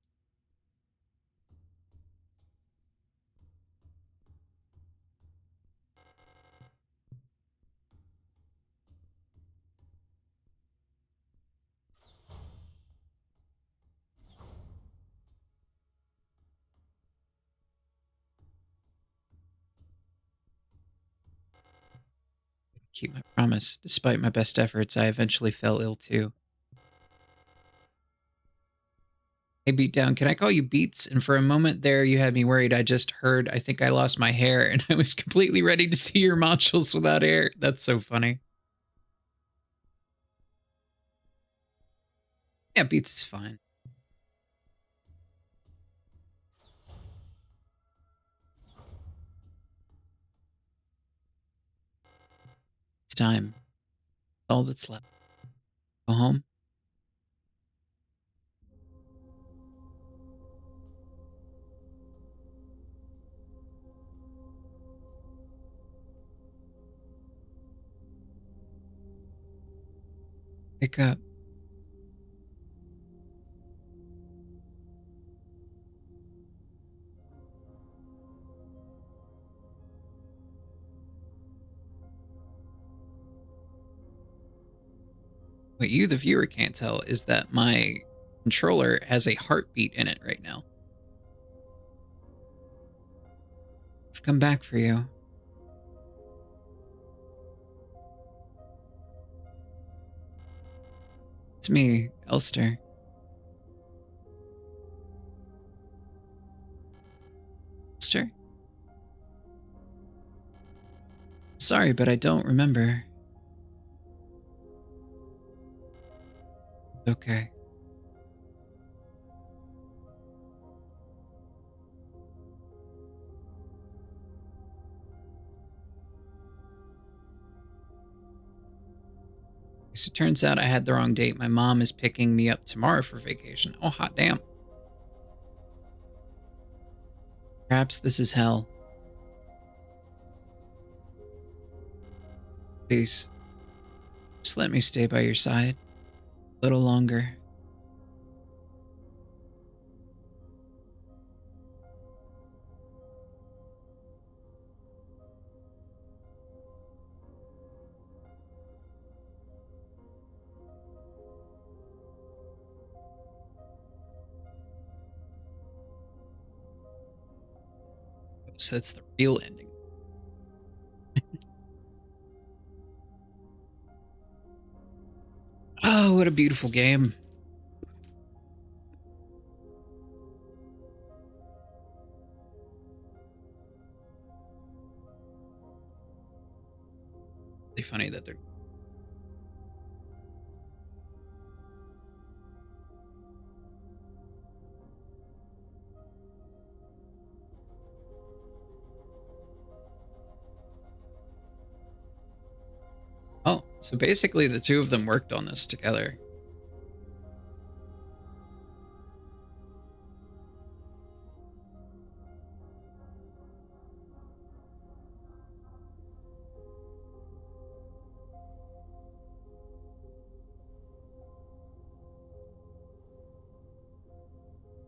Keep my promise. Despite my best efforts, I eventually fell ill too. Hey, Beatdown, can I call you Beats? And for a moment there, you had me worried. I just heard, I think I lost my hair, and I was completely ready to see your modules without hair. That's so funny. Yeah, Beats is fine. Time. All that's left. Go home. Wake up. What you, the viewer, can't tell is that my controller has a heartbeat in it right now. I've come back for you. It's me, Elster. Elster? Sorry, but I don't remember. Okay. So it turns out I had the wrong date. My mom is picking me up tomorrow for vacation. Oh, hot damn. Perhaps this is hell. Please, just let me stay by your side a little longer. So that's the real ending. Oh, what a beautiful game. Really funny that they're... Oh, so basically the two of them worked on this together.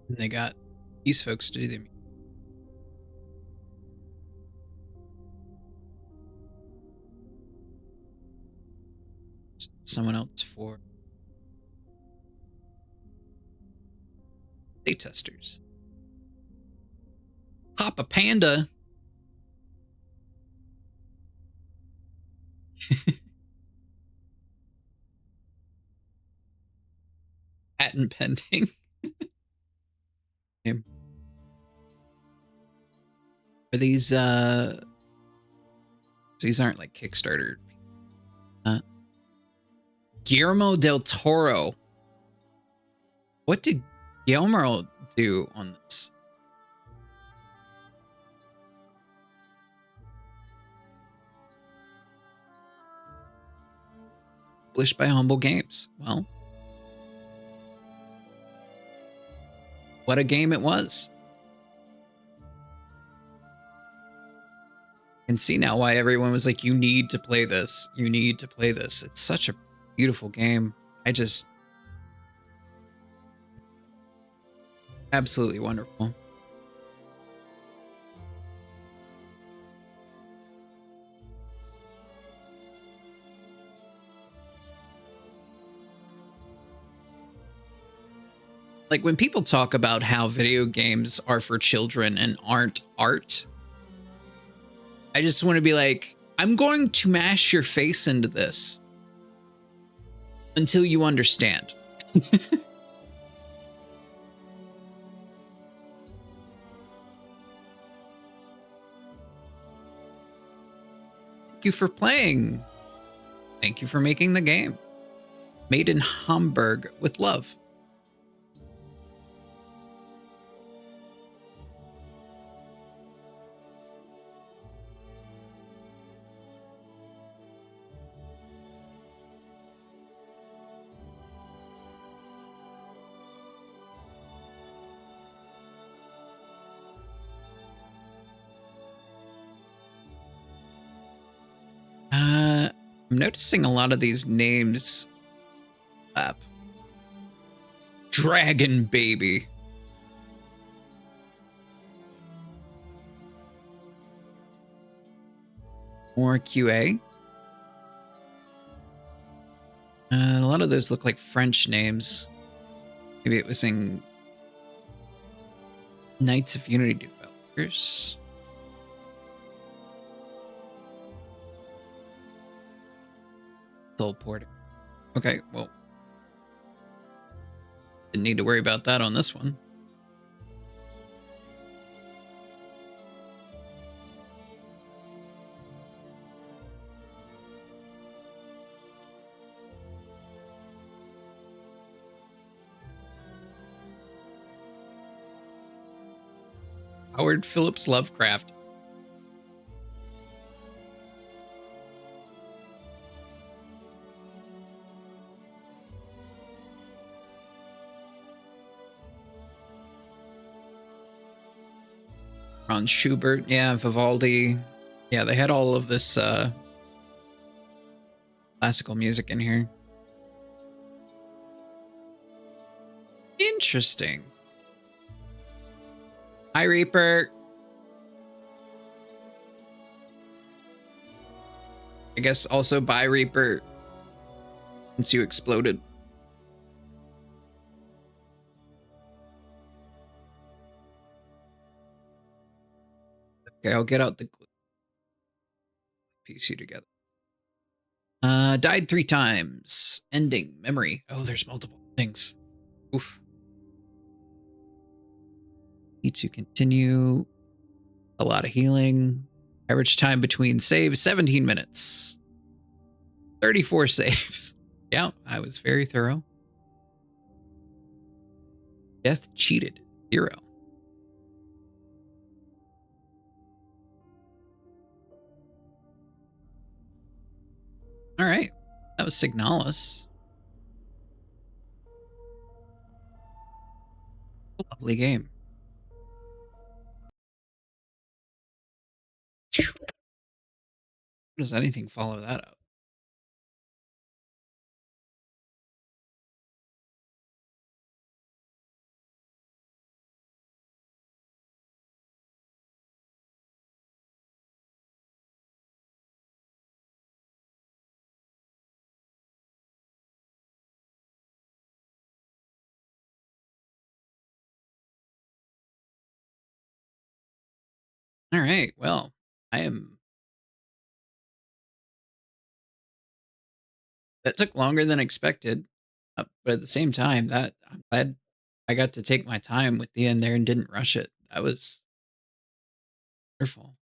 And they got these folks to do the... Someone else for playtesters. Papa Panda. Patent pending. Are these aren't like Kickstarter. Guillermo del Toro. What did Guillermo do on this? Published by Humble Games. Well, what a game it was. I can see now why everyone was like, you need to play this. You need to play this. It's such a beautiful game. Absolutely wonderful. Like when people talk about how video games are for children and aren't art, I just want to be like, I'm going to mash your face into this until you understand. Thank you for playing. Thank you for making the game. Made in Hamburg with love. I'm noticing a lot of these names up. Dragon Baby. More QA. A lot of those look like French names. Maybe it was in Knights of Unity developers. Soul porting. Okay, well, didn't need to worry about that on this one. Howard Phillips Lovecraft. Franz Schubert, yeah, Vivaldi. Yeah, they had all of this classical music in here. Interesting. Hi, Reaper. I guess also bye, Reaper, since you exploded. Okay, I'll get out the glue. Piece you together. Died 3 times. Ending. Memory. Oh, there's multiple things. Oof. Need to continue. A lot of healing. Average time between saves, 17 minutes. 34 saves. Yeah, I was very thorough. Death cheated. 0. All right. That was Signalis. Lovely game. Does anything follow that up? All right. Well, I am. That took longer than expected, but at the same time, that I'm glad I got to take my time with the end there and didn't rush it. That was wonderful.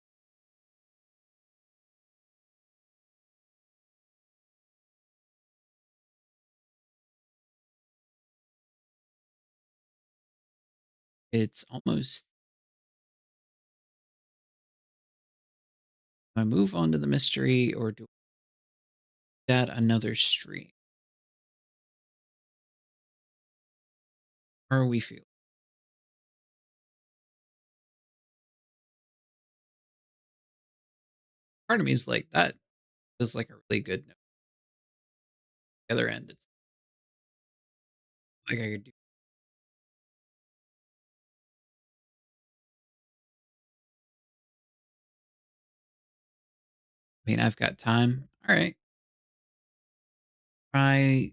It's almost. Do I move on to the mystery or do that another stream? How are we feeling? Part of me is like that feels like a really good note. The other end, it's like I could do. I mean, I've got time. All right. Try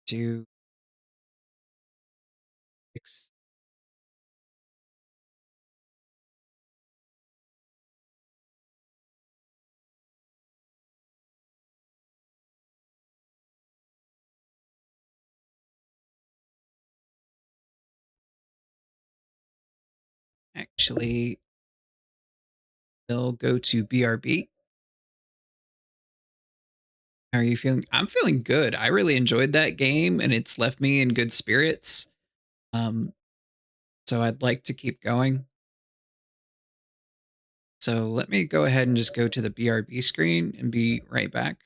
to fix. Actually, they'll go to BRB. How are you feeling? I'm feeling good. I really enjoyed that game and it's left me in good spirits. Um, so I'd like to keep going. So let me go ahead and just go to the BRB screen and be right back.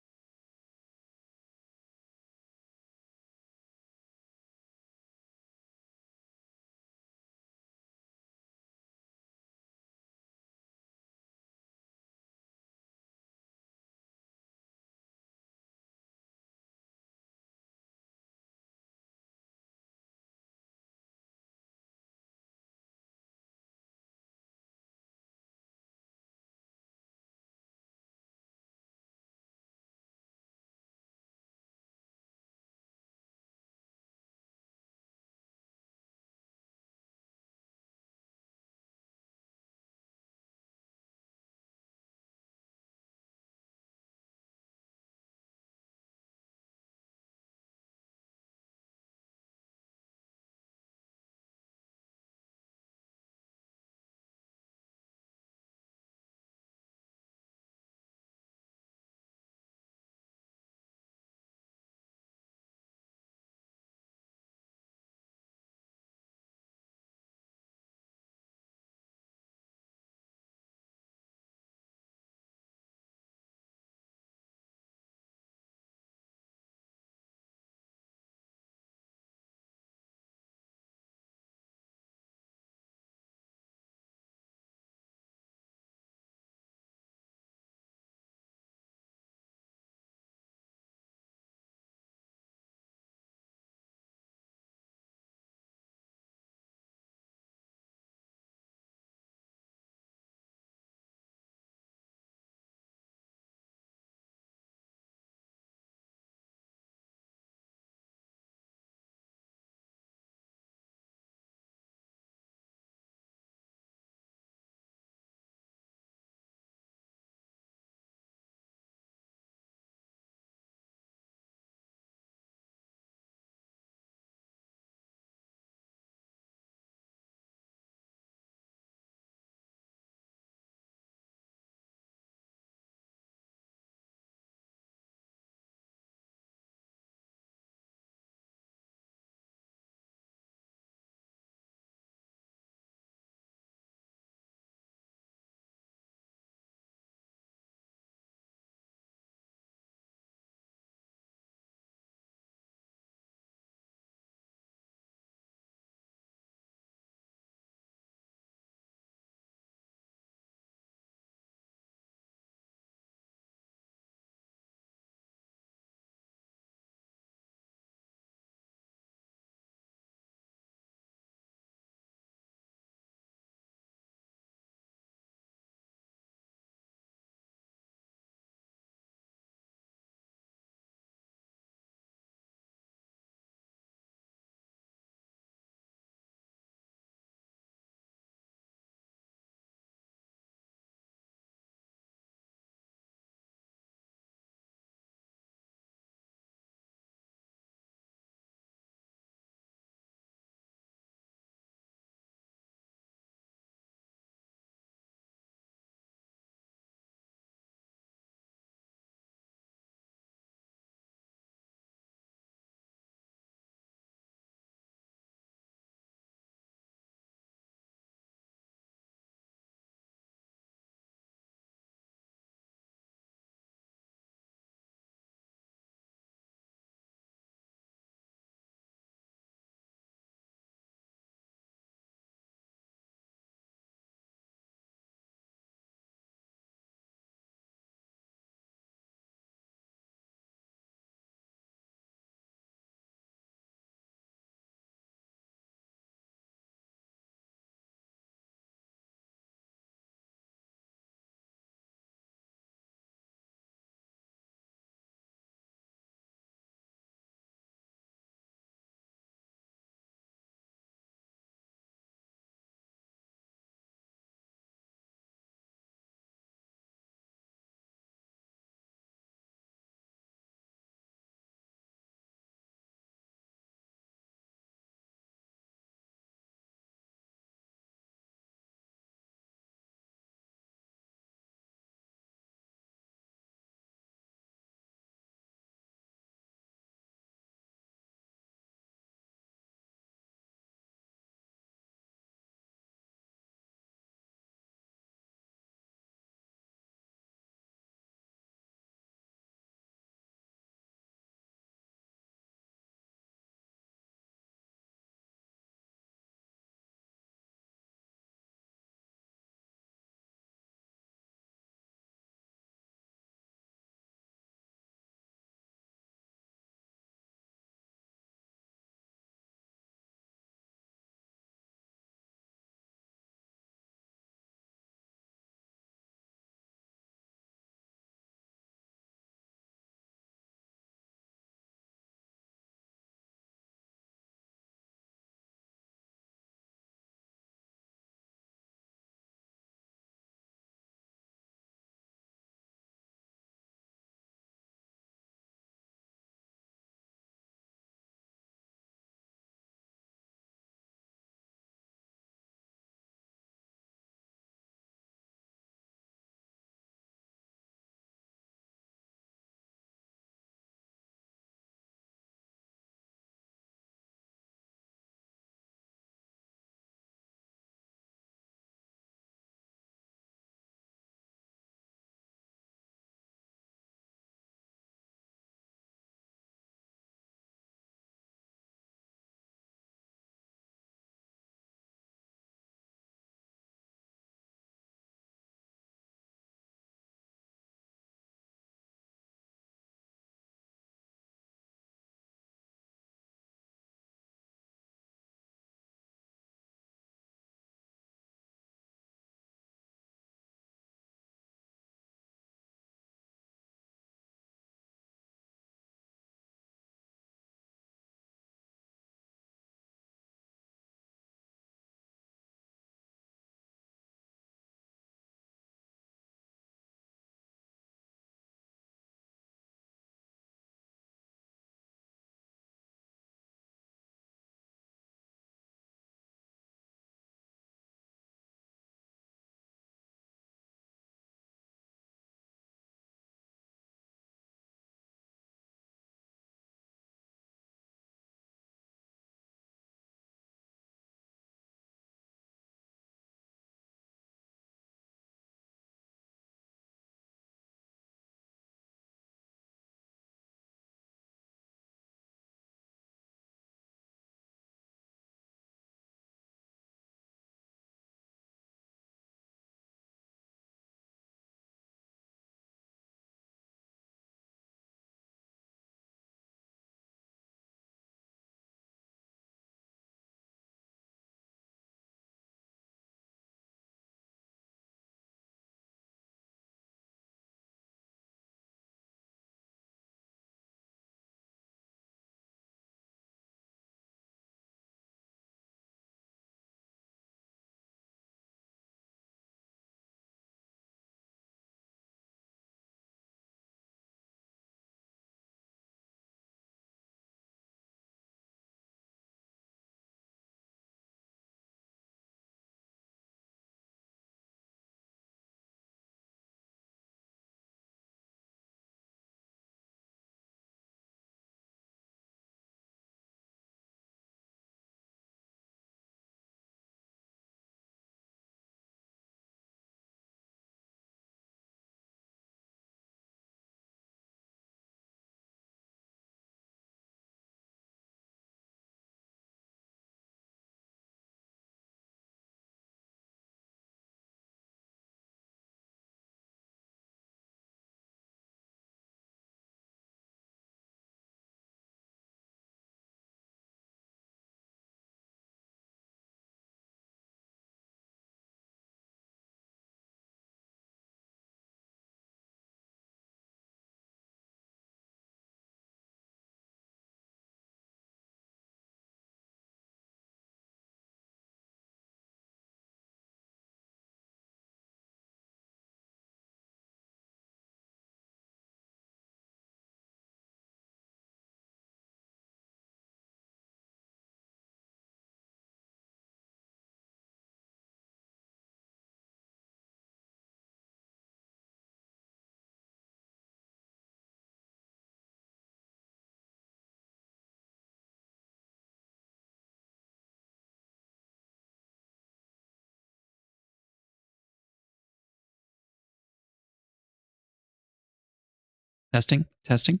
Testing, testing.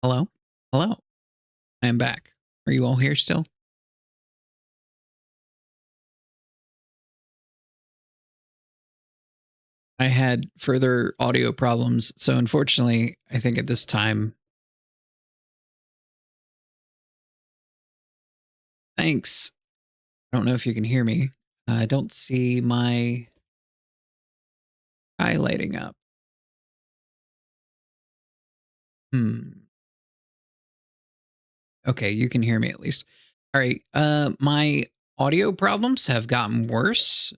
Hello, hello. I am back. Are you all here still? I had further audio problems, so unfortunately, I think at this time, thanks. I don't know if you can hear me. I don't see my eye lighting up. Hmm. Okay, you can hear me at least. All right. My audio problems have gotten worse,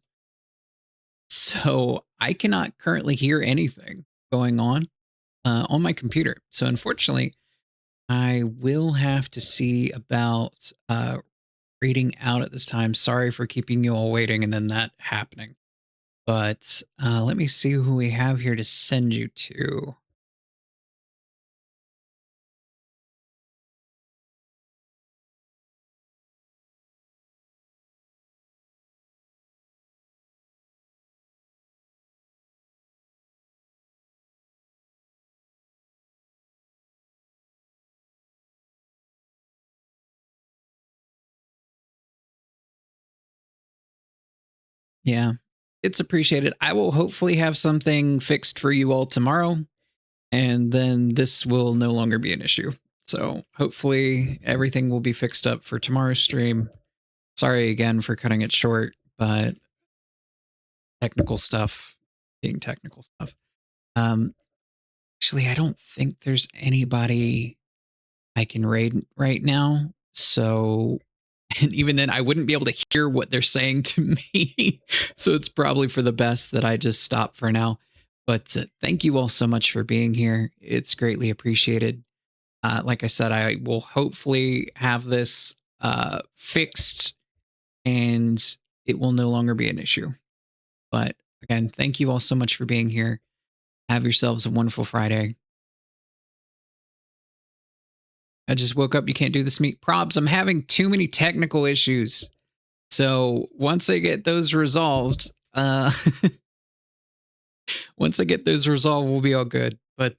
so I cannot currently hear anything going on my computer. So unfortunately, I will have to see about reading out at this time. Sorry for keeping you all waiting and then that happening. But let me see who we have here to send you to. Yeah, it's appreciated. I will hopefully have something fixed for you all tomorrow, and then this will no longer be an issue. So hopefully everything will be fixed up for tomorrow's stream. Sorry again for cutting it short, but technical stuff being technical stuff. Um, Actually, I don't think there's anybody I can raid right now. So, and even then, I wouldn't be able to hear what they're saying to me. So it's probably for the best that I just stop for now. But thank you all so much for being here. It's greatly appreciated. Like I said, I will hopefully have this fixed and it will no longer be an issue. But again, thank you all so much for being here. Have yourselves a wonderful Friday. I just woke up. You can't do this meet probs. I'm having too many technical issues. So once I get those resolved, once I get those resolved, we'll be all good. But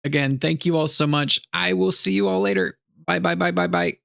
again, thank you all so much. I will see you all later. Bye, bye, bye, bye, bye.